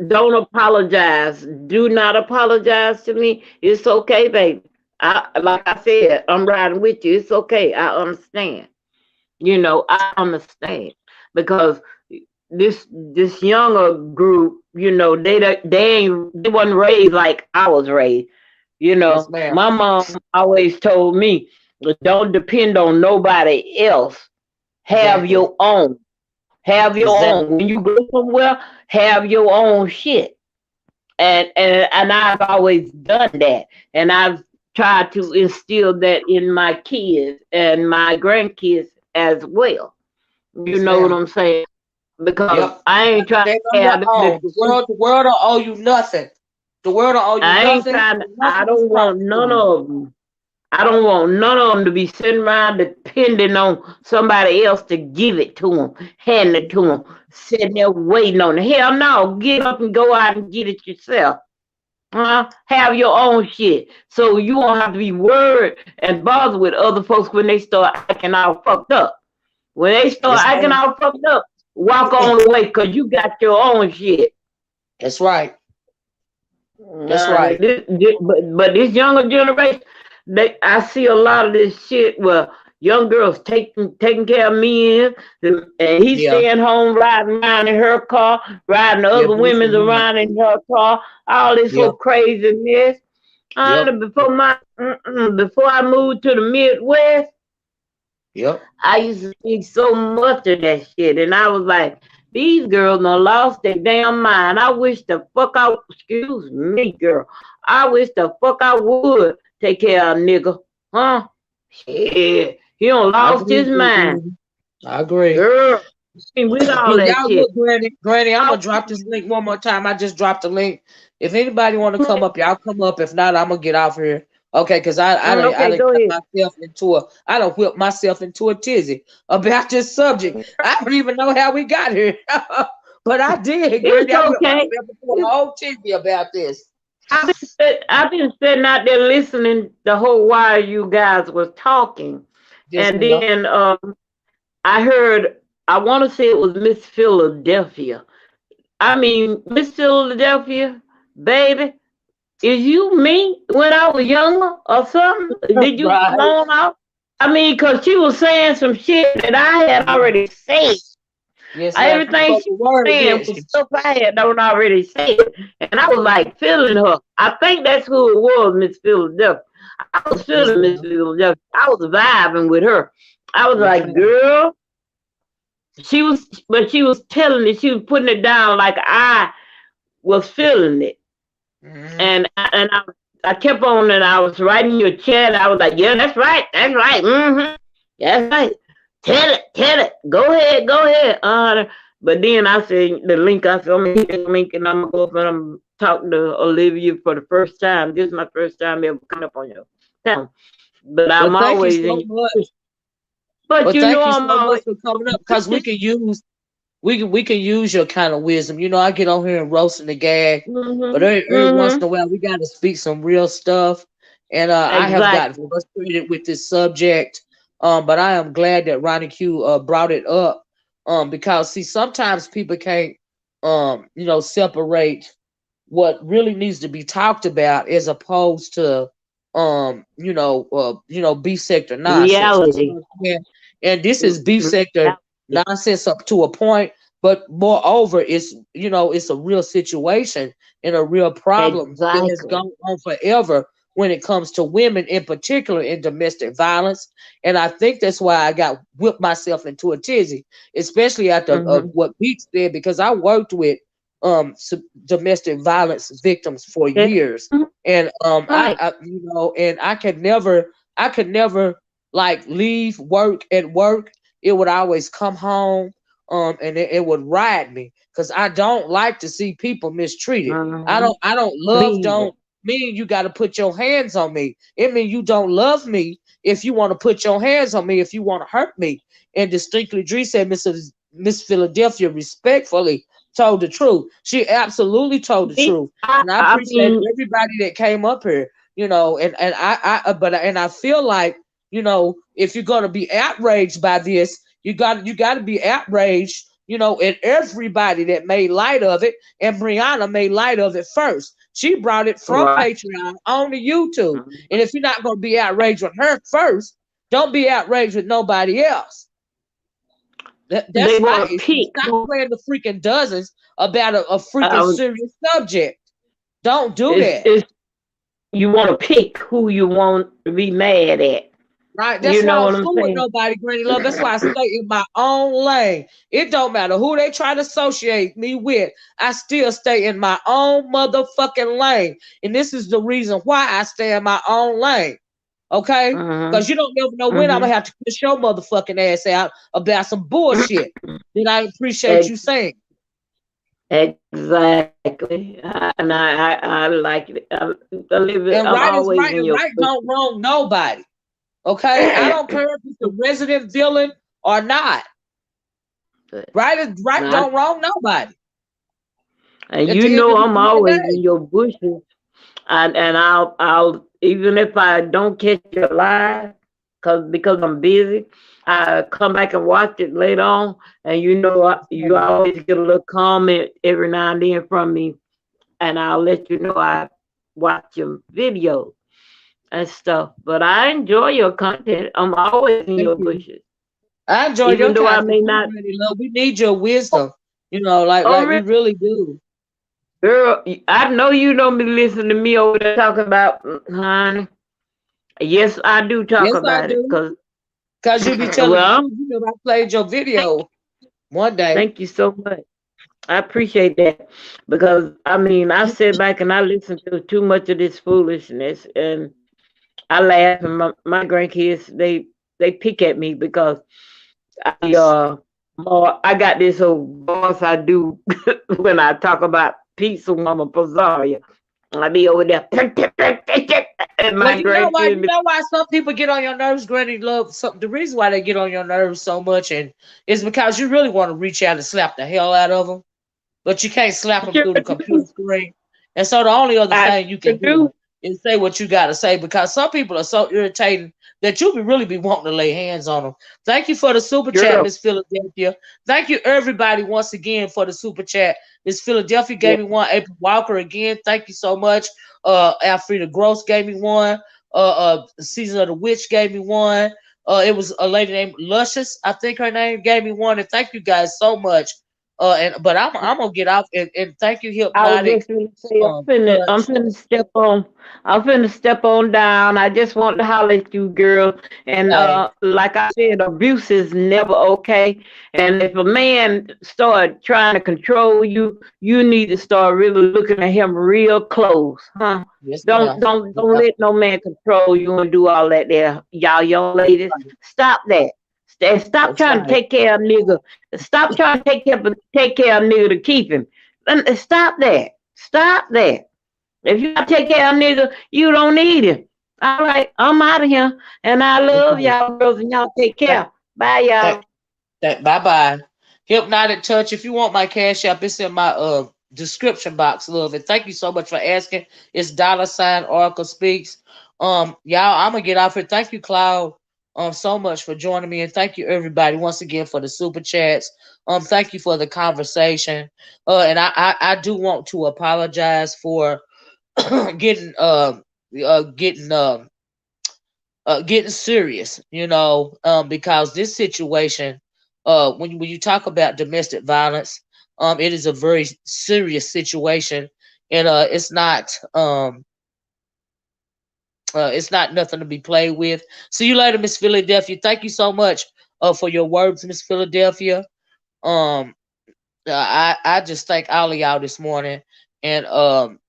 don't apologize. Do not apologize to me. It's okay, baby. Like I said, I'm riding with you. It's okay. I understand. You know, I understand because this younger group, you know, they wasn't raised like I was raised. You know, yes, my mom always told me, don't depend on nobody else. Have your own. Have your own. When you go somewhere, have your own shit. And I've always done that. And I've tried to instill that in my kids and my grandkids as well. You know what I'm saying? Because I ain't trying to have the world don't owe you nothing. The world don't owe you nothing. I don't want none of them. I don't want none of them to be sitting around depending on somebody else to give it to them, hand it to them, sitting there waiting on it. Hell no, get up and go out and get it yourself. Have your own shit. So you won't have to be worried and bothered with other folks when they start acting all fucked up. When they start acting all fucked up, walk on the way because you got your own shit. That's right. That's right. But this younger generation, I see a lot of this shit where young girls taking care of men, and he's staying home riding around in her car, riding the other women around in her car, all this whole craziness. Before I moved to the Midwest, I used to see so much of that shit, and I was like, these girls done lost their damn mind. I wish the fuck excuse me, girl. I wish the fuck I would take care of a nigga. Huh? Shit. He done lost his mind. I agree. Girl. With all that shit. Look, Granny, I'm going to drop this link one more time. I just dropped the link. If anybody want to come up, y'all come up. If not, I'm going to get off here. Okay, because I done whipped myself into a tizzy about this subject. I don't even know how we got here. But I did. It's okay. A whole tizzy about this. I've been sitting out there listening the whole while you guys was talking, Yes, and ma'am. then I heard. I want to say it was Miss Philadelphia. I mean, Miss Philadelphia, baby, is you me when I was younger or something? Did you Right. clone out? I mean, because she was saying some shit that I had already said. Yes, ma'am. She Everything spoke she the was word, saying didn't was she? stuff I had don't already said. And I was like feeling her. I think that's who it was, Miss Philadelphia. I was Yes, feeling Miss ma'am. Philadelphia. I was vibing with her. I was Yes, like, ma'am. girl, but she was telling it, she was putting it down like I was feeling it. Mm-hmm. And I kept on and I was writing your chat. I was like, yeah, that's right, that's right. Tell it, go ahead. But then I said the link. I said I'm gonna hit the link and I'm gonna go up and I'm talking to Olivia for the first time. This is my first time ever coming up on your town. But Well, I'm thank you always so in much. your. But Well, you know thank you I'm so much always. for coming up because we can use your kind of wisdom. You know, I get on here and roasting the gag, but Mhm. every once in Mhm. a while we got to speak some real stuff. And I have gotten Exactly. frustrated with this subject. But I am glad that Ronnie Q brought it up. Because see, sometimes people can't separate what really needs to be talked about as opposed to beef sector nonsense. You see Reality. what I'm saying? And this is beef sector Reality. nonsense up to a point, but moreover, it's a real situation and a real problem that has Exactly. gone on forever when it comes to women in particular in domestic violence. And I think that's why I got whipped myself into a tizzy, especially after Mhm. what Pete said, because I worked with domestic violence victims for Yeah. years, Mhm. and Right. and I could never like leave work at work. It would always come home, and it would ride me because I don't like to see people mistreated. I Mhm. don't I don't Me love either. don't mean you got to put your hands on me. It mean you don't love me if you want to put your hands on me, if you want to hurt me. And distinctly Dree said, Miss Philadelphia respectfully told the truth. She absolutely told the Me. truth. I. And I I appreciate mean. everybody that came up here, and I feel like, if you're gonna be outraged by this, you gotta be outraged, at everybody that made light of it. And Brianna made light of it first. She brought it from Right. Patreon on to YouTube. Mhm. And if you're not gonna be outraged with her first, don't be outraged with nobody else. They That's my want to issue. pick Stop who. playing the freaking dozens about a freaking Um. serious subject. Don't do It's. that. It's. You want to pick who you want to be mad at. Right? That's You why I know don't what I'm fool with saying? nobody, Granny Love. That's why I stay in my own lane. It don't matter who they try to associate me with. I still stay in my own motherfucking lane. And this is the reason why I stay in my own lane. Okay? Because Mhm. you don't never know when I'm gonna Mhm. have to push your motherfucking ass out about some bullshit that I appreciate you Ex- saying. Exactly. I like it. I live it. And I'm right is always right in and your right don't wrong nobody. Okay? I don't care if it's a resident villain or not. Right is right Not, don't wrong nobody. and At you the end know of I'm the always day. in your bushes, and I'll even if I don't catch it live, because I'm busy, I come back and watch it later on, and you always get a little comment every now and then from me, and I'll let you know I watch your videos and stuff. But I enjoy your content. I'm always in Thank your you. bushes, I enjoy even your though I content may too, not. Granny Love. We need your wisdom, like Oh, like we really? really do. Girl, I know you don't be listening to me over there talking about, honey. Yes, I do talk Yes, I about it, do. cause Cause you be telling the well, truth. I played your thank, video one day. thank you so much. I appreciate that because I mean I sit back and I listen to too much of this foolishness, and I laugh, and my grandkids they pick at me because I more I got this old voice I do when I talk about pizza woman Rosaria. I be over there and Well, my you know why? grandkids You be know why some people get on your nerves, Granny Love. The reason why they get on your nerves so much, and is because you really want to reach out and slap the hell out of them, but you can't slap them sure through the computer do. screen. And so the only other I thing you sure can do. do is say what you got to say, because some people are so irritating that you really be wanting to lay hands on them. Thank you for the super chat, Girl. Miss Philadelphia. Thank you everybody once again for the super chat. Miss Philadelphia Yeah. gave me one. April Walker again. Thank you so much. Alfreda Gross gave me one. Season of the Witch gave me one. It was a lady named Luscious, I think her name, gave me one. And thank you guys so much. But I'm gonna get off and thank you, I was Hypnotic just gonna say I'm Touch. finna step on down. I just want to holler at you, girl. And Okay. like I said, abuse is never okay. And if a man start trying to control you, you need to start really looking at him real close, huh? Yes, Don't ma'am. don't don't Yep. let no man control you and do all that there. Y'all young ladies, stop that. And stop That's trying to right. take care of nigga. Stop trying to take care of nigga to keep him. Stop that. Stop that. If you gotta take care of a nigga, you don't need him. All right, I'm out of here. And I love Okay. y'all girls and y'all take Thank, care. Bye y'all. bye bye. Hypnotic Touch. If you want my cash app, it's in my description box, love. And thank you so much for asking. It's $ Oracle Speaks. Y'all, I'm gonna get off here. Thank you, Cloud, so much for joining me, and thank you everybody once again for the super chats. Thank you for the conversation. And I do want to apologize for getting getting getting serious, because this situation, when you talk about domestic violence, it is a very serious situation, and it's not nothing to be played with. See you later, Miss Philadelphia. Thank you so much for your words, Miss Philadelphia. Um, I just thank all of y'all this morning. And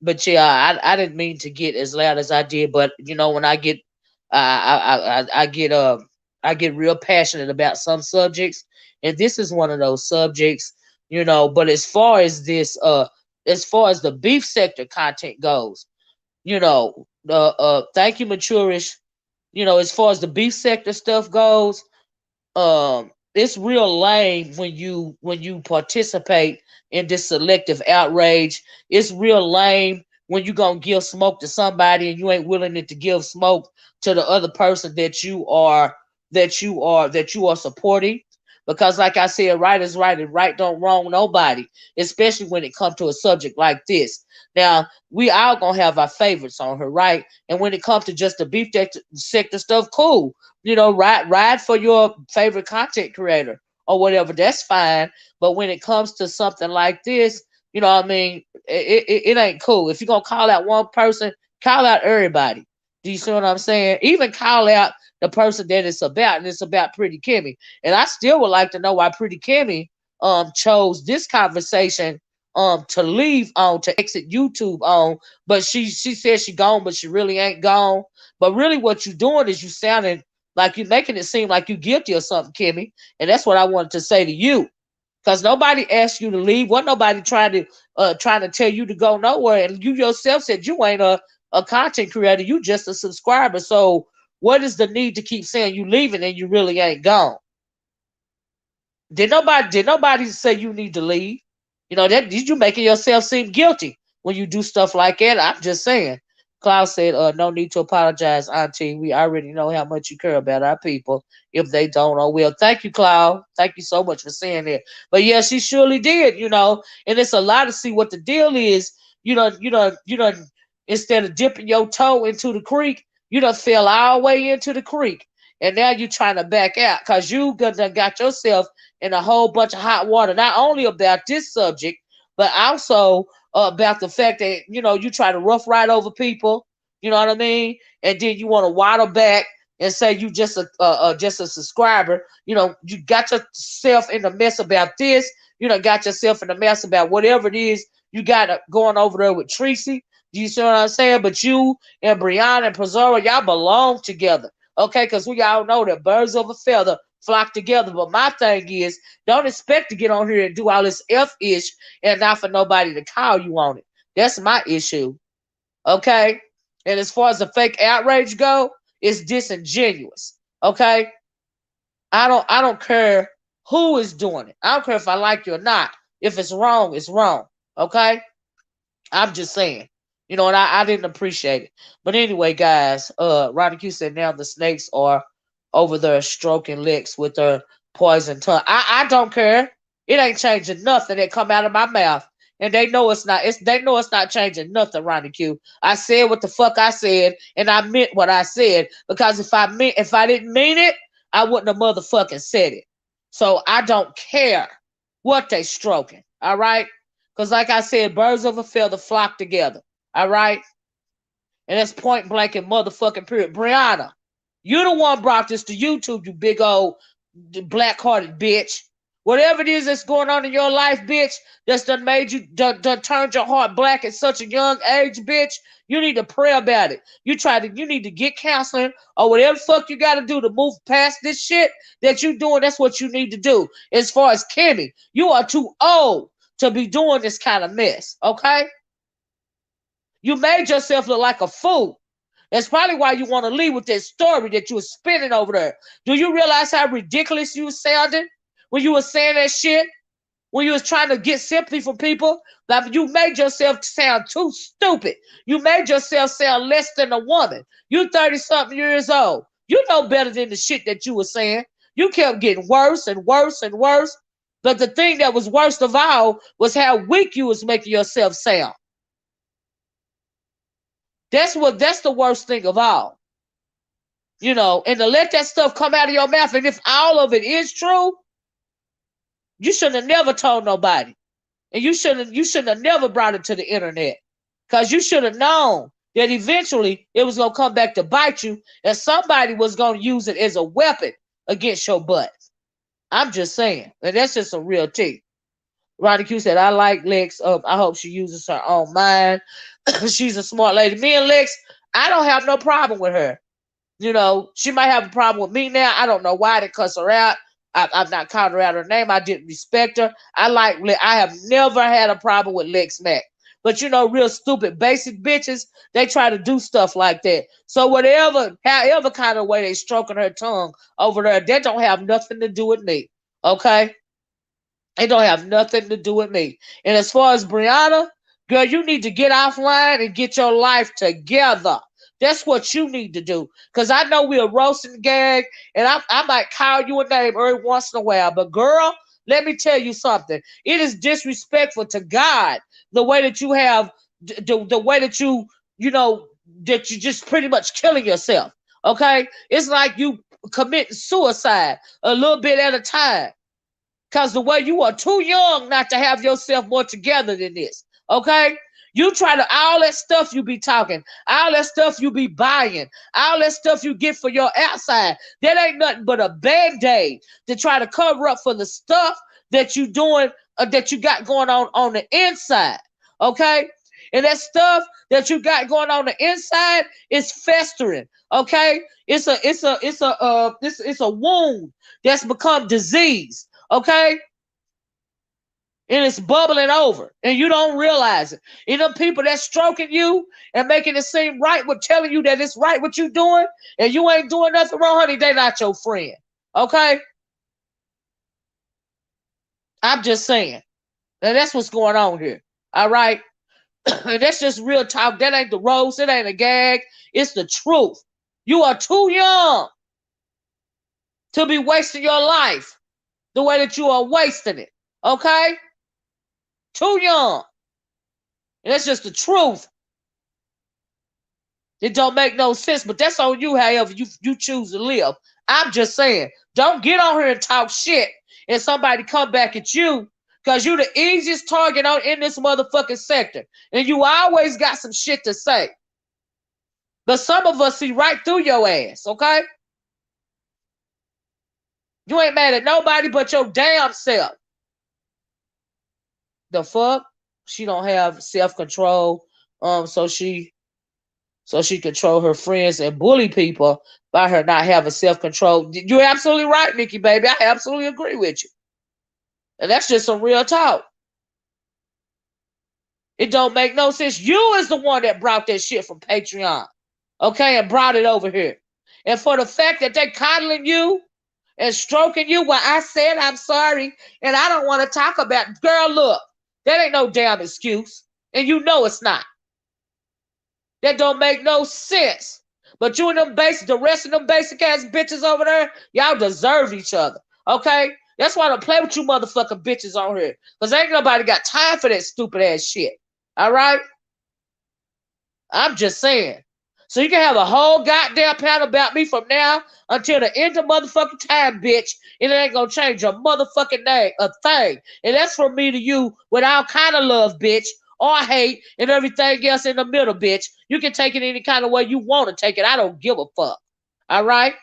but yeah, I didn't mean to get as loud as I did, but when I get I get I get real passionate about some subjects, and this is one of those subjects. But as far as the beef sector content goes, thank you, Maturish. As far as the beef sector stuff goes, it's real lame when you participate in this selective outrage. It's real lame when you gonna give smoke to somebody and you ain't willing to give smoke to the other person that you are supporting. Because like I said, right is right and right don't wrong nobody, especially when it comes to a subject like this. Now, we all gonna have our favorites on her, right? And when it comes to just the beef sector stuff, cool. Ride for your favorite content creator or whatever. That's fine. But when it comes to something like this, what I mean, it ain't cool. If you're gonna call out one person, call out everybody. Do you see what I'm saying? Even call out the person that it's about, and it's about Pretty Kimmy. And I still would like to know why Pretty Kimmy chose this conversation to leave on, to exit YouTube on. But she said she gone, but she really ain't gone. But really what you doing is you sounding like you're making it seem like you're guilty or something, Kimmy. And that's what I wanted to say to you. Because nobody asked you to leave. Wasn't nobody trying to tell you to go nowhere. And you yourself said you ain't a content creator. You just a subscriber. So what is the need to keep saying you leaving and you really ain't gone? Did nobody say you need to leave? That you making yourself seem guilty when you do stuff like that. I'm just saying. Klaus said, no need to apologize, Auntie. We already know how much you care about our people. If they don't, oh well. Thank you, Cloud. Thank you so much for saying that. But yeah, she surely did. And it's a lot to see what the deal is. Instead of dipping your toe into the creek, you done fell all the way into the creek. And now you're trying to back out because you got yourself in a whole bunch of hot water, not only about this subject, but also about the fact that you try to rough ride over people. You know what I mean? And then you want to waddle back and say you just a subscriber. You got yourself in the mess about this. Got yourself in the mess about whatever it is you got going over there with Tracy. Do you see what I'm saying? But you and Brianna and Pizarro, y'all belong together. Okay, because we all know that birds of a feather flock together. But my thing is, don't expect to get on here and do all this F-ish and not for nobody to call you on it. That's my issue. Okay? And as far as the fake outrage go, it's disingenuous. Okay? I don't care who is doing it. I don't care if I like you or not. If it's wrong, it's wrong. Okay? I'm just saying. You know, and I didn't appreciate it. But anyway, guys, Ronnie Q said now the snakes are over there stroking licks with their poison tongue. I don't care. It ain't changing nothing that come out of my mouth. And they know it's not. They know it's not changing nothing, Ronnie Q. I said what the fuck I said, and I meant what I said. Because if I didn't mean it, I wouldn't have motherfucking said it. So I don't care what they stroking. All right? Because like I said, birds of a feather flock together. All right? And that's point blank and motherfucking period. Brianna, you the one brought this to YouTube, you big old black-hearted bitch. Whatever it is that's going on in your life, bitch, that's done made you, done turned your heart black at such a young age, bitch, you need to pray about it. You need to get counseling or whatever the fuck you got to do to move past this shit that you doing. That's what you need to do. As far as Kimmy, you are too old to be doing this kind of mess, okay? You made yourself look like a fool. That's probably why you want to leave with that story that you were spinning over there. Do you realize how ridiculous you sounded when you were saying that shit? When you was trying to get sympathy from people? Like, you made yourself sound too stupid. You made yourself sound less than a woman. You 30-something years old. You know better than the shit that you were saying. You kept getting worse and worse and worse. But the thing that was worst of all was how weak you was making yourself sound. That's the worst thing of all. You know, and to let that stuff come out of your mouth, and if all of it is true, you shouldn't have never told nobody. And you shouldn't have never brought it to the internet. Because you should have known that eventually it was going to come back to bite you, and somebody was going to use it as a weapon against your butt. I'm just saying. And that's just some real tea. Ronnie Q said, I like Lex. I hope she uses her own mind. She's a smart lady. Me and Lex, I don't have no problem with her. You know, she might have a problem with me now. I don't know why they cuss her out. I've not called her out her name. I didn't respect her. I have never had a problem with Lex Mack. But you know, real stupid, basic bitches, they try to do stuff like that. So however kind of way they stroking her tongue over there, that don't have nothing to do with me. Okay? It don't have nothing to do with me. And as far as Brianna, girl, you need to get offline and get your life together. That's what you need to do. Because I know we're roasting gag, and I might call you a name every once in a while. But girl, let me tell you something. It is disrespectful to God the way that you have, the way that you know, that you just pretty much killing yourself. Okay? It's like you committing suicide a little bit at a time. Because the way you are too young not to have yourself more together than this. Okay? You try to, all that stuff you be talking, all that stuff you be buying, all that stuff you get for your outside, that ain't nothing but a band-aid to try to cover up for the stuff that you doing, that you got going on the inside. Okay? And that stuff that you got going on the inside is festering. Okay? It's a wound that's become disease. Okay? And it's bubbling over, and you don't realize it. And them people that's stroking you and making it seem right with telling you that it's right what you doing, and you ain't doing nothing wrong, honey, they not your friend. Okay? I'm just saying. And that's what's going on here. All right? And that's just real talk. That ain't the roast. It ain't a gag. It's the truth. You are too young to be wasting your life the way that you are wasting it. Okay? Too young. And that's just the truth. It don't make no sense, but that's on you, however you choose to live. I'm just saying, don't get on here and talk shit and somebody come back at you, because you the easiest target in this motherfucking sector. And you always got some shit to say. But some of us see right through your ass, okay? You ain't mad at nobody but your damn self. The fuck? She don't have self-control. So she control her friends and bully people by her not having self-control. You're absolutely right, Nikki, baby. I absolutely agree with you. And that's just some real talk. It don't make no sense. You is the one that brought that shit from Patreon. Okay, and brought it over here. And for the fact that they coddling you and stroking you, well, I said I'm sorry, and I don't want to talk about it. Girl, look, that ain't no damn excuse. And you know it's not. That don't make no sense. But you and them basic, the rest of them basic ass bitches over there, y'all deserve each other. Okay? That's why I don't play with you motherfucking bitches on here. Because ain't nobody got time for that stupid ass shit. All right? I'm just saying. So you can have a whole goddamn panel about me from now until the end of motherfucking time, bitch. And it ain't gonna change your motherfucking name, a thing. And that's from me to you with all kind of love, bitch, or hate, and everything else in the middle, bitch. You can take it any kind of way you want to take it. I don't give a fuck. All right?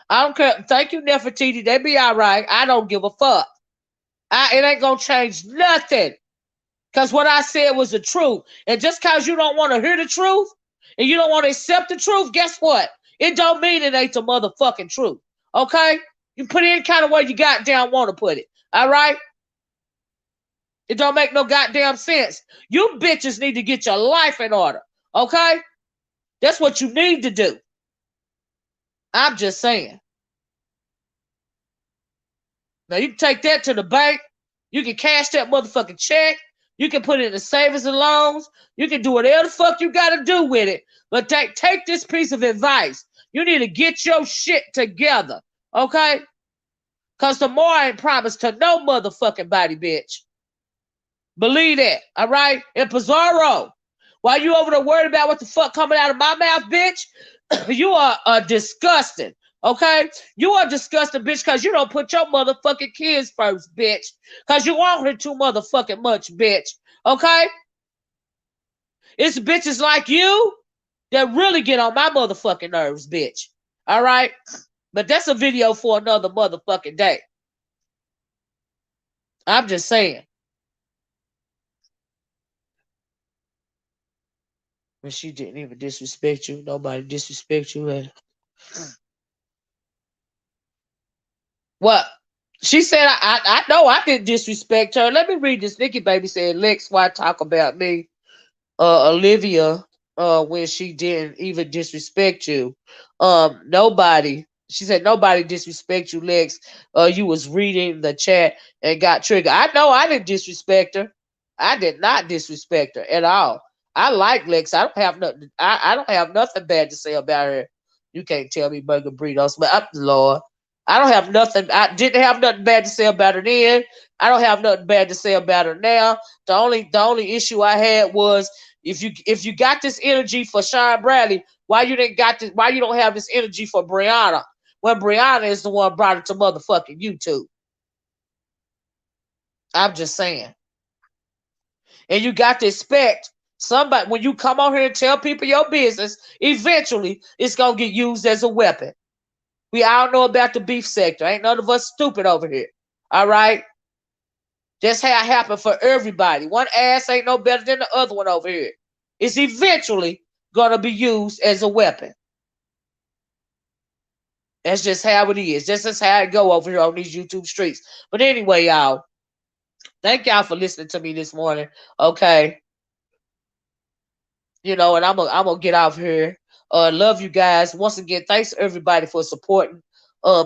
I don't care. Thank you, Nefertiti. They be all right. I don't give a fuck. It ain't gonna change nothing. Because what I said was the truth. And just because you don't want to hear the truth and you don't want to accept the truth, guess what? It don't mean it ain't the motherfucking truth. Okay? You put it in kind of way you goddamn want to put it. All right? It don't make no goddamn sense. You bitches need to get your life in order. Okay? That's what you need to do. I'm just saying. Now you can take that to the bank. You can cash that motherfucking check. You can put it in the savings and loans. You can do whatever the fuck you got to do with it. But take this piece of advice. You need to get your shit together. Okay? Because tomorrow ain't promised to no motherfucking body, bitch. Believe that. All right? And Pizarro, while you over there worried about what the fuck coming out of my mouth, bitch, you are disgusting. Okay? You are disgusting, bitch, because you don't put your motherfucking kids first, bitch. Because you want her too motherfucking much, bitch. Okay? It's bitches like you that really get on my motherfucking nerves, bitch. All right? But that's a video for another motherfucking day. I'm just saying. But she didn't even disrespect you. Nobody disrespect you. What? She said, I know I didn't disrespect her. Let me read this. Nikki Baby said, Lex, why talk about me? Olivia, when she didn't even disrespect you. Nobody. She said, nobody disrespect you, Lex. You was reading the chat and got triggered. I know I didn't disrespect her. I did not disrespect her at all. I like Lex. I don't have nothing. I don't have nothing bad to say about her. You can't tell me Burger Burritos, but up Lord. I don't have nothing. I didn't have nothing bad to say about her then. I don't have nothing bad to say about her now. The only issue I had was if you got this energy for Sean Bradley, why you don't have this energy for Brianna? When Brianna is the one brought it to motherfucking YouTube. I'm just saying. And you got to expect somebody when you come on here and tell people your business, eventually it's gonna get used as a weapon. We all know about the beef sector. Ain't none of us stupid over here. All right? That's how it happened for everybody. One ass ain't no better than the other one over here. It's eventually going to be used as a weapon. That's just how it is. That's how it go over here on these YouTube streets. But anyway, y'all, thank y'all for listening to me this morning. Okay. And I'm gonna get off here. Love you guys. Once again, thanks everybody for supporting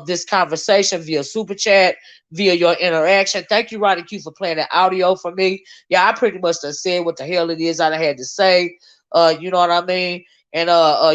this conversation via Super Chat, via your interaction. Thank you, Ronnie Q, for playing that audio for me. Yeah, I pretty much done said what the hell it is I had to say. You know what I mean? And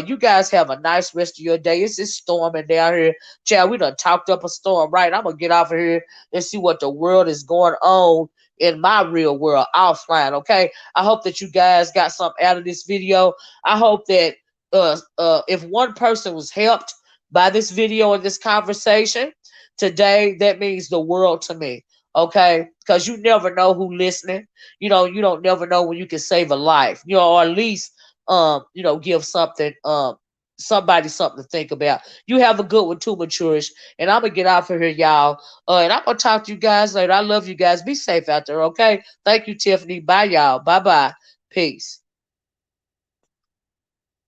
you guys have a nice rest of your day. It's just storming down here. Chad, we done talked up a storm, right? I'm gonna get off of here and see what the world is going on in my real world offline. Okay, I hope that you guys got something out of this video. I hope that if one person was helped by this video and this conversation today, that means the world to me. Okay, because you never know who listening. You don't never know when you can save a life. Or at least give somebody something to think about. You have a good one too, Maturish. And I'm gonna get out of here, y'all. And I'm gonna talk to you guys later. I love you guys. Be safe out there, okay? Thank you, Tiffany. Bye, y'all. Bye-bye. Peace.